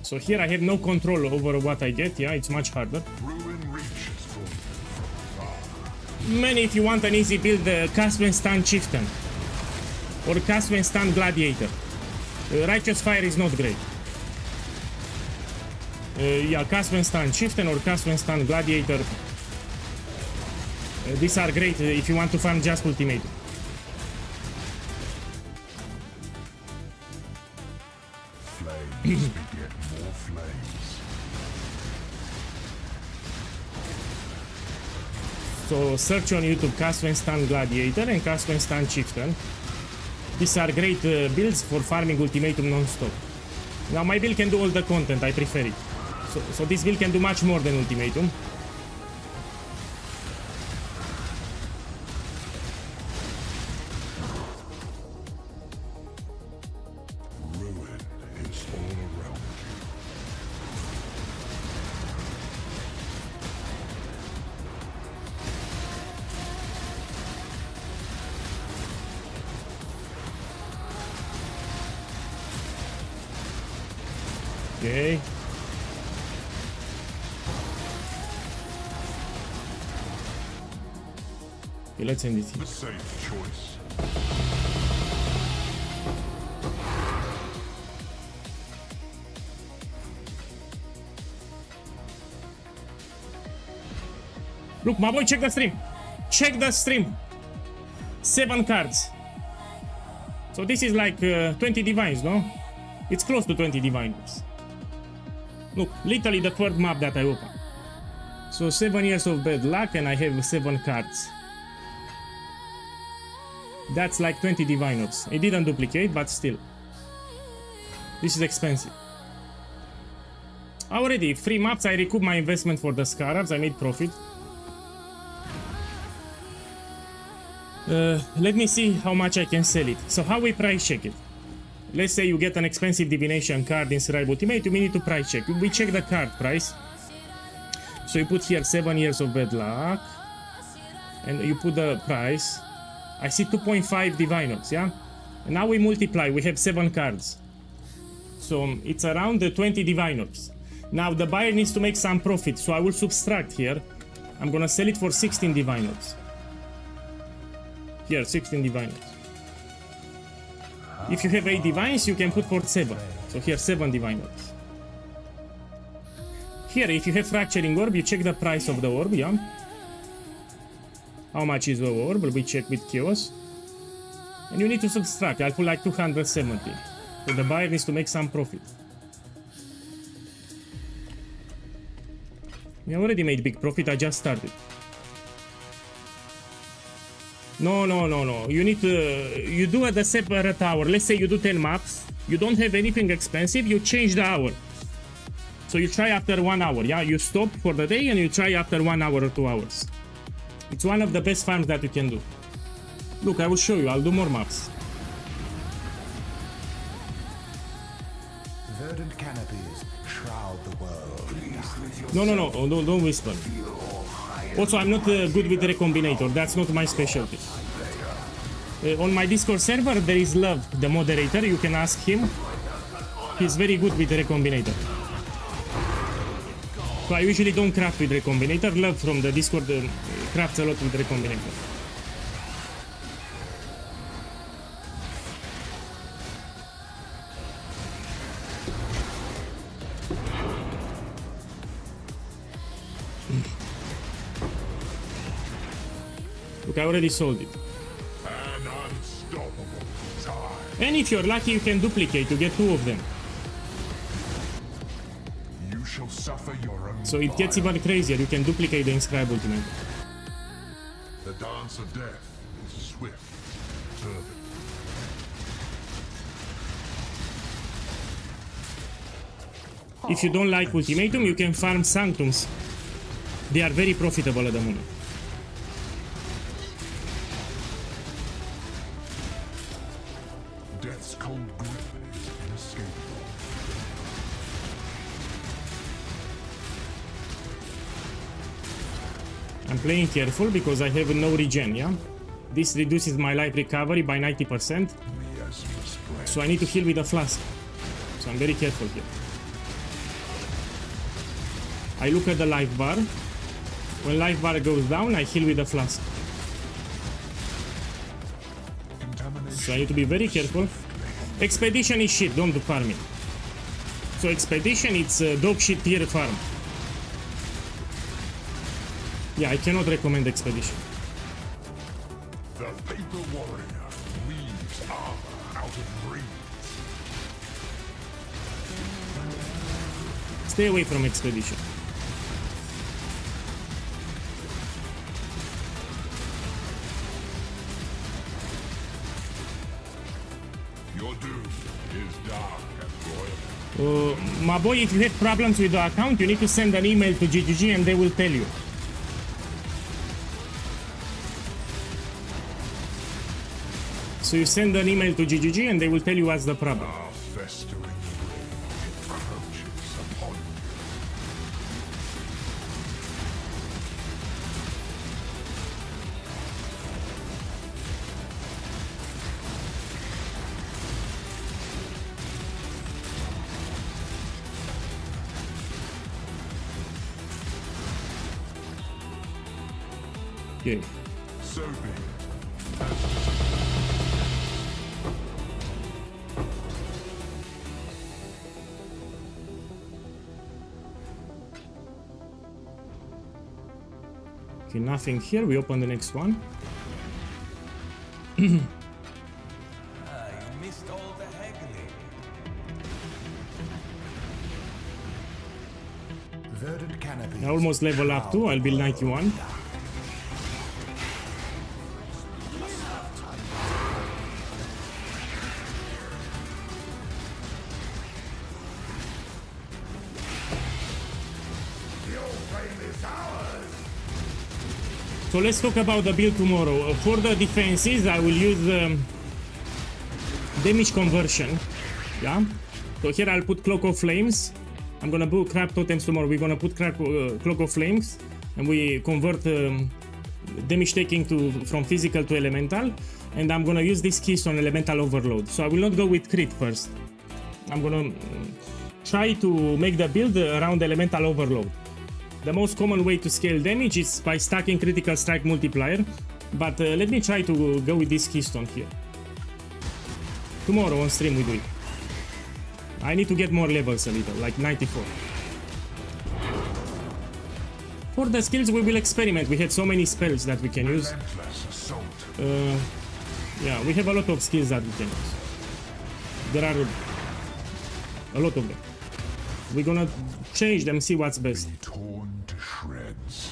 So here I have no control over what I get, yeah, it's much harder. Ruin reaches for you from far. Many, if you want an easy build, cast when stun Chieftain. Or cast when stun Gladiator. Righteous Fire is not great. Yeah, cast when stun Chieftain or cast when stun Gladiator. These are great if you want to farm just ultimatum. Flames beget more flames. So search on YouTube cast when stun Gladiator and cast when stun Chieftain. These are great builds for farming ultimatum non-stop. Now my build can do all the content, I prefer it. So this build can do much more than ultimatum. Ruin is all around Okay. Okay, let's end it here. the safe choice. Look, my boy, check the stream. Check the stream. 7 cards. So this is like 20 divines, no? It's close to 20 divines. Look, literally the third map that I open. So 7 years of bad luck and I have 7 cards. That's like 20 diviners. It didn't duplicate, but still. This is expensive. Already, 3 maps, I recoup my investment for the scarabs, I made profit. Let me see how much I can sell it. So how we price check it? Let's say you get an expensive divination card in Scribe Ultimatum, we need to price check. We check the card price. So you put here 7 years of bad luck. And you put the price. I see 2.5 diviners, yeah? And now we multiply, we have 7 cards. So it's around the 20 diviners. Now the buyer needs to make some profit, so I will subtract here. I'm gonna sell it for 16 diviners. Here, 16 diviners. If you have 8 divines, you can put for 7. So here, 7 diviners. Here, if you have fracturing orb, you check the price of the orb, yeah? How much is the orb? We check with Chaos. And you need to subtract. I'll put like 270. So the buyer needs to make some profit. We already made big profit, I just started. No. You need to... You do at a separate hour. Let's say you do 10 maps. You don't have anything expensive, you change the hour. So you try after 1 hour, yeah? You stop for the day and you try after 1 hour or 2 hours. It's one of the best farms that you can do. Look, I will show you. I'll do more maps. Verdant canopies shroud the world. No, don't whisper. Also, I'm not good with Recombinator. That's not my specialty. On my Discord server, there is Love, the moderator. You can ask him. He's very good with Recombinator. So I usually don't craft with Recombinator. Love from the Discord crafts a lot with Recombinator. Look, I already sold it. An unstoppable time. And if you're lucky, you can duplicate to get 2 of them. You shall suffer your own So it gets fire. even crazier. You can duplicate the Inscribe Ultimate. The dance of death is swift, turbid. If you don't like Ultimatum, you can farm Sanctums. They are very profitable at the moment. Death's cold grip is inescapable. I'm playing careful because I have no regen, yeah? This reduces my life recovery by 90%, so I need to heal with a flask. So I'm very careful here. I look at the life bar. When life bar goes down, I heal with a flask. So I need to be very careful. Expedition is shit, don't do farming. So Expedition, it's a dog shit tier farm. Yeah, I cannot recommend Expedition. The paper warrior weaves armor out of reeds. Stay away from Expedition. Your doom is dark and royal. My boy, if you have problems with the account, you need to send an email to GGG and they will tell you. So you send an email to GGG and they will tell you what's the problem. Our festering rage encroaches upon you. Okay. So be it. Okay, nothing here. We open the next one. You missed all the haggling. Verdant canopies. I almost level up too. I'll be 91. So let's talk about the build tomorrow. For the defenses, I will use damage conversion. Yeah. So here I'll put Cloak of Flames. I'm gonna put Crab Totems tomorrow. We're gonna put Cloak of Flames, and we convert damage taking from physical to elemental. And I'm gonna use this keystone Elemental Overload. So I will not go with crit first. I'm gonna try to make the build around Elemental Overload. The most common way to scale damage is by stacking critical strike multiplier, but let me try to go with this keystone here. Tomorrow on stream we do it. I need to get more levels a little, like 94. For the skills, we will experiment. We have so many spells that we can use. Relentless assault. Yeah, we have a lot of skills that we can use. There are a lot of them. We're gonna change them, see what's best. Be torn to shreds.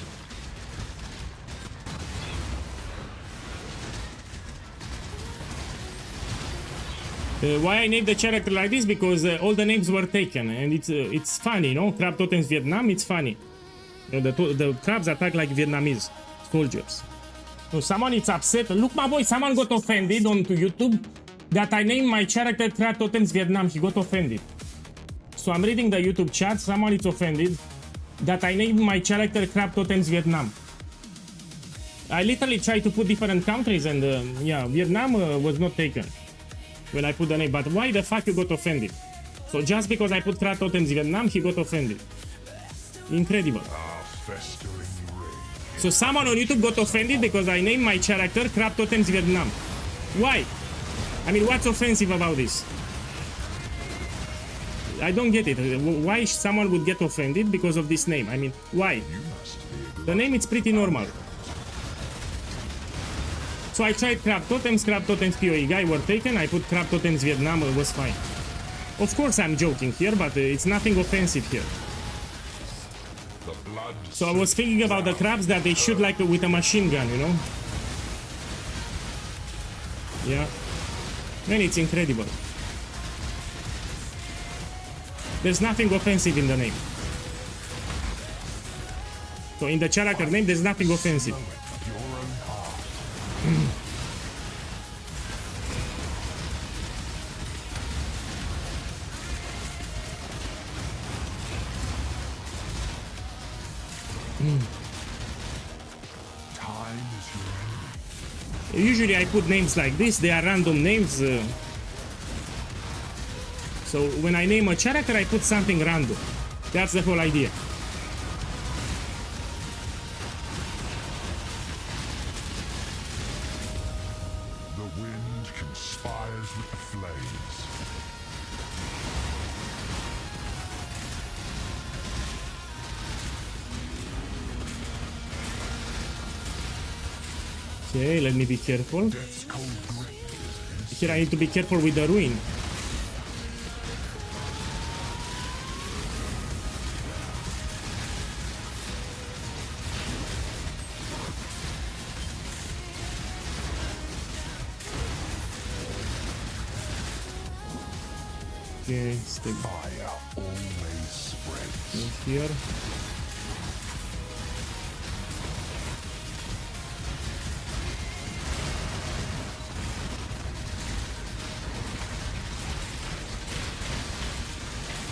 Why I named the character like this? Because all the names were taken, and it's funny, you know? Crab Totems Vietnam, it's funny. The crabs attack like Vietnamese soldiers. So someone is upset. Look, my boy, someone got offended on YouTube that I named my character Crab Totems Vietnam. He got offended. So I'm reading the YouTube chat. Someone is offended that I named my character Crab Totems Vietnam. I literally tried to put different countries, and yeah, Vietnam was not taken when I put the name. But why the fuck you got offended? So just because I put Crab Totems Vietnam, he got offended. Incredible. Festering rage. So someone on YouTube got offended because I named my character Crab Totems Vietnam. Why? I mean, what's offensive about this? I don't get it. Why someone would get offended because of this name? I mean, why? The name is pretty normal. So I tried Crab Totems PoE guy were taken. I put Crab Totems Vietnam, it was fine. Of course I'm joking here, but it's nothing offensive here. So I was thinking about the crabs that they shoot like with a machine gun, you know? Yeah. Man, it's incredible. There's nothing offensive in the name. So in the character name, there's nothing offensive. Usually I put names like this, they are random names. So when I name a character, I put something random. That's the whole idea. The wind conspires with the flames. Okay, let me be careful. Death's cold grip is Here I need to be careful with the ruin. Okay, stay fire always spreads. here.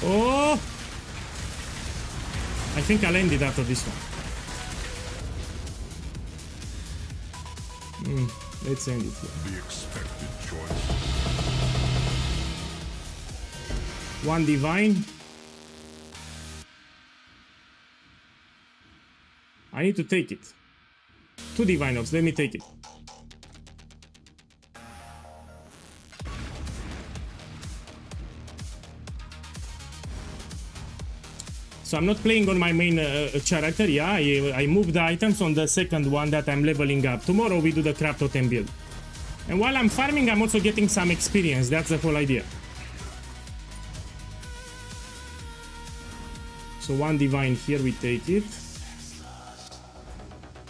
Oh! I think I'll end it after this one. Let's end it here. The expected choice. One divine. I need to take it. Two divine orbs, let me take it. So I'm not playing on my main character, yeah, I moved the items on the second one that I'm leveling up. Tomorrow we do the Crab Totem build. And while I'm farming, I'm also getting some experience, that's the whole idea. So one divine here, we take it.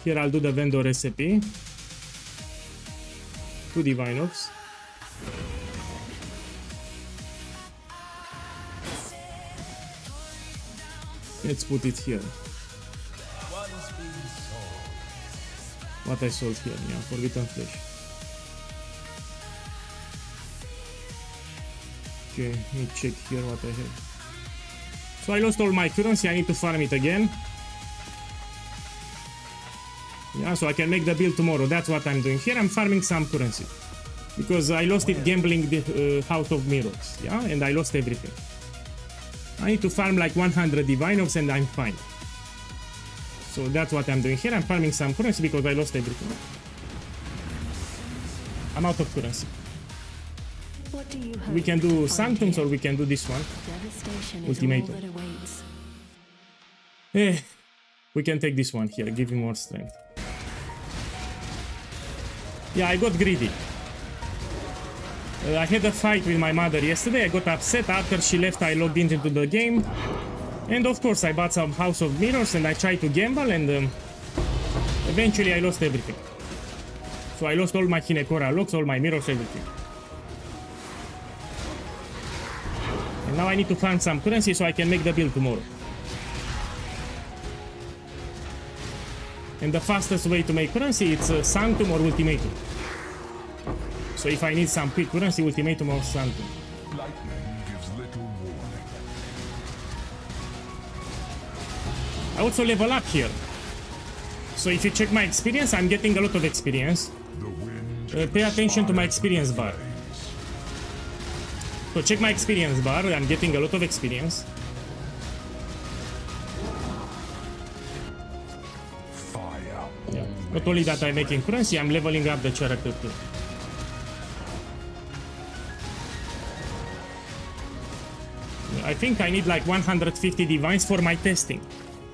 Here I'll do the vendor recipe. Two divine orbs. Let's put it here. What I sold here, yeah, forbidden flesh. Okay, let me check here what I have. So I lost all my currency, I need to farm it again. Yeah, so I can make the build tomorrow, that's what I'm doing here. I'm farming some currency. Because I lost it gambling the House of Mirrors, yeah, and I lost everything. I need to farm like 100 divine orbs and I'm fine. So that's what I'm doing here. I'm farming some currency because I lost everything. I'm out of currency. What do you We can do hope to find Sanctums here? or we can do this one. Devastation is Ultimatum. all that awaits. Eh, We can take this one here, give him more strength. Yeah, I got greedy. I had a fight with my mother yesterday. I got upset. After she left, I logged into the game. And of course, I bought some House of Mirrors and I tried to gamble and eventually I lost everything. So I lost all my Hinekora locks, all my mirrors, everything. And now I need to find some currency so I can make the build tomorrow. And the fastest way to make currency, it's Sanctum or Ultimatum. So if I need some quick currency, Ultimatum or Sanctum. Lightning gives little warning. I also level up here. So if you check my experience, I'm getting a lot of experience. The wind Pay attention to my experience bar. So check my experience bar, I'm getting a lot of experience. fire. Yeah. Not only that I'm making currency, I'm leveling up the character too. I think I need like 150 divines for my testing.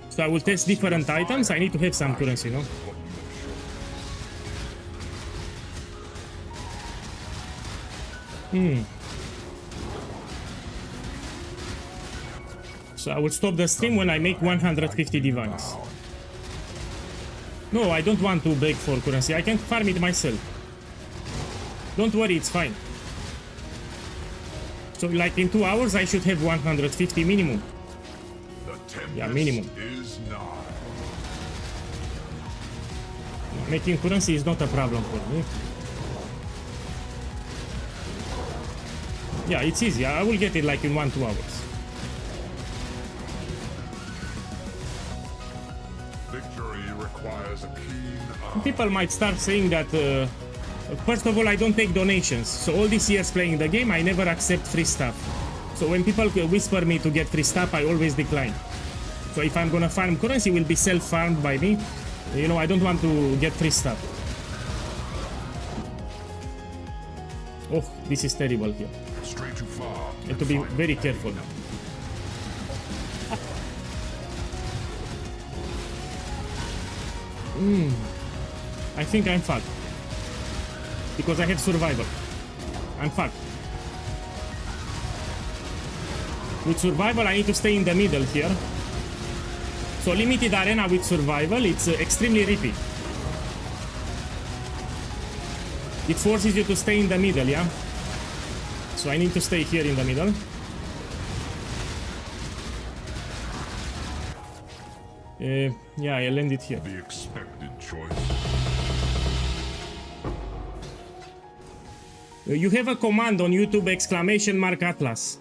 So I will test different items, I need to have some currency, no? So I will stop the stream when I make 150 divines. No, I don't want to beg for currency, I can farm it myself. Don't worry, it's fine. So like in 2 hours I should have 150 minimum. Yeah, minimum. Is nigh. Making currency is not a problem for me. Yeah, it's easy. I will get it like in 1-2 hours. Victory requires a keen eye. People might start saying that first of all, I don't take donations. So all these years playing the game, I never accept free stuff. So when people whisper me to get free stuff, I always decline. So if I'm gonna farm currency, it will be self-farmed by me. You know, I don't want to get free stuff. Oh, this is terrible here. Stray too far. I have to be very careful. I think I'm fucked. Because I have survival. I'm fucked. With survival, I need to stay in the middle here. So limited arena with survival, it's extremely rippy. It forces you to stay in the middle, yeah? So I need to stay here in the middle. Yeah, I landed here. The expected choice. You have a command on YouTube, !Atlas.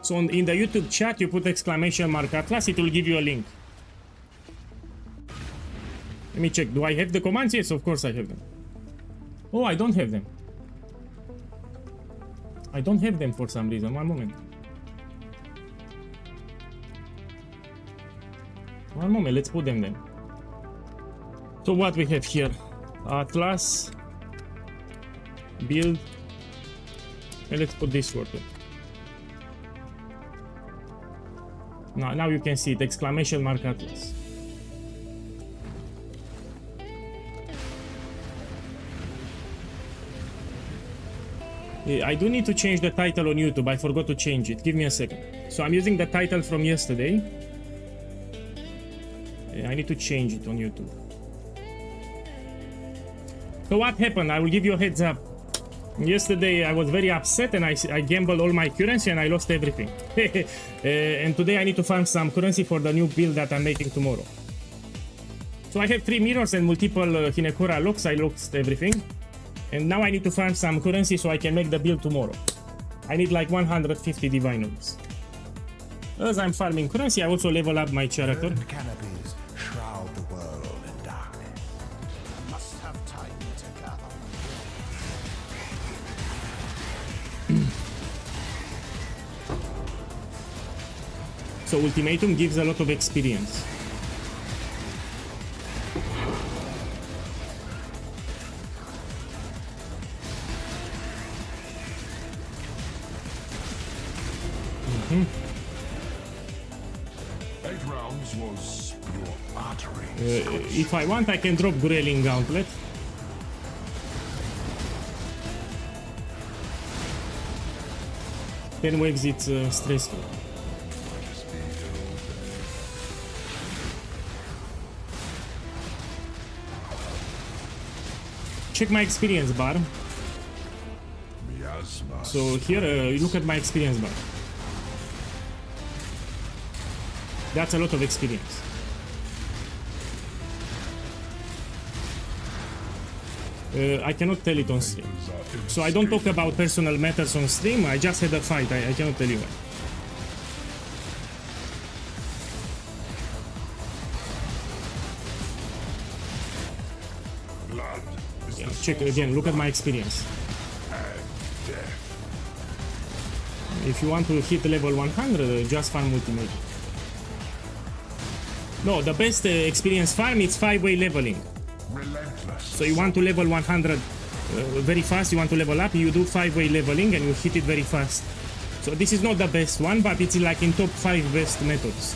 So in the YouTube chat, you put !Atlas, it will give you a link. Let me check. Do I have the commands? Yes, of course I have them. Oh, I don't have them. I don't have them for some reason. One moment. One moment, let's put them then. So what we have here? Atlas. Build. And let's put this word. Now you can see it, !Atlas. I do need to change the title on YouTube. I forgot to change it. Give me a second. So I'm using the title from yesterday. I need to change it on YouTube. So what happened? I will give you a heads up. Yesterday I was very upset and I gambled all my currency and I lost everything. And today I need to farm some currency for the new build that I'm making tomorrow. So I have 3 mirrors and multiple Hinekora locks. I lost everything. And now I need to farm some currency so I can make the build tomorrow. I need like 150 divine orbs. As I'm farming currency, I also level up my character. Verdant canopies shroud the world in darkness. Must have time to gather. So Ultimatum gives a lot of experience. This was your artery. If I want, I can drop Grayling Gauntlet. Ten waves, it's stressful. Check my experience bar. Miasma. So here, look at my experience bar. That's a lot of experience. I cannot tell it on stream. So I don't talk about personal matters on stream. I just had a fight. I cannot tell you why. Blood is Yeah, the check again. Look at my experience. death. If you want to hit level 100, just farm ultimate. No, the best experience farm is 5-way leveling. Relentless. So you want to level 100 very fast, you want to level up, you do 5-way leveling and you hit it very fast. So this is not the best one, but it's like in top 5 best methods.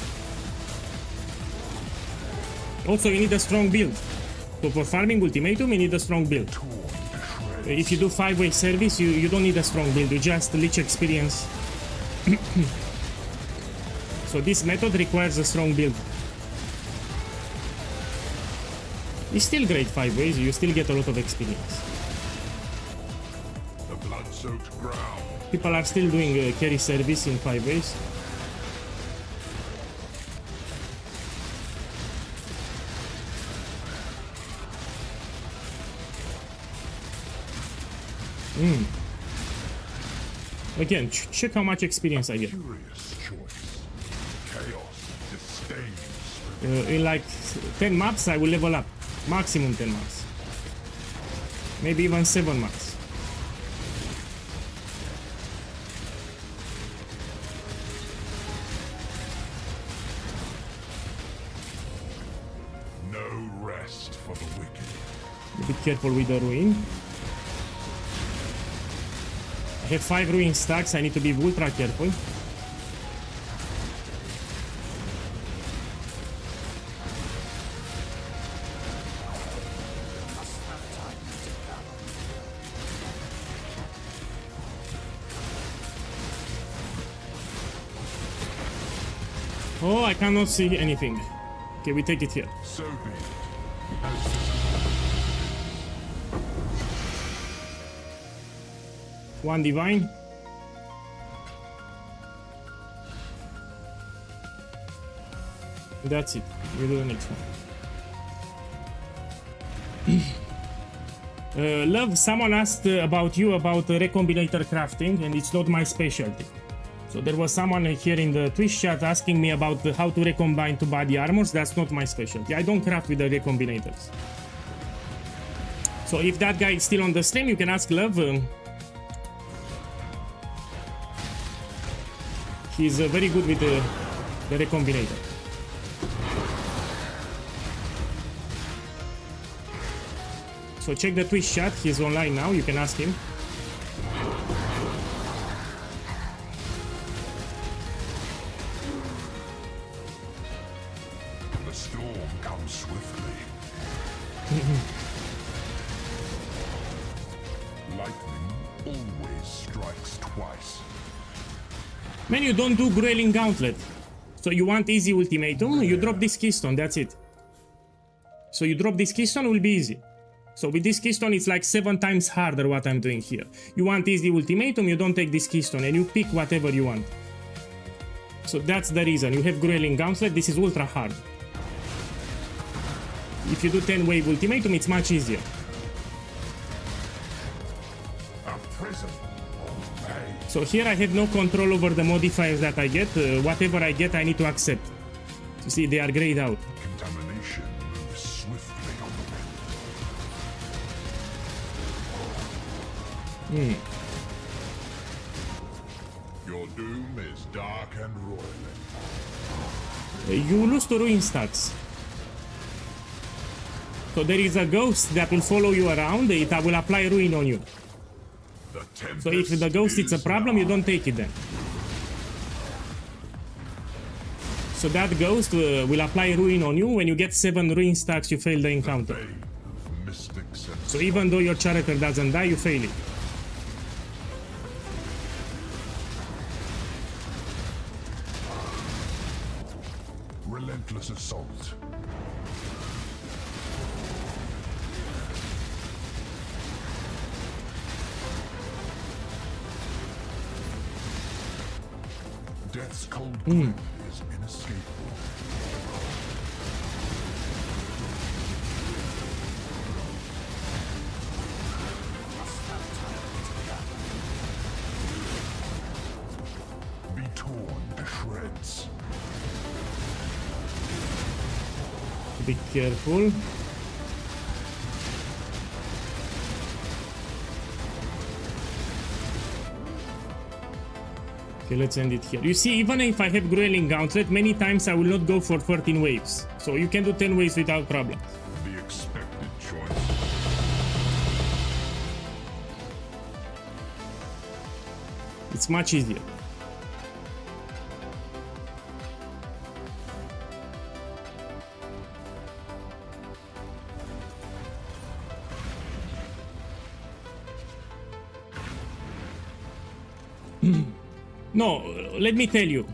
Also, you need a strong build. So for farming ultimatum, you need a strong build. If you do 5-way service, you don't need a strong build, you just leech experience. So this method requires a strong build. It's still great 5 ways, you still get a lot of experience. The blood-soaked ground. People are still doing carry service in 5 ways. Again, check how much experience I get. Curious choice. Chaos disdains. In like 10 maps, I will level up. Maximum 10 maps. Maybe even 7 maps. No rest for the wicked. Be careful with the ruin. I have 5 ruin stacks, I need to be ultra careful. Oh, I cannot see anything. Okay, we take it here. So be it. One divine. That's it. We do the next one. Love, someone asked about you about recombinator crafting, and it's not my specialty. So there was someone here in the Twitch chat asking me about how to recombine two body armors. That's not my specialty. I don't craft with the recombinators. So if that guy is still on the stream, you can ask Love. He's very good with the recombinator. So check the Twitch chat. He's online now. You can ask him. The storm comes swiftly. Lightning always strikes twice. Man, you don't do Grayling Gauntlet. So you want easy ultimatum, you drop this keystone, that's it. So you drop this keystone, will be easy. So with this keystone, it's like 7 times harder what I'm doing here. You want easy ultimatum, you don't take this keystone, and you pick whatever you want. So that's the reason. You have Grayling Gauntlet, this is ultra hard. If you do 10 wave ultimatum, it's much easier. A prison of pain. So here I have no control over the modifiers that I get. Whatever I get, I need to accept. You see, they are grayed out. Contamination moves swiftly on the wind. Your doom is dark and roiling. You lose to ruin stacks. So there is a ghost that will follow you around, it will apply ruin on you. So if the ghost is a problem, you don't take it then. So that ghost will apply ruin on you. When you get 7 ruin stacks, you fail the encounter. Mystics and So even though your character doesn't die, you fail it. relentless assault. Death's cold grip is inescapable. Be torn to shreds. Be careful. Okay, let's end it here. You see, even if I have Grueling Gauntlet, many times I will not go for 13 waves. So you can do 10 waves without problem. The expected choice. It's much easier. No, let me tell you.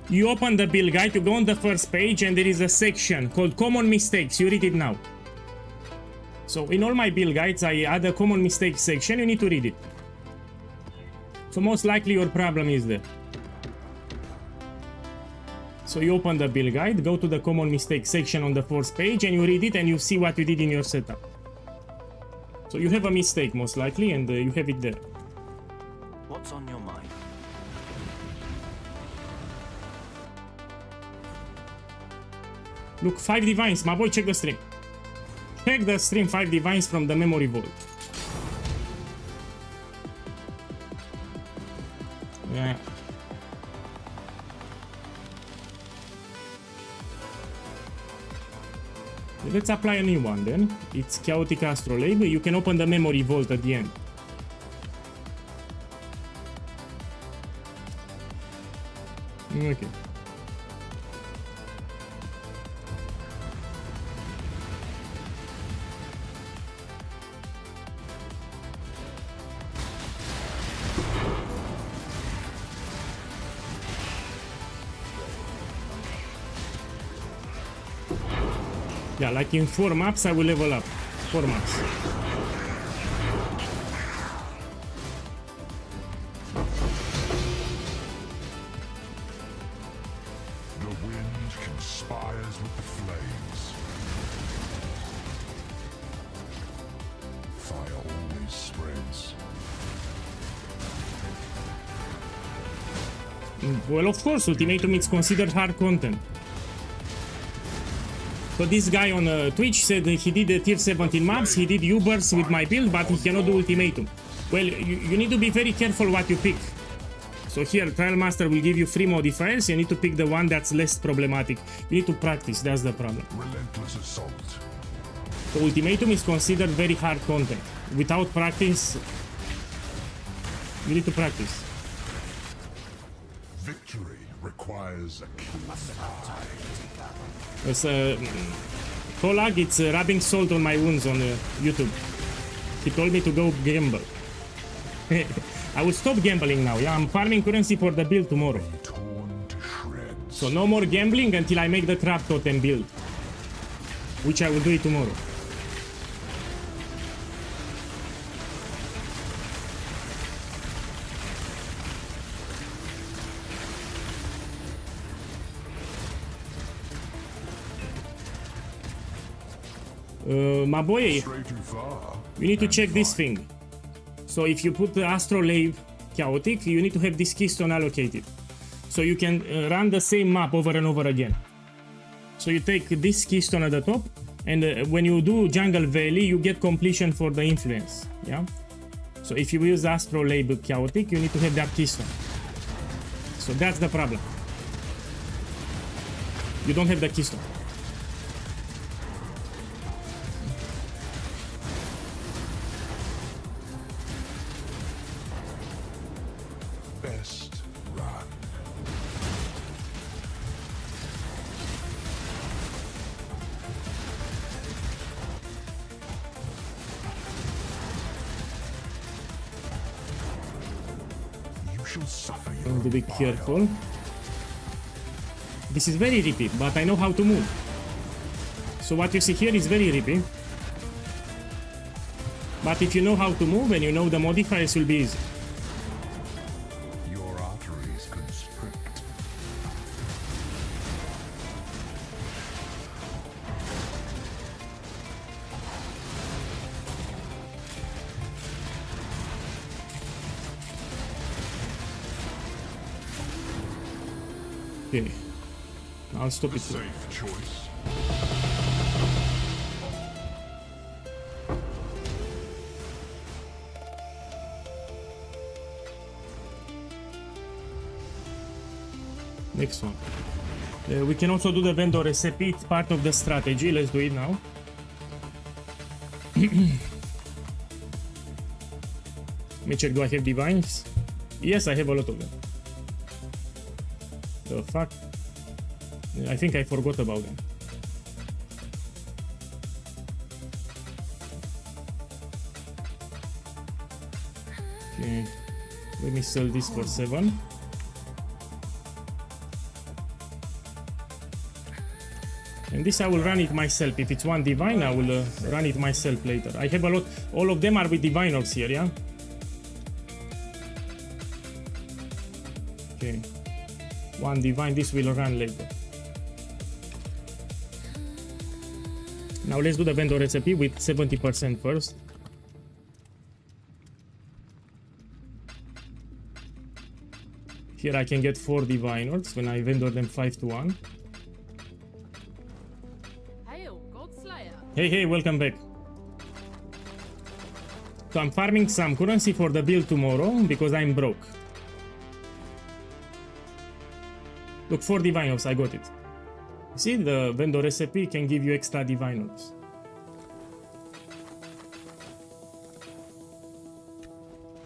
You open the build guide, you go on the first page, and there is a section called Common Mistakes. You read it now. So in all my build guides, I add a Common Mistakes section. You need to read it. So most likely your problem is there. So you open the build guide, go to the Common Mistakes section on the first page, and you read it, and you see what you did in your setup. So you have a mistake most likely, and you have it there. What's on your mind? Look, 5 divines, my boy, check the stream. Check the stream, 5 divines from the memory vault. Yeah. Let's apply a new one then. It's Chaotic Astrolabe. You can open the memory vault at the end. Okay. Yeah, like in 4 maps, I will level up. 4 maps. The wind conspires with the flames. Fire always spreads. Well, of course, Ultimatum is considered hard content. So this guy on Twitch said he did tier 17 maps, he did Ubers with my build, but he cannot do Ultimatum. Well, you need to be very careful what you pick. So here, Trial Master will give you 3 modifiers, you need to pick the one that's less problematic. You need to practice, that's the problem. Relentless assault. So Ultimatum is considered very hard content. Without practice, you need to practice. Victory requires a keen eye. It's Kolag, it's rubbing salt on my wounds on YouTube. He told me to go gamble. I will stop gambling now. Yeah, I'm farming currency for the build tomorrow. Torn to shreds. So no more gambling until I make the crab totem build, which I will do it tomorrow. My boy, Stray too far. you need to check this thing. So if you put the Astrolabe Chaotic, you need to have this keystone allocated. So you can run the same map over and over again. So you take this keystone at the top, and when you do Jungle Valley, you get completion for the influence. Yeah. So if you use Astrolabe Chaotic, you need to have that keystone. So that's the problem. You don't have the keystone. Best run. shall suffer I your need to be bile. careful. This is very rippy, but I know how to move. So what you see here is very rippy. But if you know how to move and you know the modifiers, will be easy. Your arteries constrict. Okay. I'll stop it. Safe choice. Next one. We can also do the vendor recipe. It's part of the strategy. Let's do it now. Let me check. Do I have divines? Yes, I have a lot of them. The fuck? I think I forgot about them. Okay. Let me sell this for 7. And this I will run it myself. If it's one divine, I will run it myself later. I have a lot. All of them are with diviners here, yeah? Okay. One divine, this will run later. Now let's do the vendor recipe with 70% first. Here I can get 4 diviners when I vendor them 5 to 1. Hail, Godslayer. Hey, welcome back. So I'm farming some currency for the build tomorrow because I'm broke. Look, 4 diviners, I got it. See, the vendor recipe can give you extra diviners.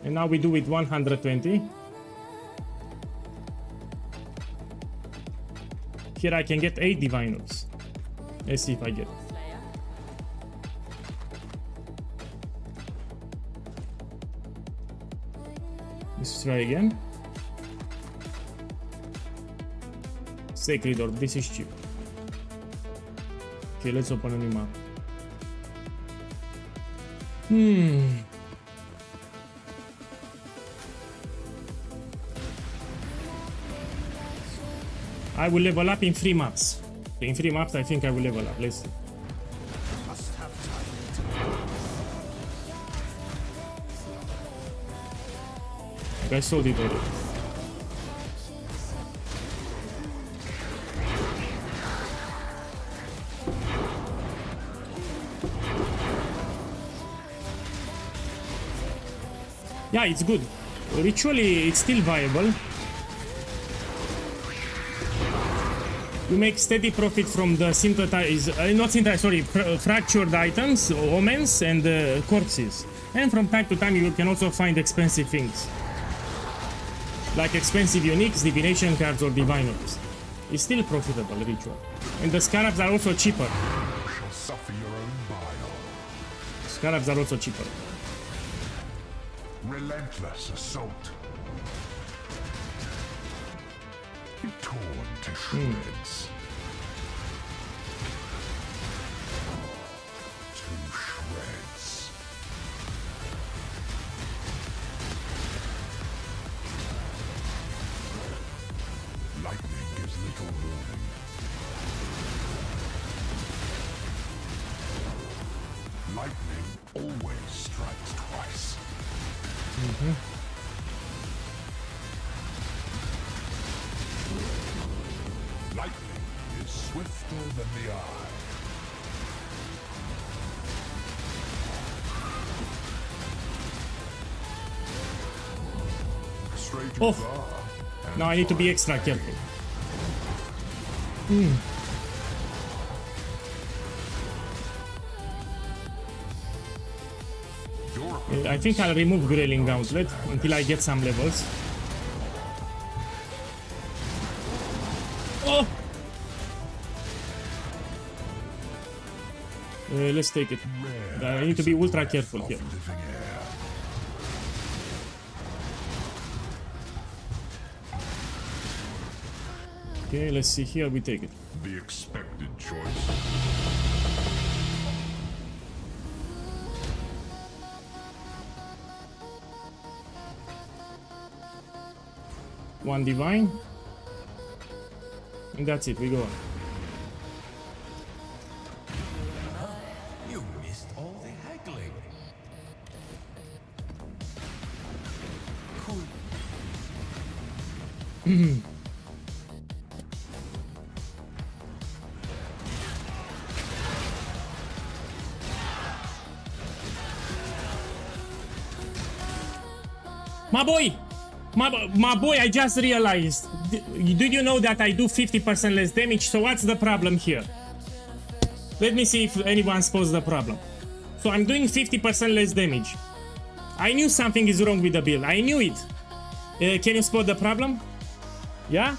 And now we do it 120. Here I can get 8 diviners. Let's see if I get it. Slayer. Let's try again. Sacred Orb, this is cheap. Okay, let's open a new map. I will level up in 3 maps. In 3 maps, I think I will level up. Let's see. Must have time. I sold it already. Yeah, it's good. Ritually, it's still viable. You make steady profit from the synthesized, not synthesized, sorry, fractured items, omens, and corpses. And from time to time, you can also find expensive things, like expensive uniques, divination cards, or diviners. It's still profitable, ritual. And the scarabs are also cheaper. You shall suffer your own bile. Scarabs are also cheaper. Relentless assault. Be torn to shreds. To shreds. Lightning gives little warning. Lightning always strikes twice. Lightning is swifter than the eye. Straight you Oh. are, and Now I need to be extra careful. your I think I'll remove Grayling Gauntlet until I get some levels. Oh! Let's take it. I need to be ultra careful here. living air. Okay, let's see here. We take it. The expected choice. One divine. And that's it. We go on. You missed all the haggling. Cool. My boy! My boy, I just realized. Did you know that I do 50% less damage? So what's the problem here? Let me see if anyone spots the problem. So I'm doing 50% less damage. I knew something is wrong with the build. I knew it. Can you spot the problem? Yeah?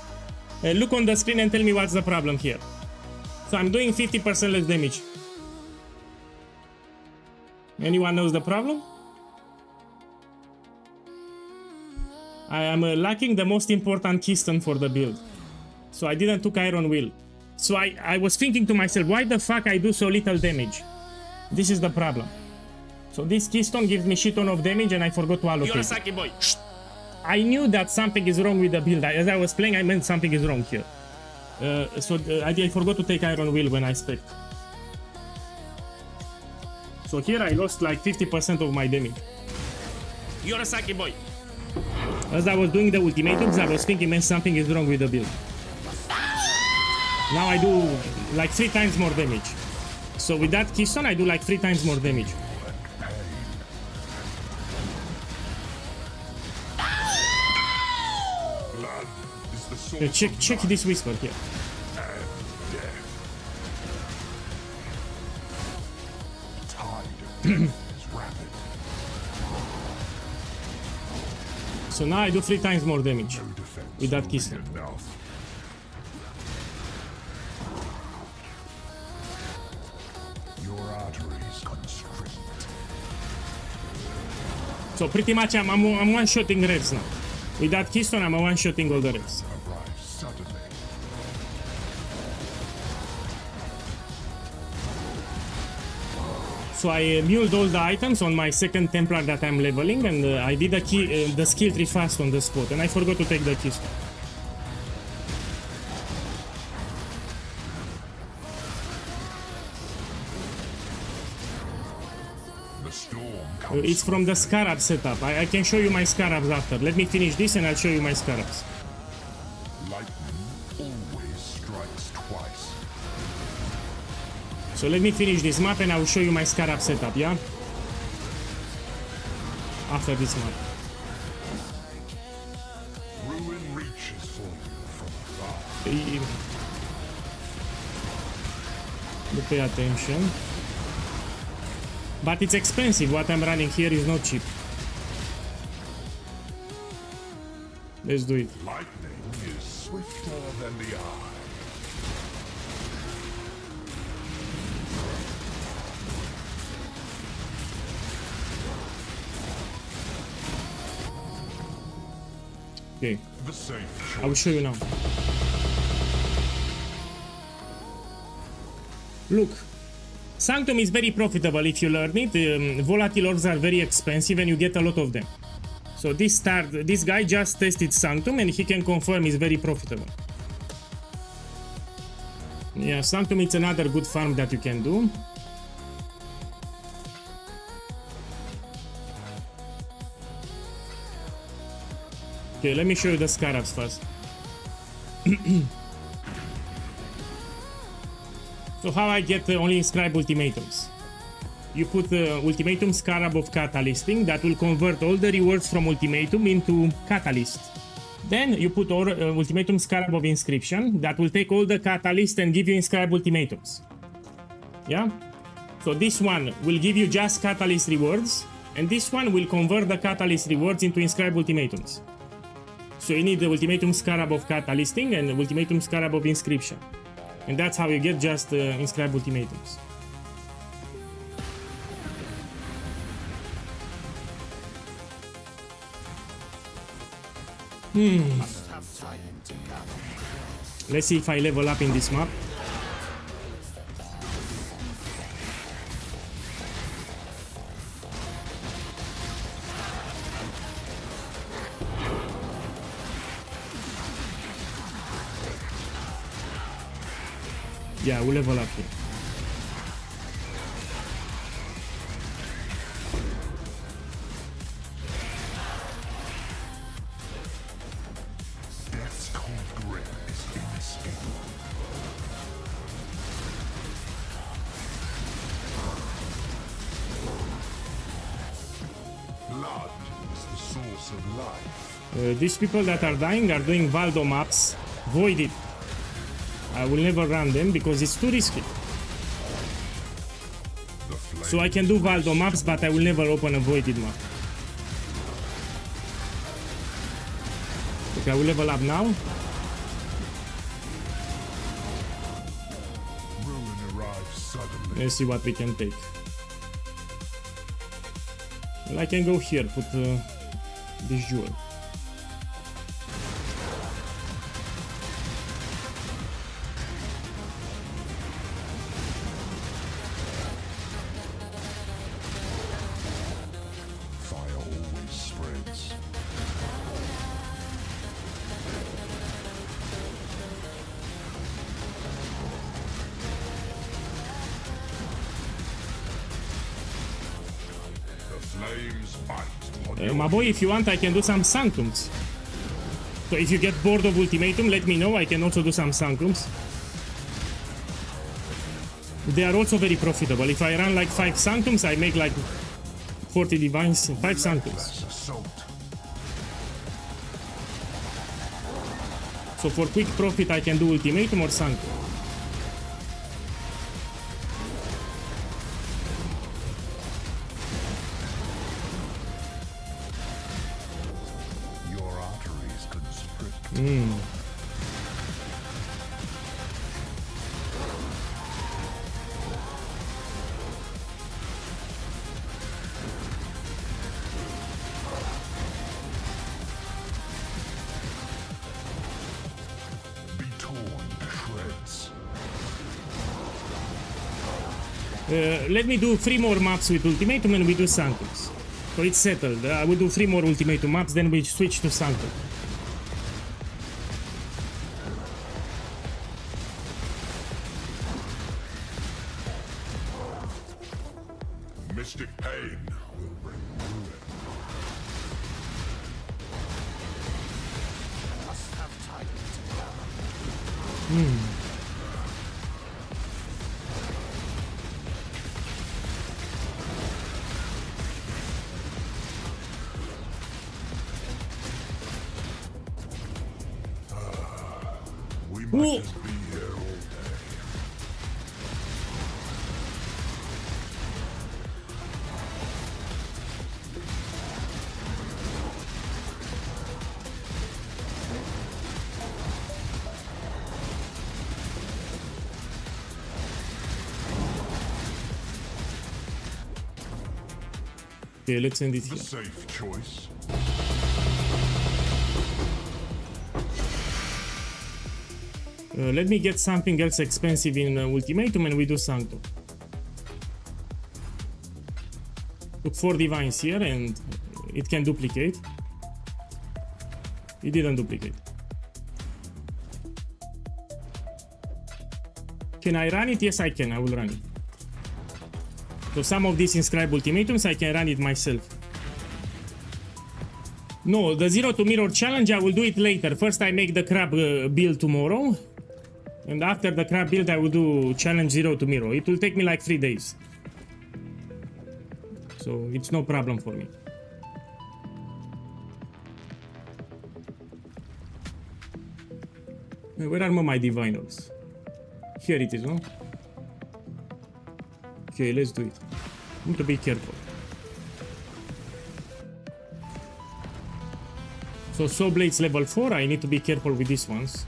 Look on the screen and tell me what's the problem here. So I'm doing 50% less damage. Anyone knows the problem? I am lacking the most important keystone for the build. So I didn't took Iron Will. So I was thinking to myself, why the fuck I do so little damage? This is the problem. So this keystone gives me shit ton of damage and I forgot to allocate. Yorosaki boy. I knew that something is wrong with the build. As I was playing, I meant something is wrong here. I forgot to take Iron Will when I spec. So here I lost like 50% of my damage. Yorosaki boy. As I was doing the ultimatums, I was thinking, man, something is wrong with the build. Now I do like 3 times more damage. So with that keystone, I do like 3 times more damage. Blood is the source Check this whisper here. and death. Tide of death is rapid. So now I do 3 times more damage No defense with that will keystone. be enough. Your arteries constrict. So pretty much I'm one-shotting reds now. With that keystone, I'm one-shotting all the reds. Arrive suddenly. So I muled all the items on my second Templar that I'm leveling, and I did the skill tree fast on the spot, and I forgot to take the keystone. The storm comes. It's from the Scarab setup. I can show you my Scarabs after. Let me finish this and I'll show you my Scarabs. Lightning always strikes twice. So let me finish this map and I will show you my Scarab setup, yeah? After this map. Ruin reaches for you from afar. Pay attention. But it's expensive. What I'm running here is not cheap. Let's do it. Lightning is swifter than the eye. Okay, The safe I will choice. show you now. Look, Sanctum is very profitable if you learn it. Volatile orbs are very expensive and you get a lot of them. So this guy just tested Sanctum and he can confirm it's very profitable. Yeah, Sanctum is another good farm that you can do. Okay, let me show you the Scarabs first. So how I get only inscribe ultimatums? You put the ultimatum Scarab of Catalysting that will convert all the rewards from ultimatum into catalyst. Then you put ultimatum Scarab of Inscription that will take all the catalyst and give you inscribe ultimatums. Yeah? So this one will give you just catalyst rewards, and this one will convert the catalyst rewards into inscribe ultimatums. So you need the ultimatum Scarab of Catalysting and the ultimatum Scarab of Inscription. And that's how you get just inscribe ultimatums. Let's see if I level up in this map. Yeah, we'll level up here. Death's cold grip is inescapable. Blood is the source of life. These people that are dying are doing Valdo maps. Void it. I will never run them because it's too risky. So I can do Valdo maps, but I will never open a voided map. Okay, I will level up now. Ruin arrives suddenly. Let's see what we can take. Well, I can go here, put this jewel. Fire always spreads. The flames bite on your My boy, if you want, I can do some Sanctums. So if you get bored of Ultimatum, let me know. I can also do some Sanctums. They are also very profitable. If I run like 5 Sanctums, I make like 40 divines, 5 Sanctums. assault. So for quick profit, I can do Ultimatum or Sanctum. Your arteries constrict. Be torn to shreds. Let me do 3 more maps with Ultimatum and we do Sanctums. So it's settled. I will do 3 more Ultimatum maps, then we switch to Sanctum. Mystic pain will bring ruin. Must have time together. We Whoa. might just be here all day. Okay, let's end it The here. safe choice. Let me get something else expensive in Ultimatum and we do Sanctum. Took 4 divines here and it can duplicate. It didn't duplicate. Can I run it? Yes, I can. I will run it. So some of these inscribed ultimatums, I can run it myself. No, the 0 to mirror challenge, I will do it later. First, I make the crab build tomorrow. And after the crab build, I will do challenge 0 to mirror. It will take me like 3 days. So it's no problem for me. Where are my diviners? Here it is, no? Okay, let's do it. Need to be careful. So Soul Blades level 4, I need to be careful with these ones.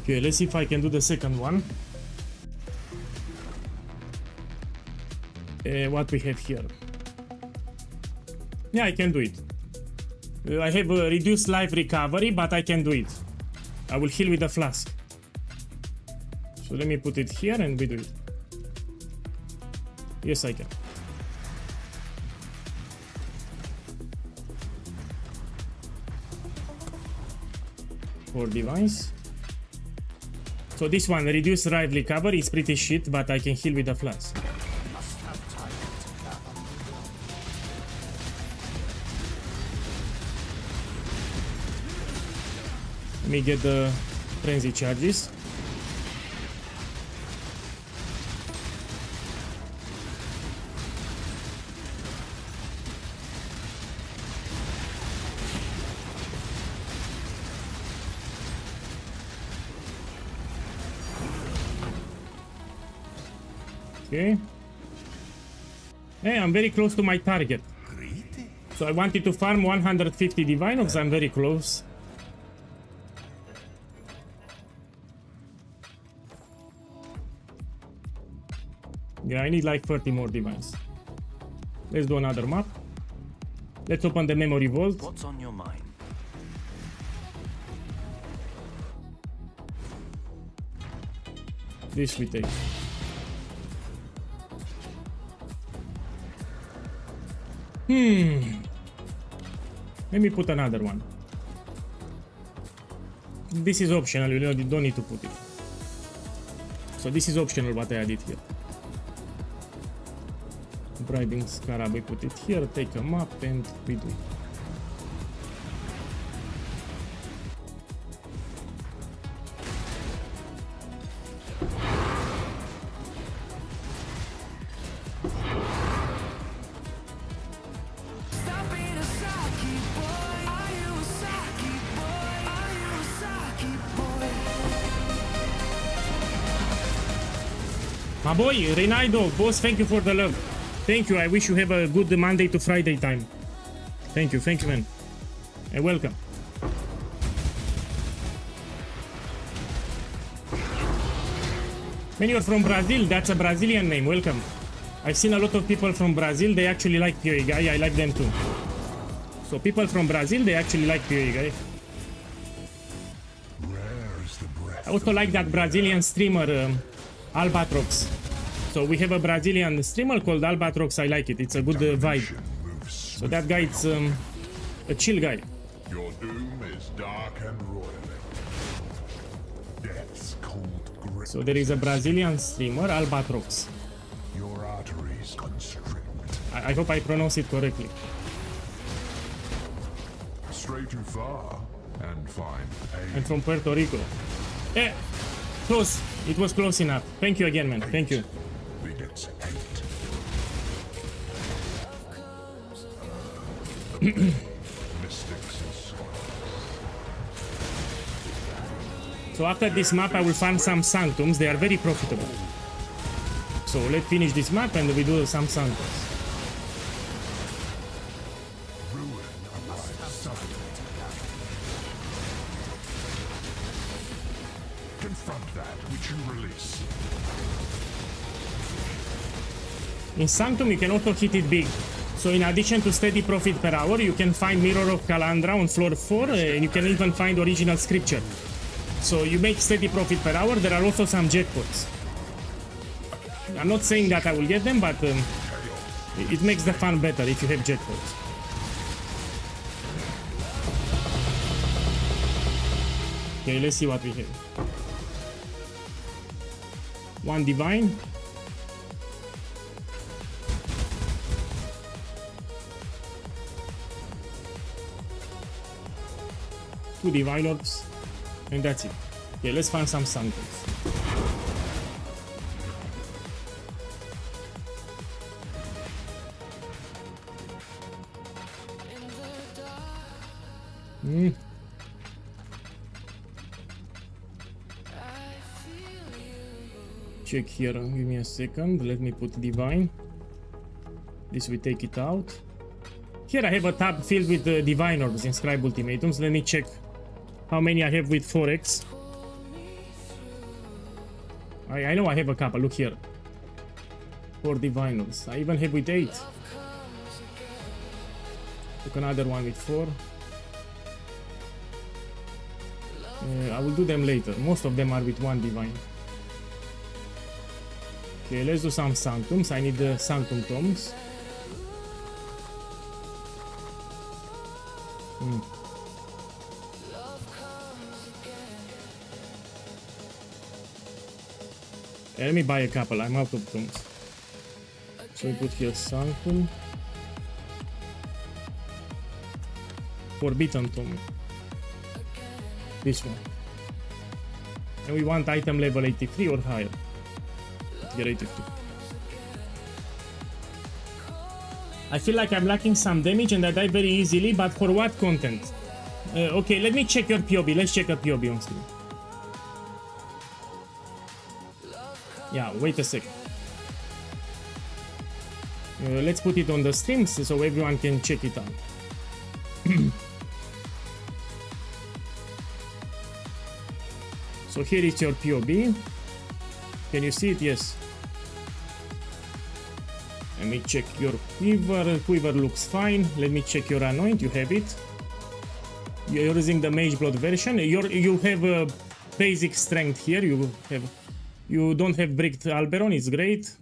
Okay, let's see if I can do the second one. What we have here? Yeah, I can do it. I have a reduced life recovery, but I can do it. I will heal with the flask. So let me put it here and we do it. Yes, I can. For divines. So this one, reduced life recovery, is pretty shit, but I can heal with the flask. Let me get the frenzy charges. Okay. Hey, I'm very close to my target. So I wanted to farm 150 divine orbs. I'm very close. Yeah, I need like 30 more divines. Let's do another map. Let's open the memory vault. What's on your mind? This we take. Let me put another one. This is optional, you don't need to put it. So this is optional what I added here. Bribing Scarab, we put it here, take a map and we do it. My boy, Reynaldo, boss, thank you for the love. Thank you, I wish you have a good Monday to Friday time. Thank you, man. And welcome. When you're from Brazil, that's a Brazilian name, welcome. I've seen a lot of people from Brazil, they actually like PoE Guy, I like them too. So people from Brazil, they actually like PoE Guy. I also like that Brazilian streamer, Albatrox. So we have a Brazilian streamer called Albatrox. I like it. It's a good vibe. So that guy, it's a chill guy. Your doom is dark and roiling. Death's cold grip. So there is a Brazilian streamer, Albatrox. Your arteries constrict. I hope I pronounce it correctly. Stray too far and find pain. I'm from Puerto Rico. Eh, close. It was close enough. Thank you again, man. Thank you. Begets hate. Mystics and scholars. So after this map, I will find some Sanctums. They are very profitable. So let's finish this map and we do some Sanctums. Ruin arrives suddenly. Confront that which you release. In Sanctum, you can also hit it big. So in addition to steady profit per hour, you can find Mirror of Calandra on floor 4, and you can even find original scripture. So you make steady profit per hour. There are also some jackpots. I'm not saying that I will get them, but it makes the fun better if you have jackpots. Okay, let's see what we have. One divine. 2 divine orbs, and that's it. Okay, let's find some sanctums. Check here, give me a second, let me put divine. This will take it out. Here I have a tab filled with divine orbs, inscribed ultimatums. Let me check how many I have with 4x. I know I have a couple, look here. 4 divine orbs. I even have with 8. Took another one with 4. I will do them later. Most of them are with 1 divine. Okay, let's do some sanctums. I need the sanctum tomes. Let me buy a couple. I'm out of tomes. So we put here sanctum. Forbidden tome. This one. And we want item level 83 or higher. Get 83. I feel like I'm lacking some damage and I die very easily, but for what content? Okay, let me check your POB. Let's check a POB on screen. Yeah, wait a second. Let's put it on the streams so everyone can check it out. So here is your POB. Can you see it? Yes. Let me check your quiver. Quiver looks fine. Let me check your anoint. You have it. You're using the Mage Blood version. You have a basic strength here. You don't have Bricked Alberon. It's great.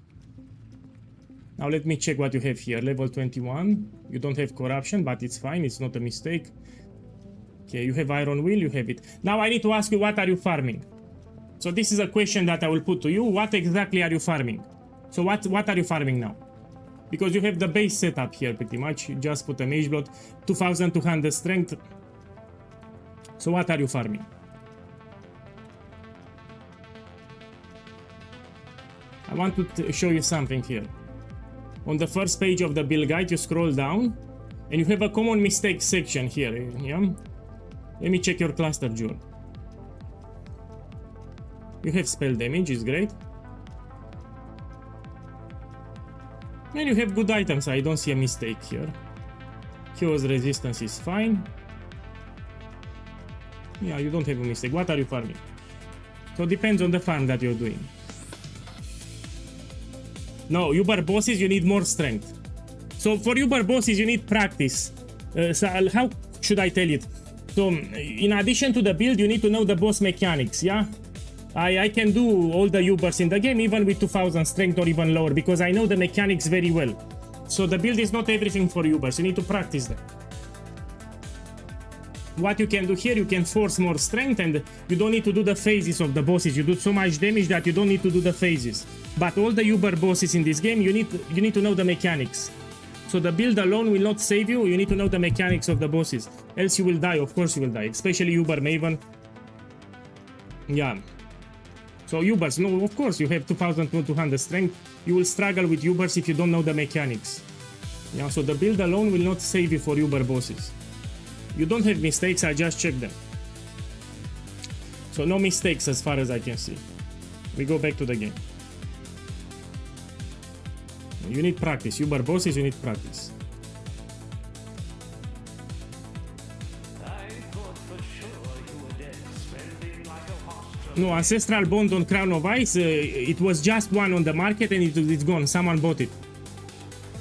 Now let me check what you have here. Level 21. You don't have corruption, but it's fine. It's not a mistake. Okay, you have Iron Will. You have it. Now I need to ask you, what are you farming? So this is a question that I will put to you. What exactly are you farming? So what are you farming now? Because you have the base setup here pretty much. You just put a Mage Blood, 2200 strength. So what are you farming? I want to show you something here. On the first page of the build guide, you scroll down and you have a common mistake section here. Yeah? Let me check your cluster jewel. You have spell damage, is great. And you have good items, I don't see a mistake here. Chaos resistance is fine. Yeah, you don't have a mistake. What are you farming? So it depends on the farm that you're doing. No, Uber bosses, you need more strength. So for Uber bosses, you need practice. So how should I tell it? So in addition to the build, you need to know the boss mechanics, yeah? I can do all the Ubers in the game even with 2000 strength or even lower because I know the mechanics very well. So the build is not everything for Ubers, you need to practice that. What you can do here, you can force more strength and you don't need to do the phases of the bosses. You do so much damage that you don't need to do the phases. But all the Uber bosses in this game, you need to know the mechanics. So the build alone will not save you, you need to know the mechanics of the bosses. Else you will die, of course you will die, especially Uber Maven. Yeah. So Ubers, no, of course you have 2200 strength. You will struggle with Ubers if you don't know the mechanics. Yeah, so the build alone will not save you for Uber bosses. You don't have mistakes, I just checked them. So no mistakes as far as I can see. We go back to the game. You need practice. Uber bosses, you need practice. No, Ancestral Bond on Crown of Ice, it was just one on the market and it's gone. Someone bought it.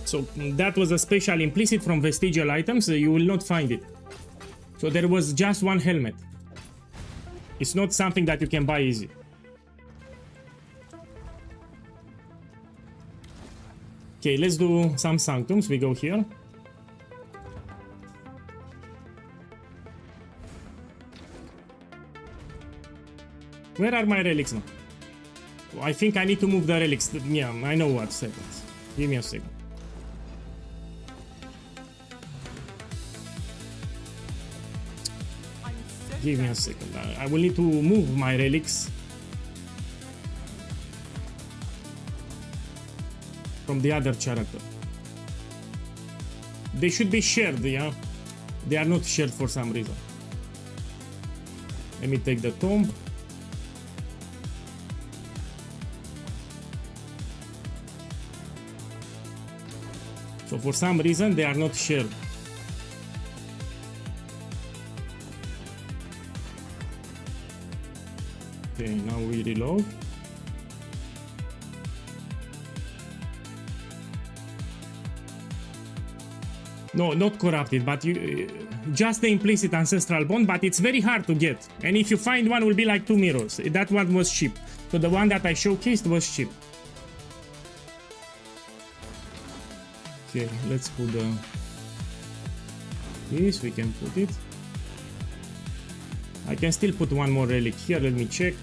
So that was a special implicit from Vestigial items. You will not find it. So there was just one helmet. It's not something that you can buy easy. Okay, let's do some Sanctums. We go here. Where are my relics now? I think I need to move the relics. Yeah, I know what happens. Give me a second. I'm Give me a second. I will need to move my relics from the other character. They should be shared, yeah? They are not shared for some reason. Let me take the tomb. So for some reason they are not shared. Okay, now we reload. No, not corrupted, but you just the implicit ancestral bond, but it's very hard to get. And if you find one, will be like 2 mirrors. That one was cheap. So the one that I showcased was cheap. Okay, let's put this, we can put it. I can still put one more relic here, let me check.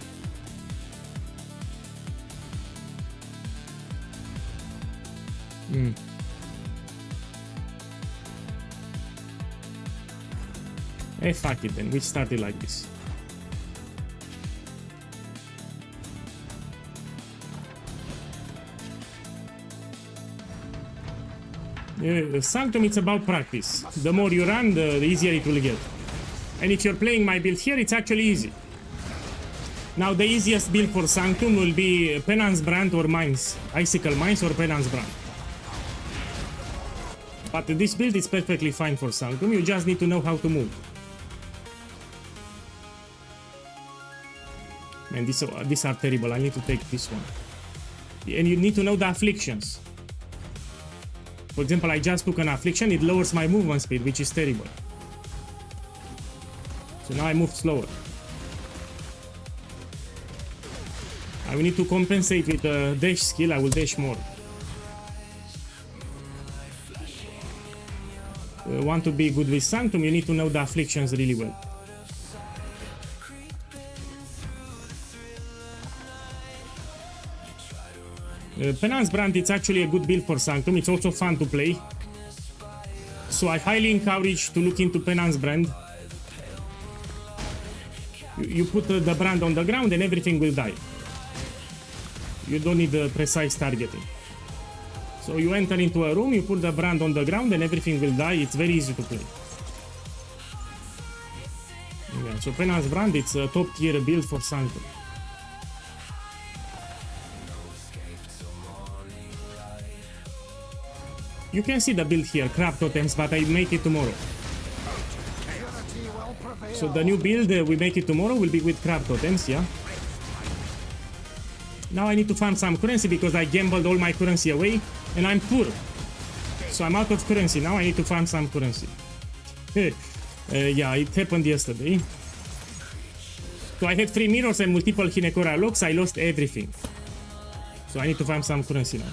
Hey, fuck it then, we started like this. Sanctum, it's about practice. The more you run, the easier it will get. And if you're playing my build here, it's actually easy. Now the easiest build for Sanctum will be Penance Brand or Mines. Icicle Mines or Penance Brand. But this build is perfectly fine for Sanctum, you just need to know how to move. And these are terrible, I need to take this one. And you need to know the afflictions. For example, I just took an affliction, it lowers my movement speed, which is terrible. So now I move slower. I will need to compensate with a dash skill, I will dash more. Want to be good with Sanctum, you need to know the afflictions really well. Penance Brand, it's actually a good build for Sanctum, it's also fun to play. So I highly encourage to look into Penance Brand. You put the brand on the ground and everything will die. You don't need precise targeting. So you enter into a room, you put the brand on the ground and everything will die, it's very easy to play. Yeah, so Penance Brand, it's a top tier build for Sanctum. You can see the build here, crab totems, but I make it tomorrow. So the new build we make it tomorrow will be with crab totems, yeah. Now I need to farm some currency because I gambled all my currency away and I'm poor. So I'm out of currency now, I need to farm some currency. Yeah, it happened yesterday. So I had 3 mirrors and multiple Hinekora locks, I lost everything. So I need to farm some currency now.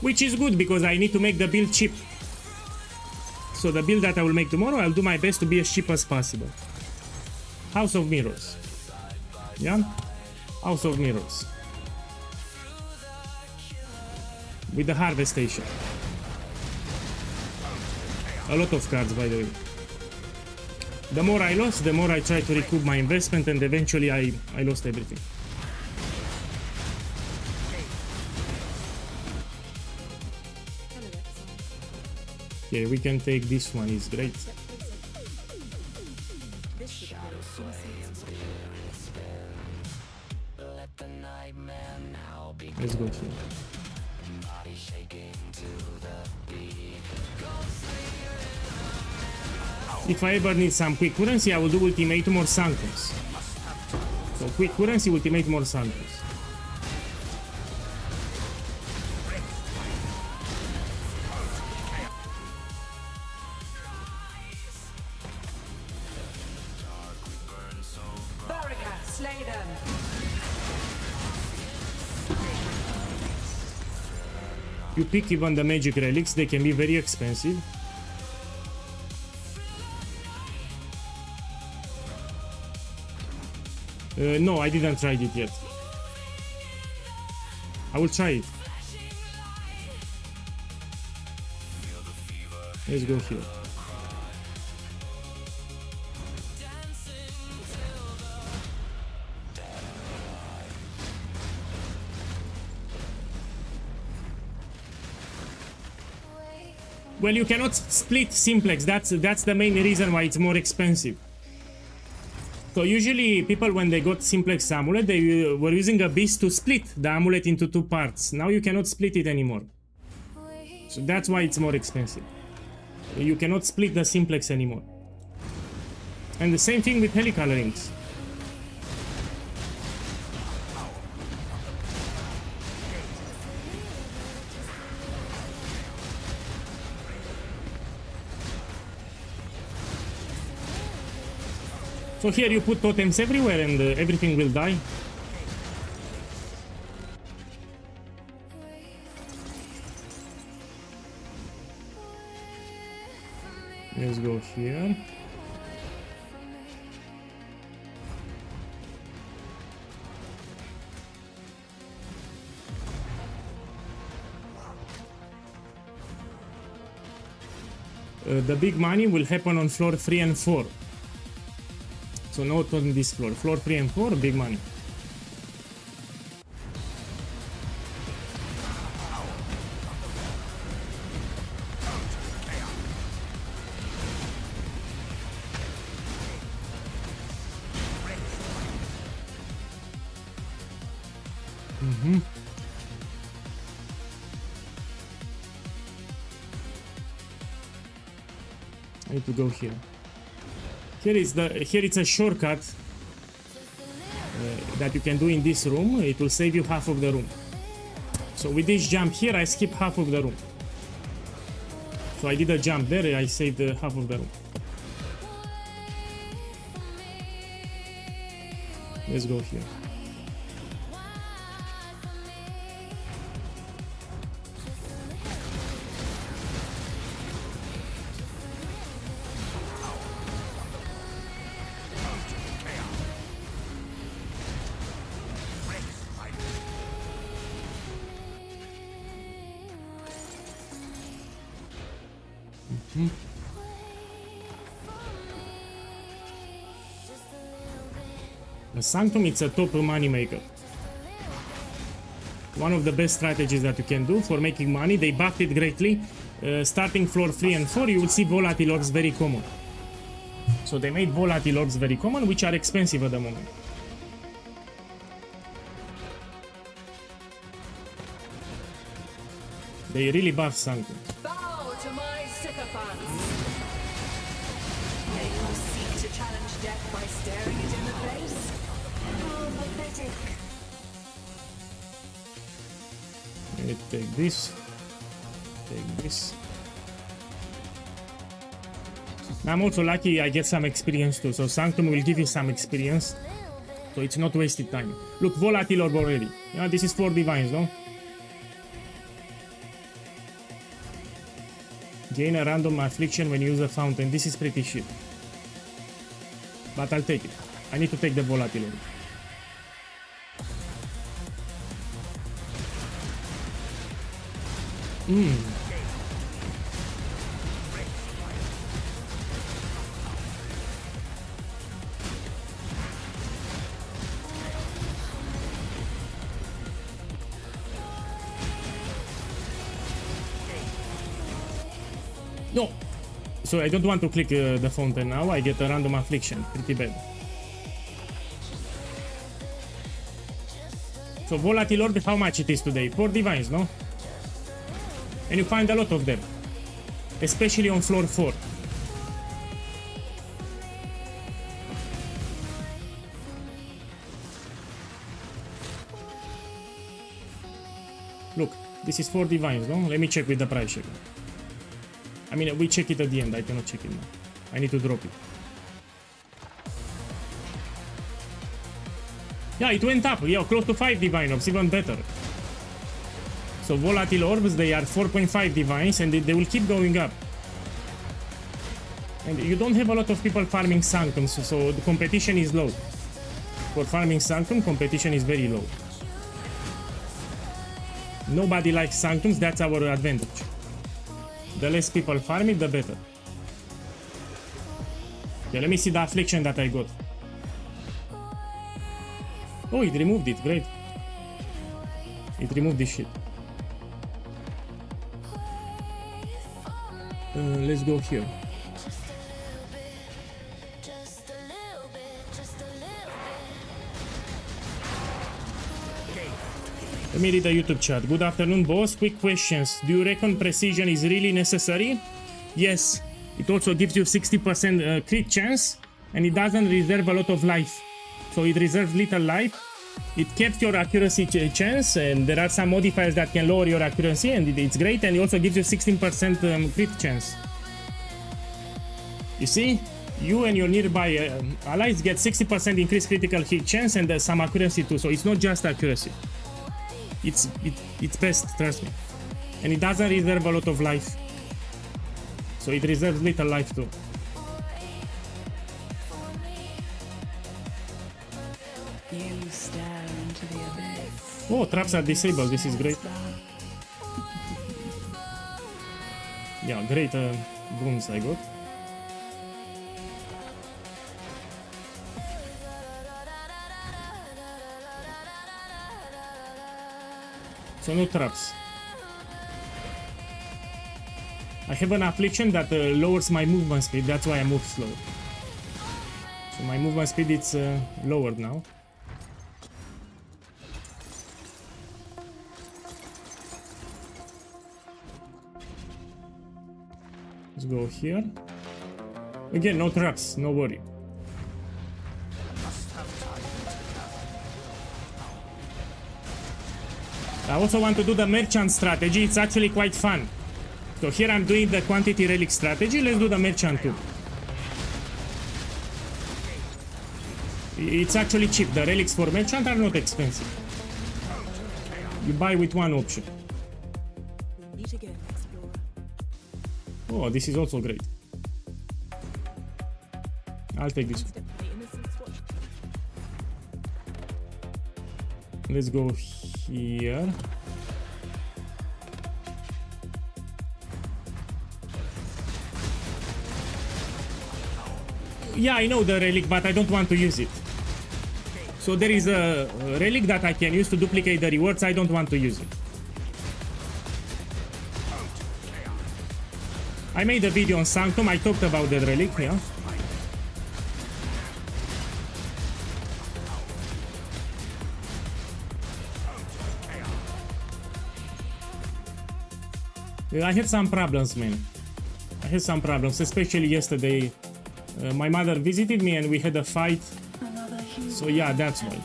Which is good because I need to make the build cheap. So the build that I will make tomorrow, I'll do my best to be as cheap as possible. House of Mirrors. Yeah? House of Mirrors. With the Harvest Station. A lot of cards, by the way. The more I lost, the more I tried to recoup my investment and eventually I lost everything. Okay, we can take this one, it's great. Let's go here. If I ever need some quick currency, I will do Ultimatum or Sanctums. So quick currency, Ultimatum or Sanctums. You pick even the magic relics, they can be very expensive. No, I didn't try it yet. I will try it. Let's go here. Well, you cannot split simplex. That's the main reason why it's more expensive. So usually people, when they got simplex amulet, they were using a beast to split the amulet into 2 parts. Now you cannot split it anymore. So that's why it's more expensive. You cannot split the simplex anymore. And the same thing with helical rings. So here you put totems everywhere and everything will die. Let's go here. The big money will happen on floor 3 and 4. So not on this floor. Floor 3 and 4, big money. I need to go here. Here it's a shortcut that you can do in this room. It will save you half of the room. So with this jump here, I skip half of the room. So I did a jump there, I saved half of the room. Let's go here. The Sanctum, it's a top money maker. One of the best strategies that you can do for making money. They buffed it greatly. Starting floor 3 and 4, you will see volatile orbs very common. So they made volatile orbs very common, which are expensive at the moment. They really buff Sanctum. Bow to my sycophants. May you seek to challenge death by staring it in the face? How pathetic. Take this. Take this. I'm also lucky I get some experience too, so Sanctum will give you some experience. So it's not wasted time. Look, volatile orb already. Yeah, this is 4 divines, no? Gain a random affliction when you use a fountain. This is pretty shit. But I'll take it. I need to take the volatile orb. No! So I don't want to click the fountain now. I get a random affliction. Pretty bad. So volatile orb, how much it is today? 4 divines, no? And you find a lot of them. Especially on floor 4. Look, this is 4 divines, no? Let me check with the price checker. I mean, we check it at the end. I cannot check it now. I need to drop it. Yeah, it went up. Yeah, close to 5 divine orbs, even better. So volatile orbs, they are 4.5 divines, and they will keep going up. And you don't have a lot of people farming Sanctums, so the competition is low. For farming Sanctum, competition is very low. Nobody likes Sanctums, that's our advantage. The less people farm it, the better. Okay, let me see the affliction that I got. Oh, it removed it, great. It removed this shit. Let's go here. Let me read the YouTube chat. Good afternoon, boss. Quick questions. Do you reckon precision is really necessary? Yes. It also gives you 60% crit chance, and it doesn't reserve a lot of life. So it reserves little life. It kept your accuracy chance, and there are some modifiers that can lower your accuracy, and it's great. And it also gives you 16% crit chance. You see, you and your nearby allies get 60% increased critical hit chance and some accuracy too. So it's not just accuracy. It's best, trust me. And it doesn't reserve a lot of life. So it reserves little life too. You stare into the abyss. Oh, traps are disabled. This is great. Yeah, great boons I got. So no traps. I have an affliction that lowers my movement speed, that's why I move slow. So my movement speed is lowered now. Let's go here. Again, no traps, no worry. I also want to do the merchant strategy, it's actually quite fun. So here I'm doing the quantity relic strategy, let's do the merchant too. It's actually cheap, the relics for merchant are not expensive. You buy with one option. Meet again, explorer. Oh, this is also great. I'll take this one. Let's go here. Yeah, I know the relic, but I don't want to use it. So there is a relic that I can use to duplicate the rewards. I don't want to use it. I made a video on Sanctum. I talked about that relic, yeah. I had some problems, man. I had some problems, especially yesterday. My mother visited me and we had a fight. So yeah, that's why.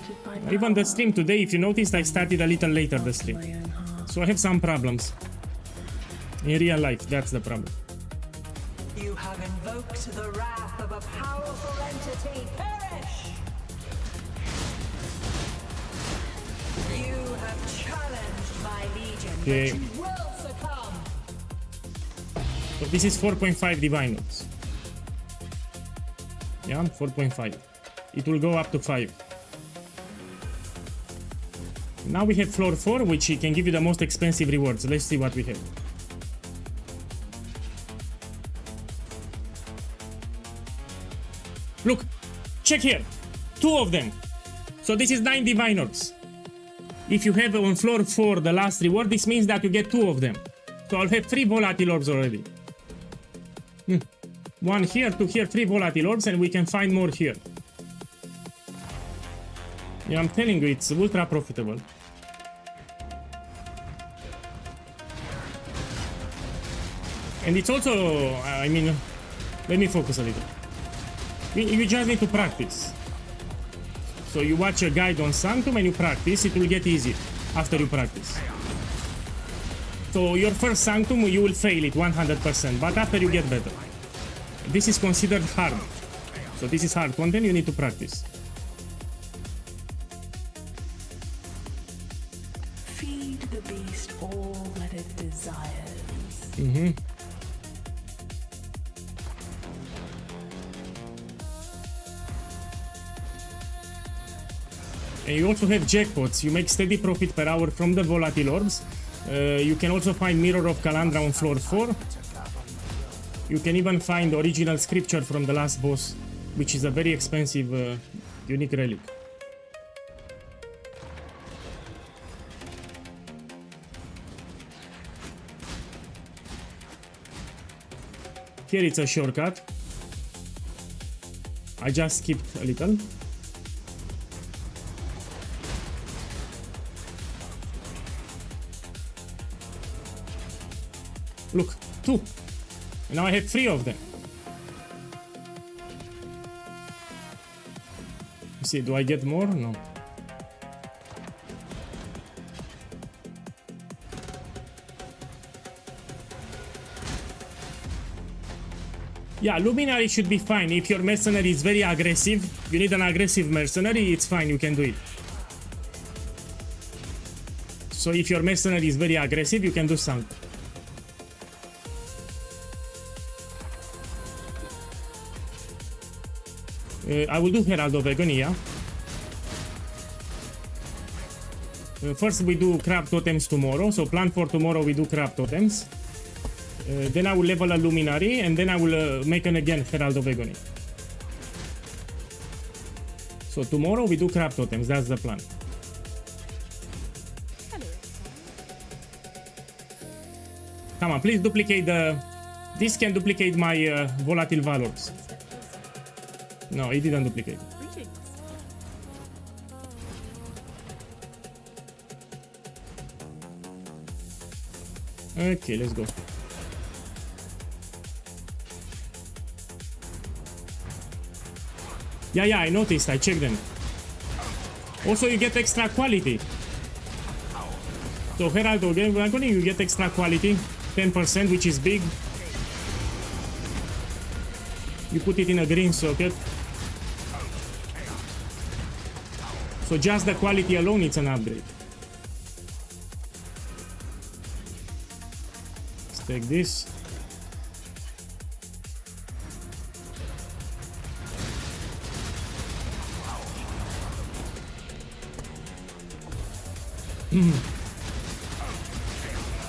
Even the stream today, if you noticed, I started a little later the stream. So I have some problems. In real life, that's the problem. You have invoked the wrath of a powerful entity. Perish! You have challenged my legion, Okay. but you will succumb. So this is 4.5 divine orbs. Yeah, 4.5. It will go up to 5. Now we have floor 4, which can give you the most expensive rewards. Let's see what we have. Look, check here. 2 of them. So this is 9 divine orbs. If you have on floor 4 the last reward, this means that you get 2 of them. So I'll have 3 volatile orbs already. 1 here, 2 here, 3 volatile orbs, and we can find more here. Yeah, I'm telling you, it's ultra profitable. And it's also, I mean, let me focus a little. You just need to practice. So you watch a guide on Sanctum and you practice, it will get easy after you practice. So your first Sanctum, you will fail it 100%, but after you get better. This is considered hard. So this is hard content, you need to practice. Feed the beast all that it desires. Mm-hmm. And you also have jackpots. You make steady profit per hour from the volatile orbs. You can also find Mirror of Calandra on floor 4. You can even find original scripture from the last boss, which is a very expensive unique relic. Here it's a shortcut. I just skipped a little. Look, 2. And now I have 3 of them. Let's see, do I get more? No. Yeah, Luminary should be fine. If your mercenary is very aggressive, you need an aggressive mercenary, it's fine, you can do it. So if your mercenary is very aggressive, you can do something. I will do Herald of Agony, yeah? First we do crab totems tomorrow, so plan for tomorrow we do crab totems. Then I will level a Luminary, and then I will make an again Herald of Agony. So tomorrow we do crab totems, that's the plan. Come on, please duplicate the... This can duplicate my volatile valors. No, it didn't duplicate. Okay, let's go. Yeah, I noticed. I checked them. Also, you get extra quality. So, Herald of Agony, you get extra quality. 10%, which is big. You put it in a green socket. So, just the quality alone, it's an upgrade. Let's take this.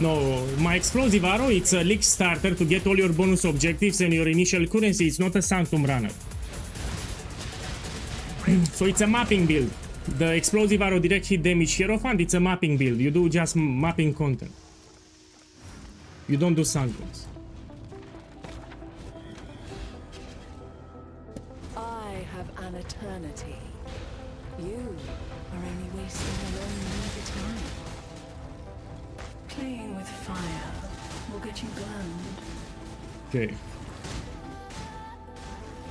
No, my explosive arrow, it's a leak starter to get all your bonus objectives and your initial currency. It's not a Sanctum runner. So it's a mapping build. The explosive arrow direct hit damage Hierophant, it's a mapping build. You do just mapping content. You don't do Sanctums. I have an eternity. You are only wasting your own limited time. Playing with fire will get you burned. Okay.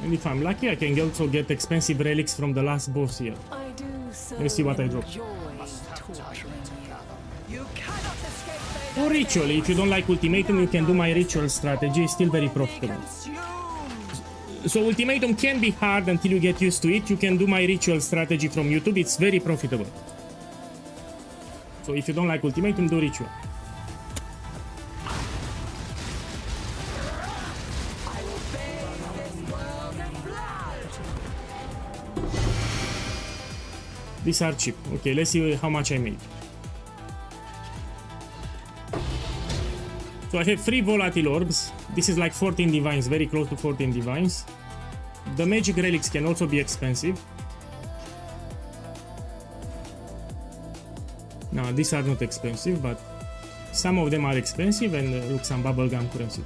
And if I'm lucky, I can also get expensive relics from the last boss here. I do so Let's see what I drop. enjoy torturing you. You cannot escape Or ritual. If you don't like ultimatum, you can do my ritual strategy. It's still very profitable. So ultimatum can be hard until you get used to it. You can do my ritual strategy from YouTube. It's very profitable. So if you don't like ultimatum, do ritual. These are cheap. Okay, let's see how much I made. So I have 3 volatile orbs. This is like 14 divines, very close to 14 divines. The magic relics can also be expensive. No, these are not expensive, but some of them are expensive, and look, some bubblegum currency.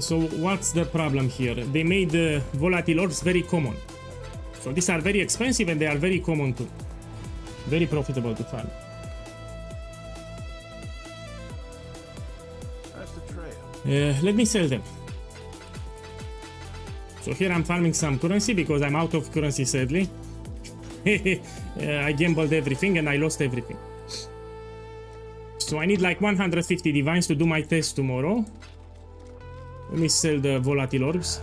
So what's the problem here? They made volatile orbs very common. So these are very expensive and they are very common too. Very profitable to farm. That's the trail. Let me sell them. So here I'm farming some currency because I'm out of currency sadly. I gambled everything and I lost everything. So I need like 150 divines to do my test tomorrow. Let me sell the volatile orbs.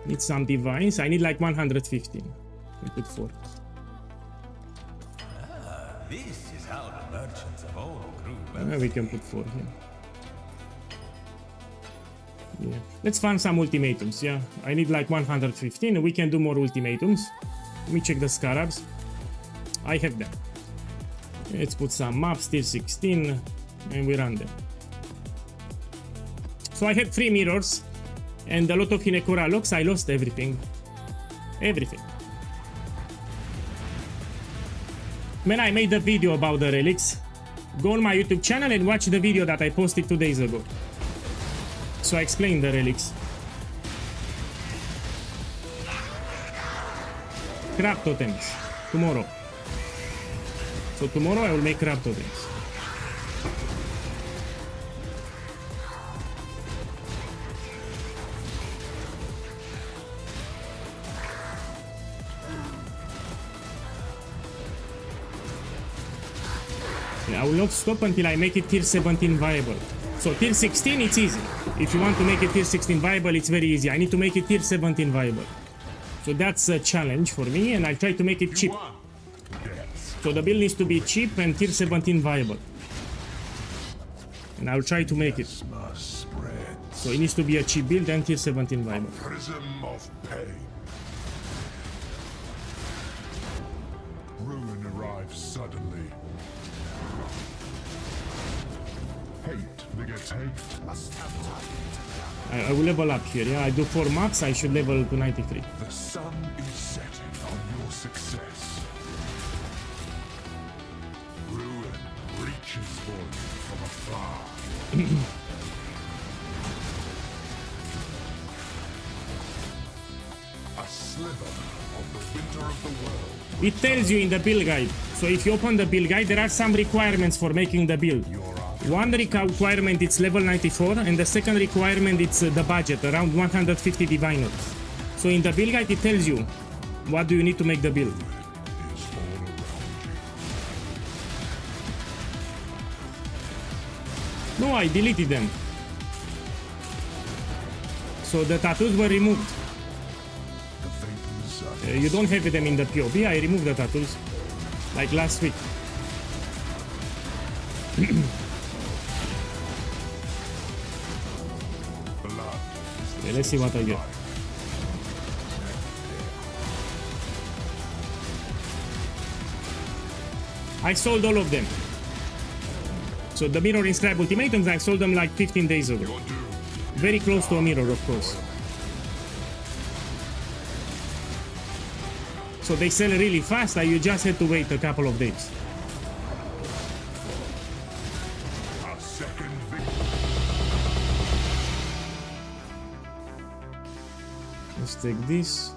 Need some divines. I need like 115. We put 4. This is how the merchants of old grew. We can put 4 here. Yeah. Let's farm some ultimatums, yeah. I need like 115. We can do more ultimatums. Let me check the scarabs. I have them. Let's put some maps, tier 16, and we run them. So I had 3 mirrors and a lot of Hinekura locks. I lost everything. Everything. Man, I made a video about the relics. Go on my YouTube channel and watch the video that I posted 2 days ago. So I explained the relics. Crab totems. Tomorrow. So tomorrow I will make crab totems. I will not stop until I make it tier 17 viable. So tier 16 it's easy. If you want to make it tier 16 viable, it's very easy. I need to make it tier 17 viable. So that's a challenge for me, and I'll try to make it cheap. So the build needs to be cheap and tier 17 viable. And I'll try to make it. So it needs to be a cheap build and tier 17 viable. Prism of pain. Ruin arrives suddenly. Hate begets hate. Must have time. I will level up here, yeah? I do 4 maps, I should level to 93. The sun is setting on your success. Ruin reaches for you from afar. A sliver of the winter of the world. It tells you in the build guide. So if you open the build guide, there are some requirements for making the build. One requirement is level 94, and the second requirement is the budget, around 150 divine orbs. So in the build guide it tells you what do you need to make the build. Is all around you. No, I deleted them. So the tattoos were removed. The vapors are You don't have them in the POB, I removed the tattoos. Like last week. Okay, let's see what I get. I sold all of them. So the mirror inscribed ultimatums, I sold them like 15 days ago. Very close to a mirror, of course. So they sell really fast, you just had to wait a couple of days. a second victory. Let's take this.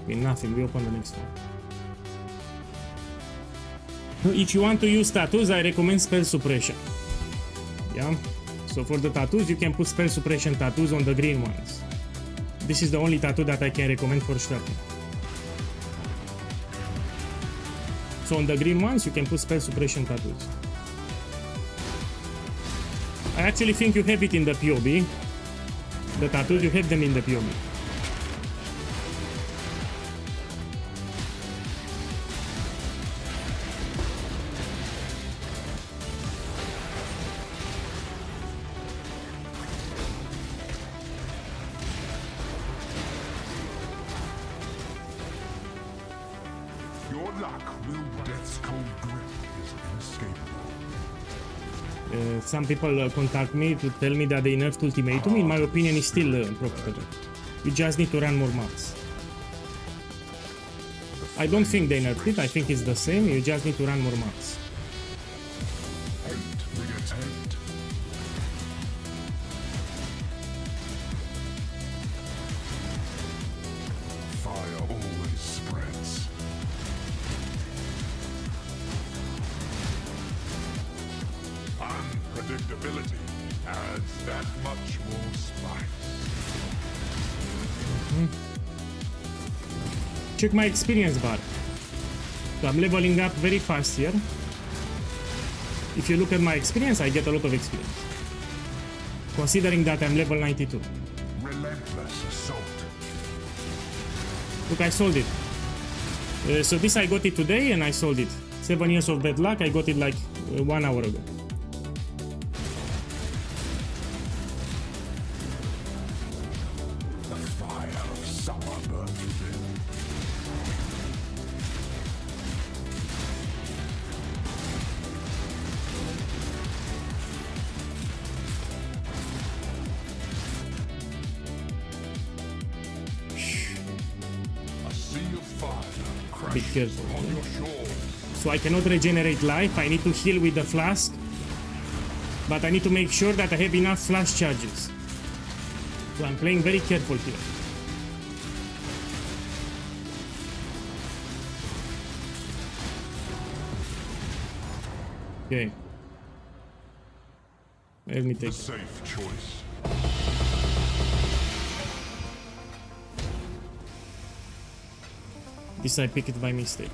Okay, nothing, we open the next one. If you want to use tattoos, I recommend spell suppression. Yeah? So for the tattoos, you can put spell suppression tattoos on the green ones. This is the only tattoo that I can recommend for shrapnel. So on the green ones, you can put spell suppression tattoos. I actually think you have it in the POB. The tattoos, you have them in the POB. Your luck will death's cold grip is inescapable. Some people contact me to tell me that they nerfed Ultimatum. In my opinion, it's still profitable. You just need to run more maps. I don't think they nerfed it. I think it's the same. You just need to run more maps. Hate begets hate. Fire always spreads. Unpredictability adds that much more spice. Check my experience bar. So I'm leveling up very fast here. If you look at my experience, I get a lot of experience. Considering that I'm level 92. Relentless assault. Look, I sold it. So this I got it today and I sold it. 7 years of bad luck, I got it like 1 hour ago. fire of summer burns within. A sea of fire Be crashes careful. on your shores. So I cannot regenerate life. I need to heal with the flask. But I need to make sure that I have enough flash charges. So I'm playing very careful here. Okay. Let me take. Safe choice. This I picked it by mistake.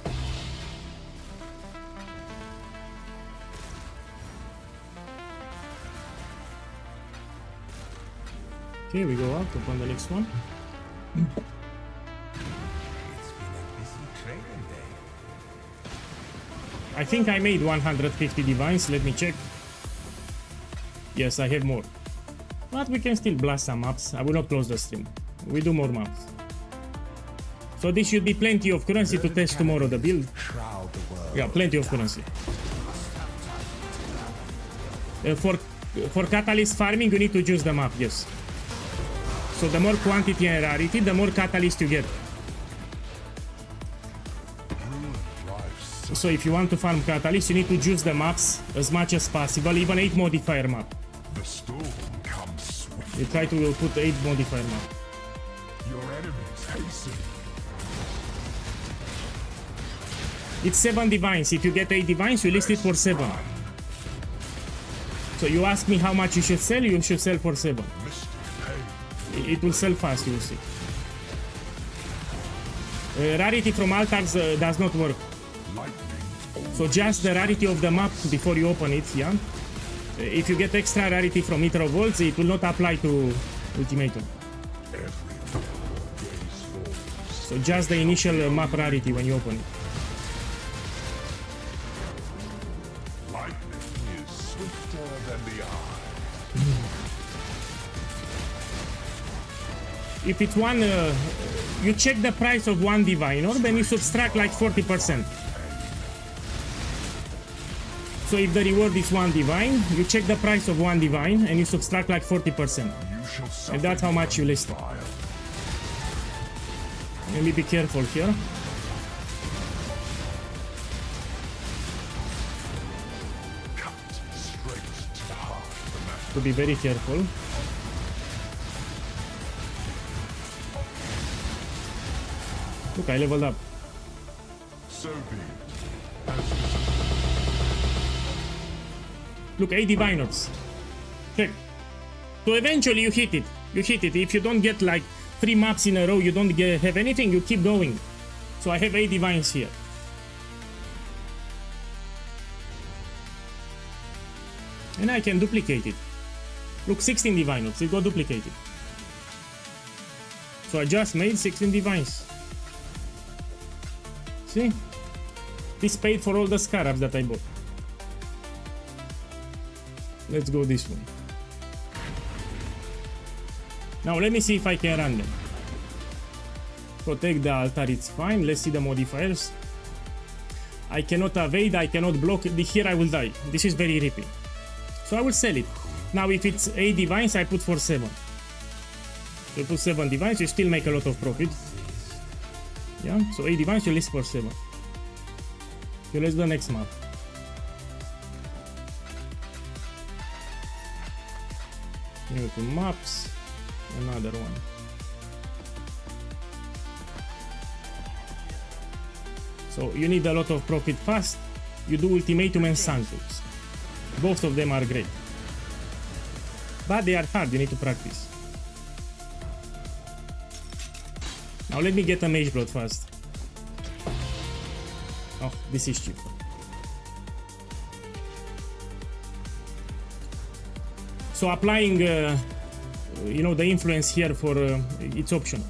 Okay, we go out upon the next one. It's been a busy trading day. I think I made 150 divines. Let me check. Yes, I have more. But we can still blast some maps. I will not close the stream. We do more maps. So this should be plenty of currency to test tomorrow the build. Shroud the world. Yeah, plenty of currency. For catalyst farming, you need to choose the map, yes. So the more quantity and rarity, the more catalyst you get. So if you want to farm catalyst, you need to choose the maps as much as possible, even 8 modifier map. The storm comes swift. You try to put 8 modifier map. Your enemies hasten. It's 7 divines. If you get 8 divines, you list it for 7. So you ask me how much you should sell for 7. Mystic pain. It will sell fast, you will see. Rarity from altars does not work. Lightning. So just the rarity of the map before you open it, yeah? If you get extra rarity from Mitro Vaults, it will not apply to Ultimatum. Everywhere gaze forward. So just the initial map rarity when you open it. Lightning is swifter than the eye. If it's one, you check the price of one divine orb and you subtract like 40%. So if the reward is one divine, you check the price of one divine and you subtract like 40%. You shall suffer. And that's how much you list. Vile. Let me be careful here. Cut straight to the heart of the matter. To be very careful. Look, I leveled up. So be it. As it is. Look, 8 divine orbs. Check. So eventually you hit it. You hit it. If you don't get like 3 maps in a row, you don't have anything, you keep going. So I have 8 divines here. And I can duplicate it. Look, 16 divine orbs. It got duplicated. So I just made 16 divines. See? This paid for all the scarabs that I bought. Let's go this way. Now let me see if I can run them. Protect the altar, it's fine. Let's see the modifiers. I cannot evade, I cannot block. Here I will die. This is very ripping. So I will sell it. Now if it's 8 divines, I put for 7. You put 7 divines, you still make a lot of profit. Yeah, so 8 divines, you list for 7. Okay, let's do the next map. New to maps, another one. So you need a lot of profit fast. You do Ultimatums Sanctums. Both of them are great. But they are hard, you need to practice. Now let me get a Mage Blood first. Oh, this is cheap. So applying, you know, the influence here for it's optional.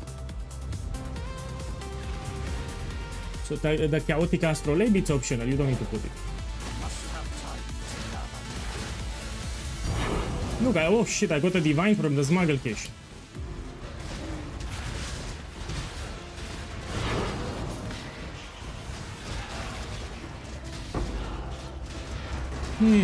So the chaotic astrolabe, it's optional. You don't need to put it. Look, oh shit! I got a divine from the smuggle cache. Another.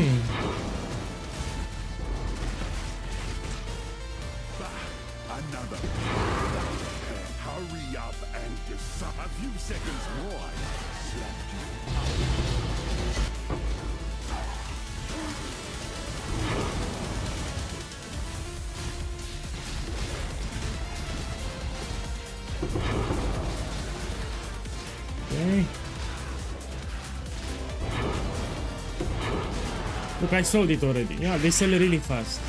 Hurry up and decide. A few seconds more. Slapped you. Okay. Look, I sold it already. Yeah, they sell really fast.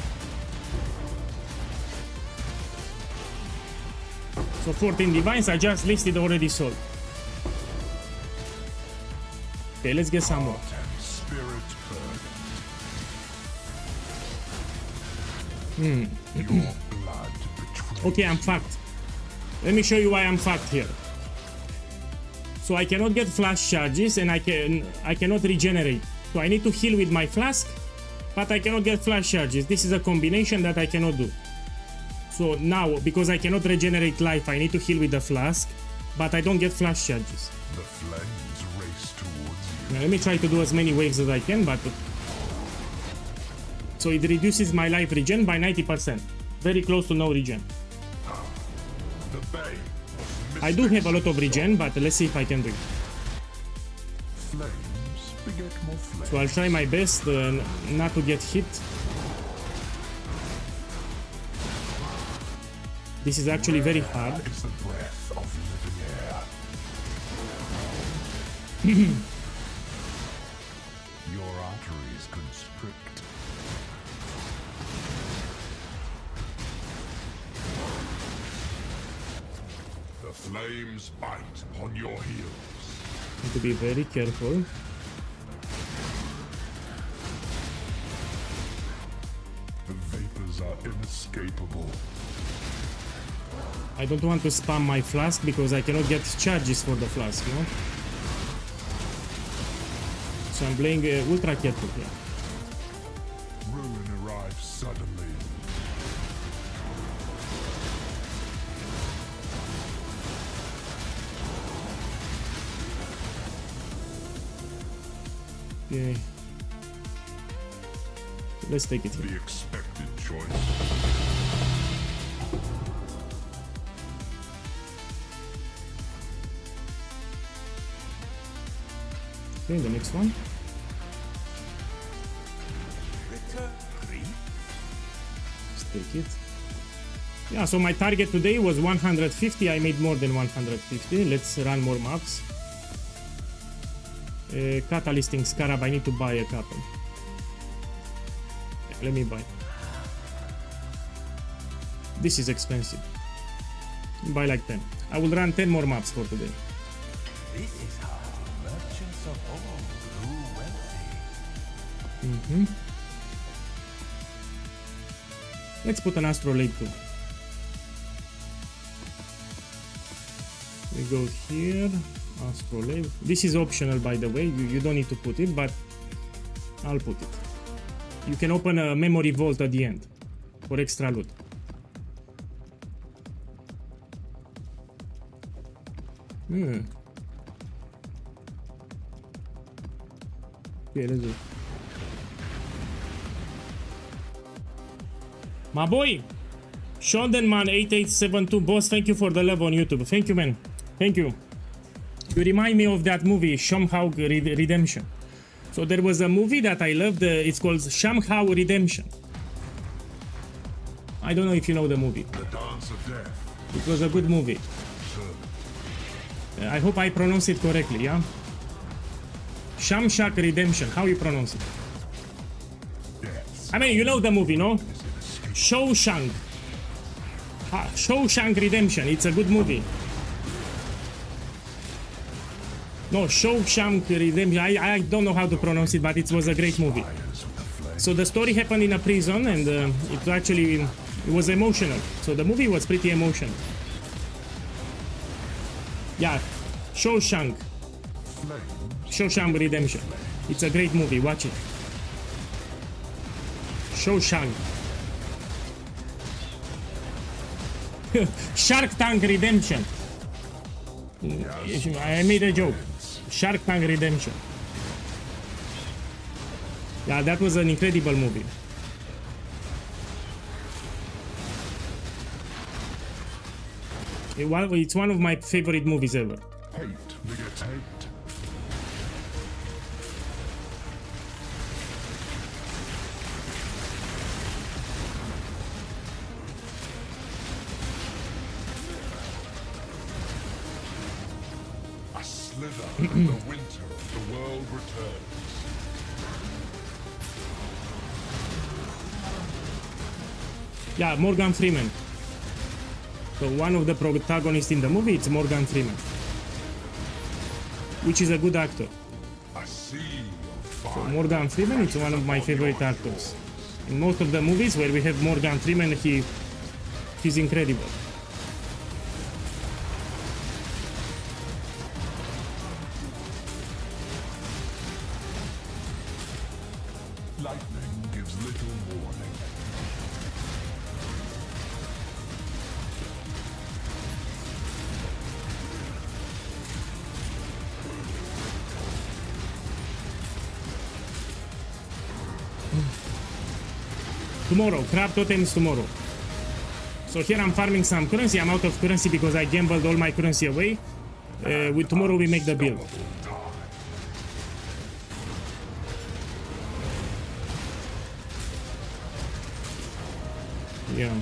So 14 divines, I just listed already sold. Okay, let's get some more. Heart and spirit burdened. Your blood betrays. Okay, I'm fucked. Let me show you why I'm fucked here. So I cannot get flash charges and I cannot regenerate. So I need to heal with my flask, but I cannot get flash charges. This is a combination that I cannot do. So now, because I cannot regenerate life, I need to heal with the flask, but I don't get flash charges. The flames race towards you. Now let me try to do as many waves as I can, but... So it reduces my life regen by 90%. Very close to no regen. The bay. I do have a lot of regen, but let's see if I can do it. Flames beget more flames. So I'll try my best not to get hit. This is actually very hard. It's the breath of living air. Your arteries constrict. The flames bite on your heels. Need to be very careful. The vapors are inescapable. I don't want to spam my flask because I cannot get charges for the flask, no? So I'm playing ultra careful here. Ruin arrives suddenly. Okay. Let's take it here. The expected choice. Okay, the next one. Let's take it. Yeah, so my target today was 150. I made more than 150. Let's run more maps. Catalysting Scarab, I need to buy a couple. Yeah, let me buy. This is expensive. Buy like 10. I will run 10 more maps for today. This is how merchants of old grew wealthy. Let's put an astrolabe too. We go here, astrolabe. This is optional, by the way. You don't need to put it, but I'll put it. You can open a memory vault at the end for extra loot. Okay, let's do it. My boy, Shondenman8872, boss, thank you for the love on YouTube. Thank you, man. Thank you. You remind me of that movie, Shamhaug Redemption. So there was a movie that I loved. It's called Shamhaug Redemption. I don't know if you know the movie. The dance of death. It was a good movie. I hope I pronounce it correctly, yeah? Shamshak Redemption. How you pronounce it? Deaths. I mean, you know the movie, no? Shawshank. Shawshank Redemption. It's a good movie. No, Shawshank Redemption. I don't know how to pronounce it, but it was a great movie. So the story happened in a prison, and it was emotional. So the movie was pretty emotional. Yeah, Shawshank. Shawshank Redemption. It's a great movie. Watch it. Shawshank. Shark Tank Redemption. I made a joke. Shark Tank Redemption. Yeah, that was an incredible movie. It's one of my favorite movies ever. Hate begets hate. A slither in the winter of the world returns. Yeah, Morgan Freeman. So one of the protagonists in the movie is Morgan Freeman, which is a good actor. A sea of So fire. Morgan Freeman is one of my favorite actors. In most of the movies where we have Morgan Freeman, he's incredible. Lightning gives little warning. Tomorrow, crab totems tomorrow. So here I'm farming some currency. I'm out of currency because I gambled all my currency away. With tomorrow we make the build. Yeah.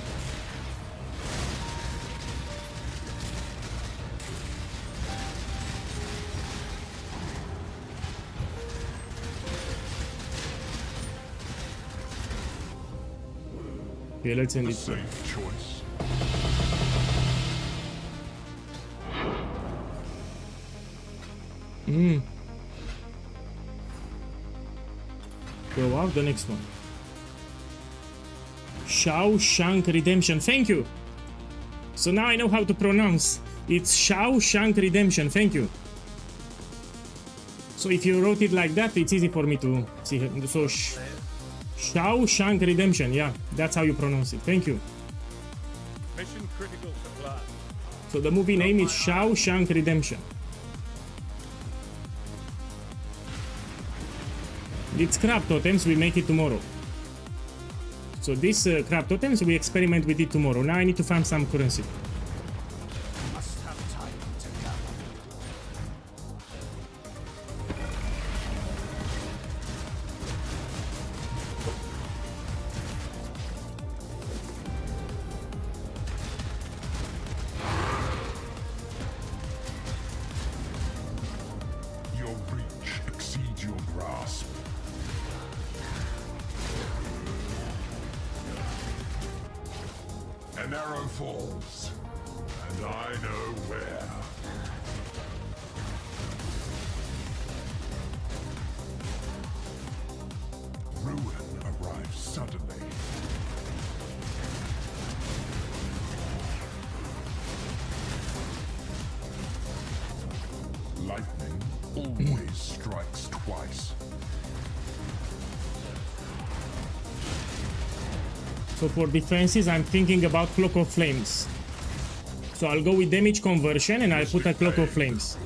Okay, let's end it. Safe choice. Go out the next one. Shawshank Redemption. Thank you. So now I know how to pronounce. It's Shawshank Redemption. Thank you. So if you wrote it like that, it's easy for me to see. So Shawshank Redemption. Yeah, that's how you pronounce it. Thank you. Mission critical supply. So the movie name is Shawshank Redemption. It's crab totems, we make it tomorrow. So this crab totems, we experiment with it tomorrow. Now I need to find some currency. Must have time to gather. Your reach exceeds your grasp. An arrow falls, and I know where. Ruin arrives suddenly. Lightning always strikes twice. So for defenses, I'm thinking about Cloak of Flames. So I'll go with damage conversion and I'll put a Cloak of Flames.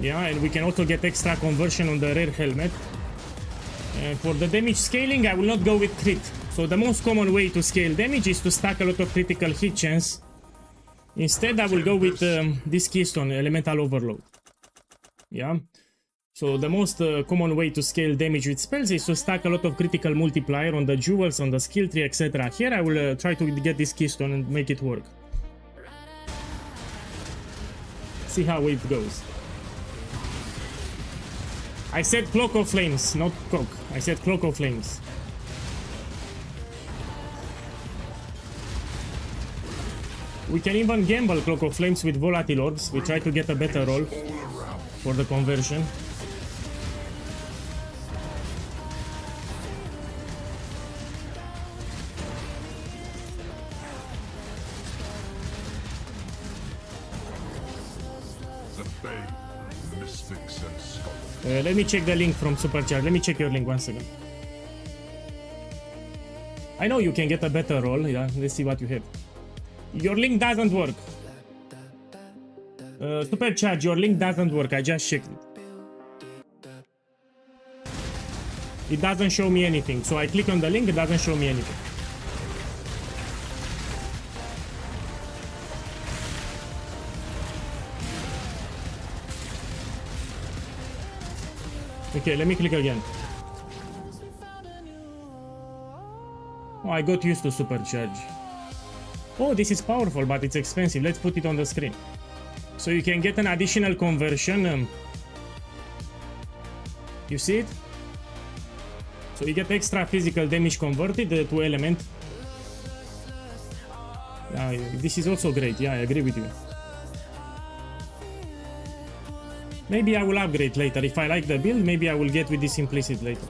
Yeah, and we can also get extra conversion on the rare helmet. And for the damage scaling, I will not go with crit. So the most common way to scale damage is to stack a lot of critical hit chance. Instead, I will go with this keystone, Elemental Overload. Yeah. So the most common way to scale damage with spells is to stack a lot of critical multiplier on the jewels, on the skill tree, etc. Here I will try to get this keystone and make it work. See how it goes. I said Cloak of Flames, not Cock. I said Cloak of Flames. We can even gamble Cloak of Flames with Volatile Orbs. We try to get a better roll for the conversion. The Bay, mystics and scholars. Let me check the link from Supercharge. Let me check your link one second. I know you can get a better roll. Yeah, let's see what you have. Your link doesn't work. Supercharge, your link doesn't work. I just checked it. it doesn't show me anything. So I click on the link, it doesn't show me anything. Okay, let me click again. Oh, I got used to supercharge. Oh, this is powerful, but it's expensive. Let's put it on the screen. So you can get an additional conversion. You see it? So you get extra physical damage converted to element. This is also great. Yeah, I agree with you. Maybe I will upgrade later. If I like the build, maybe I will get with this implicit later.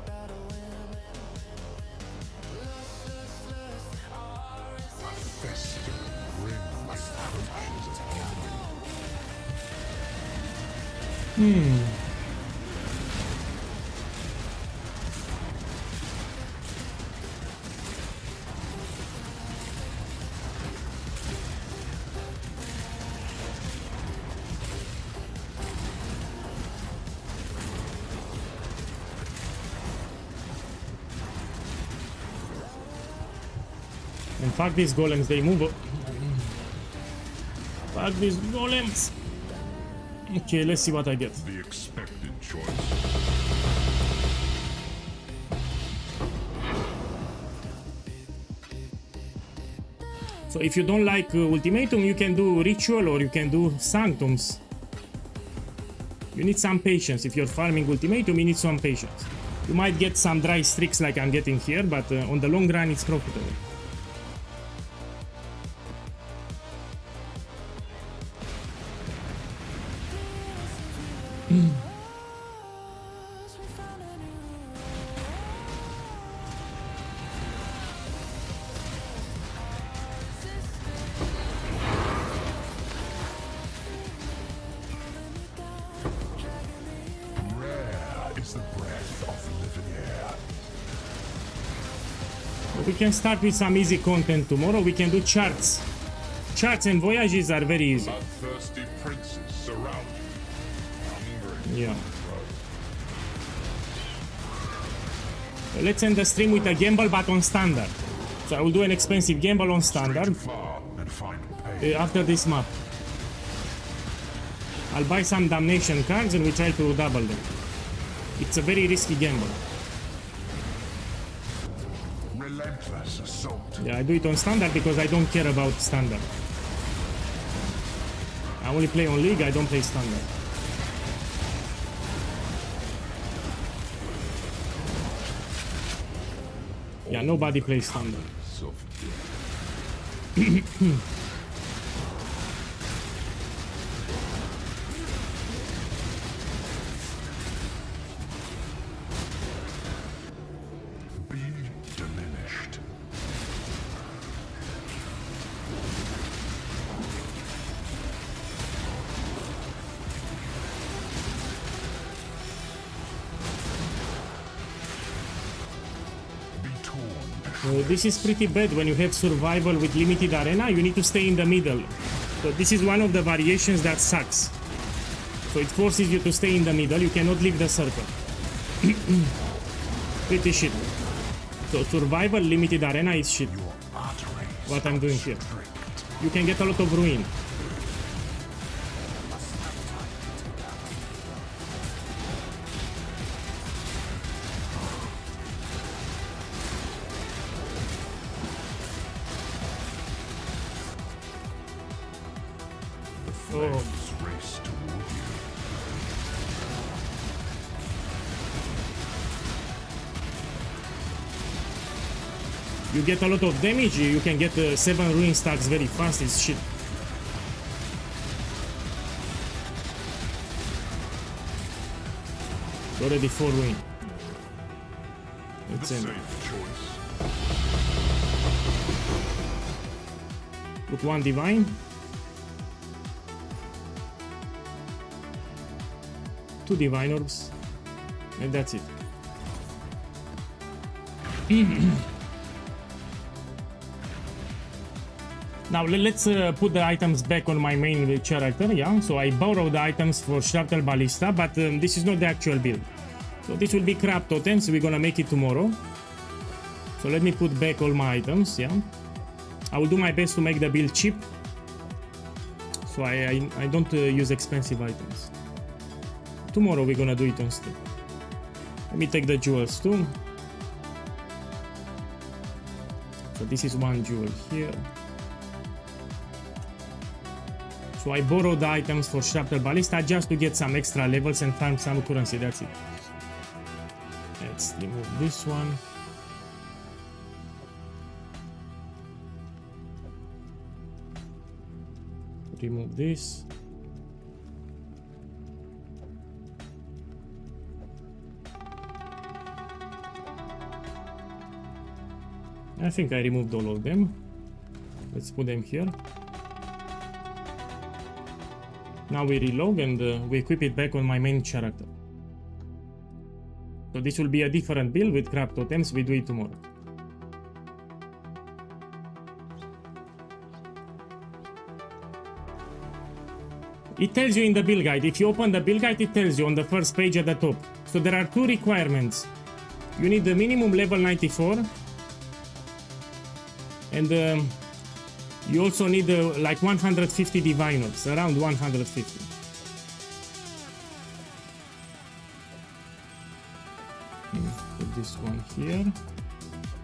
And fuck these golems, they move up. Fuck these golems. Okay, let's see what I get. The expected choice. So if you don't like Ultimatum, you can do Ritual or you can do Sanctums. You need some patience. If you're farming Ultimatum, you need some patience. You might get some dry streaks like I'm getting here, but on the long run, it's profitable. We can start with some easy content tomorrow. We can do charts. Charts and voyages are very easy. Bloodthirsty princes surround you. Yeah. So let's end the stream with a gamble, but on standard. So I will do an expensive gamble on standard And find pain. after this map. I'll buy some damnation cards and we try to double them. It's a very risky gamble. Relentless assault. Yeah, I do it on standard because I don't care about standard. I only play on league, I don't play standard. Yeah, nobody plays standard. Be diminished. Be torn. This is pretty bad when you have survival with limited arena. You need to stay in the middle. So this is one of the variations that sucks. So it forces you to stay in the middle. You cannot leave the circle. Pretty shit. So survival limited arena is shit. Arteries What I'm doing here. strict. You can get a lot of ruin. Flames race toward you. You get a lot of damage. You can get 7 ruin stacks very fast. It's shit. Already 4 ruin. The It's in. safe choice. Put 1 divine. 2 divine orbs. And that's it. Now let's put the items back on my main character, yeah? So I borrowed the items for Shrapnel Ballista, but this is not the actual build. So this will be crab totems. We're gonna make it tomorrow. So let me put back all my items, yeah. I will do my best to make the build cheap. So I don't use expensive items. Tomorrow we're gonna do it on stream. Let me take the jewels too. So this is one jewel here. So I borrowed the items for Shrapnel Ballista just to get some extra levels and farm some currency, that's it. Let's remove this one. Remove this. I think I removed all of them. Let's put them here. Now we reload and we equip it back on my main character. So this will be a different build with crab totems. We do it tomorrow. It tells you in the build guide. If you open the build guide, it tells you on the first page at the top. So there are two requirements. You need the minimum level 94. And you also need like 150 diviners, around 150. Put this one here.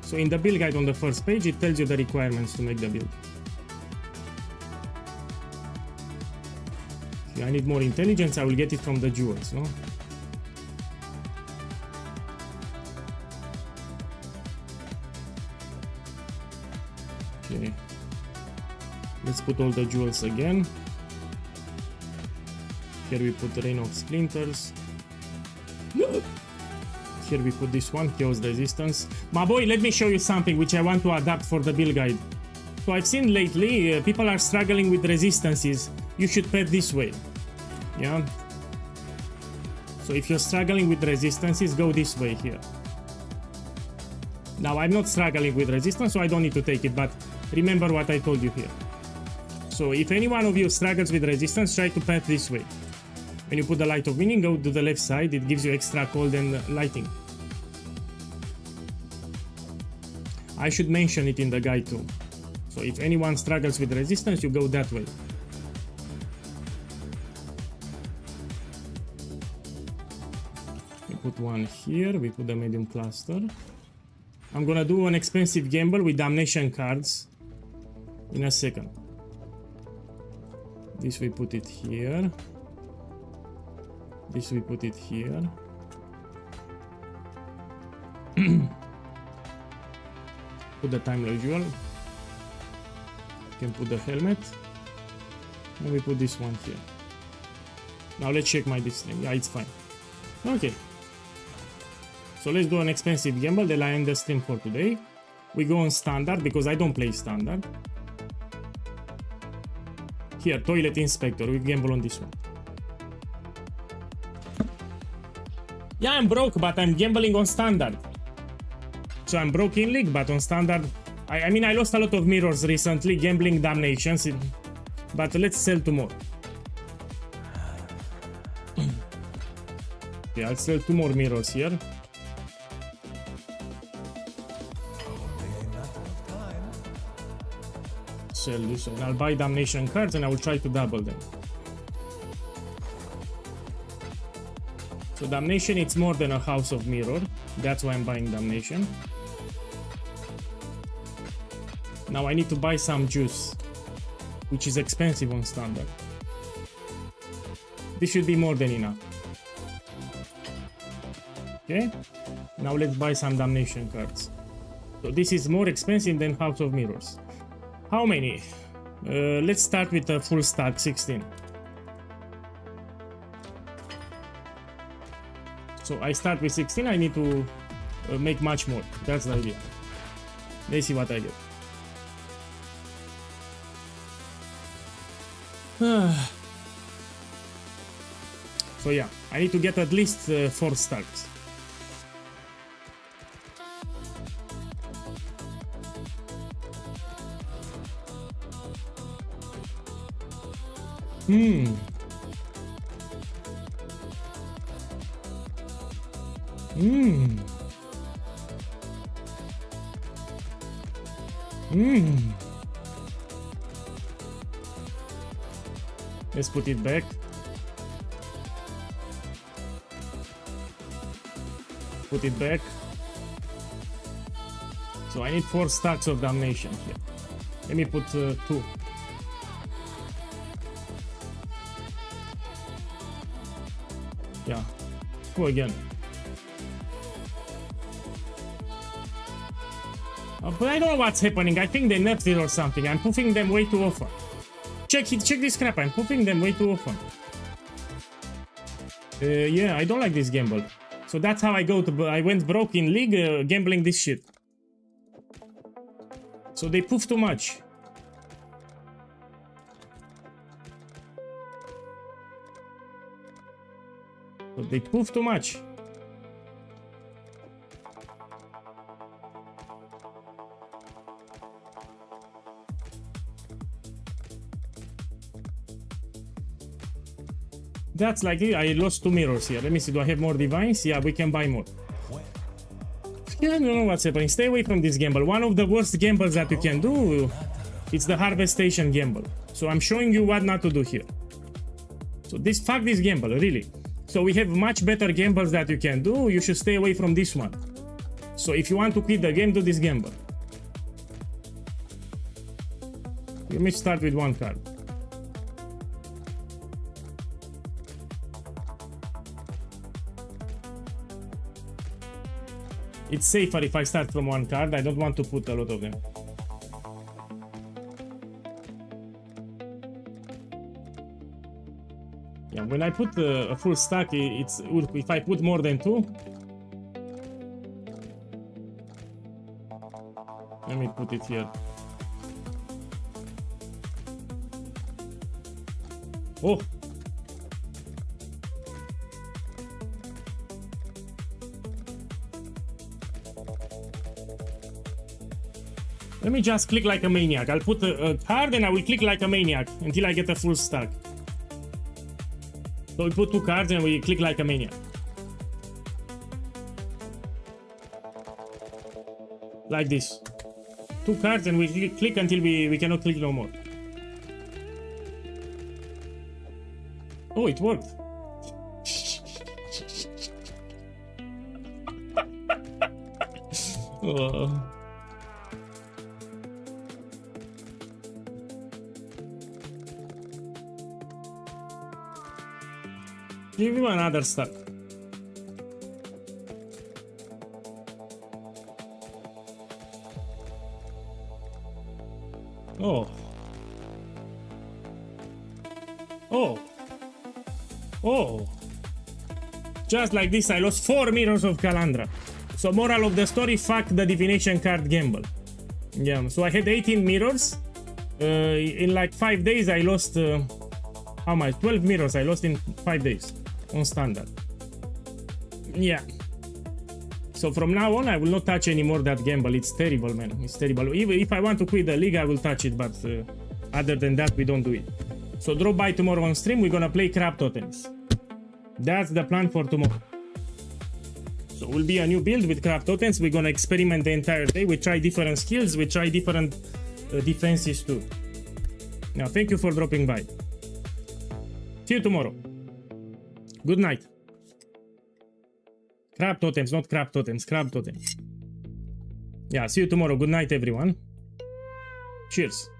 So in the build guide on the first page, it tells you the requirements to make the build. If I need more intelligence, I will get it from the jewels, no? Okay. Let's put all the jewels again. Here we put the Rain of Splinters. Here we put this one, Chaos Resistance. My boy, let me show you something which I want to adapt for the build guide. So I've seen lately, people are struggling with resistances. You should pet this way. Yeah. So if you're struggling with resistances, go this way here. Now I'm not struggling with resistance, so I don't need to take it, but remember what I told you here. So if any one of you struggles with resistance, try to path this way. When you put the Light of Meaning, go to the left side, it gives you extra cold and lighting. I should mention it in the guide too. So if anyone struggles with resistance, you go that way. We put one here, we put the medium cluster. I'm gonna do an expensive gamble with damnation cards in a second. This we put it here. This we put it here. Put the Time Lord Jewel. Can put the helmet. And we put this one here. Now let's check my distance. Yeah, it's fine. Okay. So let's do an expensive gamble that I end the stream for today. We go on standard because I don't play standard. Here, Toilet Inspector. We gamble on this one. Yeah, I'm broke, but I'm gambling on standard. So I'm broke in league, but on standard... I mean, I lost a lot of mirrors recently, gambling damnations. But let's sell tomorrow. Okay, I'll sell 2 more mirrors here. Sell this one. I'll buy damnation cards and I will try to double them. So damnation, it's more than a house of mirror. That's why I'm buying damnation. Now I need to buy some juice, which is expensive on standard. This should be more than enough. Okay, now let's buy some damnation cards. So this is more expensive than House of Mirrors. How many? Let's start with a full stack, 16. So I start with 16, I need to make much more. That's the idea. Let's see what I get. So yeah, I need to get at least 4 stacks. Let's put it back. Put it back. So I need 4 stacks of damnation here. Let me put 2. Yeah. Go again. But I don't know what's happening. I think they nerfed it or something. I'm puffing them way too often. Check this crap. I'm puffing them way too often. Yeah, I don't like this gamble. So that's how I went broke in league gambling this shit. So they poof too much. So they poof too much. That's like it. I lost 2 mirrors here. Let me see. Do I have more divines? Yeah, we can buy more. I don't know what's happening. Stay away from this gamble. One of the worst gambles that you can do, it's the harvestation gamble. So I'm showing you what not to do here. So fuck this gamble, really. So we have much better gambles that you can do. You should stay away from this one. So if you want to quit the game, do this gamble. Let me start with 1 card. It's safer if I start from 1 card. I don't want to put a lot of them. Yeah, when I put a full stack, if I put more than 2. Let me put it here. Oh! Let me just click like a maniac. I'll put a card and I will click like a maniac until I get a full stack. So we put 2 cards and we click like a maniac. Like this. 2 cards and we click until we cannot click no more. Oh, it worked. Oh. Give him another stack. Oh. Oh. Oh. Just like this, I lost 4 mirrors of Calandra. So moral of the story, fuck the divination card gamble. Yeah, so I had 18 mirrors. In like 5 days, I lost... how much? 12 mirrors I lost in 5 days. On standard. Yeah. So from now on, I will not touch anymore that gamble. It's terrible, man. It's terrible. Even if I want to quit the league, I will touch it. But other than that, we don't do it. So drop by tomorrow on stream. We're gonna play crab totems. That's the plan for tomorrow. So it will be a new build with crab totems. We're gonna experiment the entire day. We try different skills. We try different defenses too. Now, thank you for dropping by. See you tomorrow. Good night. Crab totems, not crab totems, crab totems. Yeah, see you tomorrow. Good night, everyone. Cheers.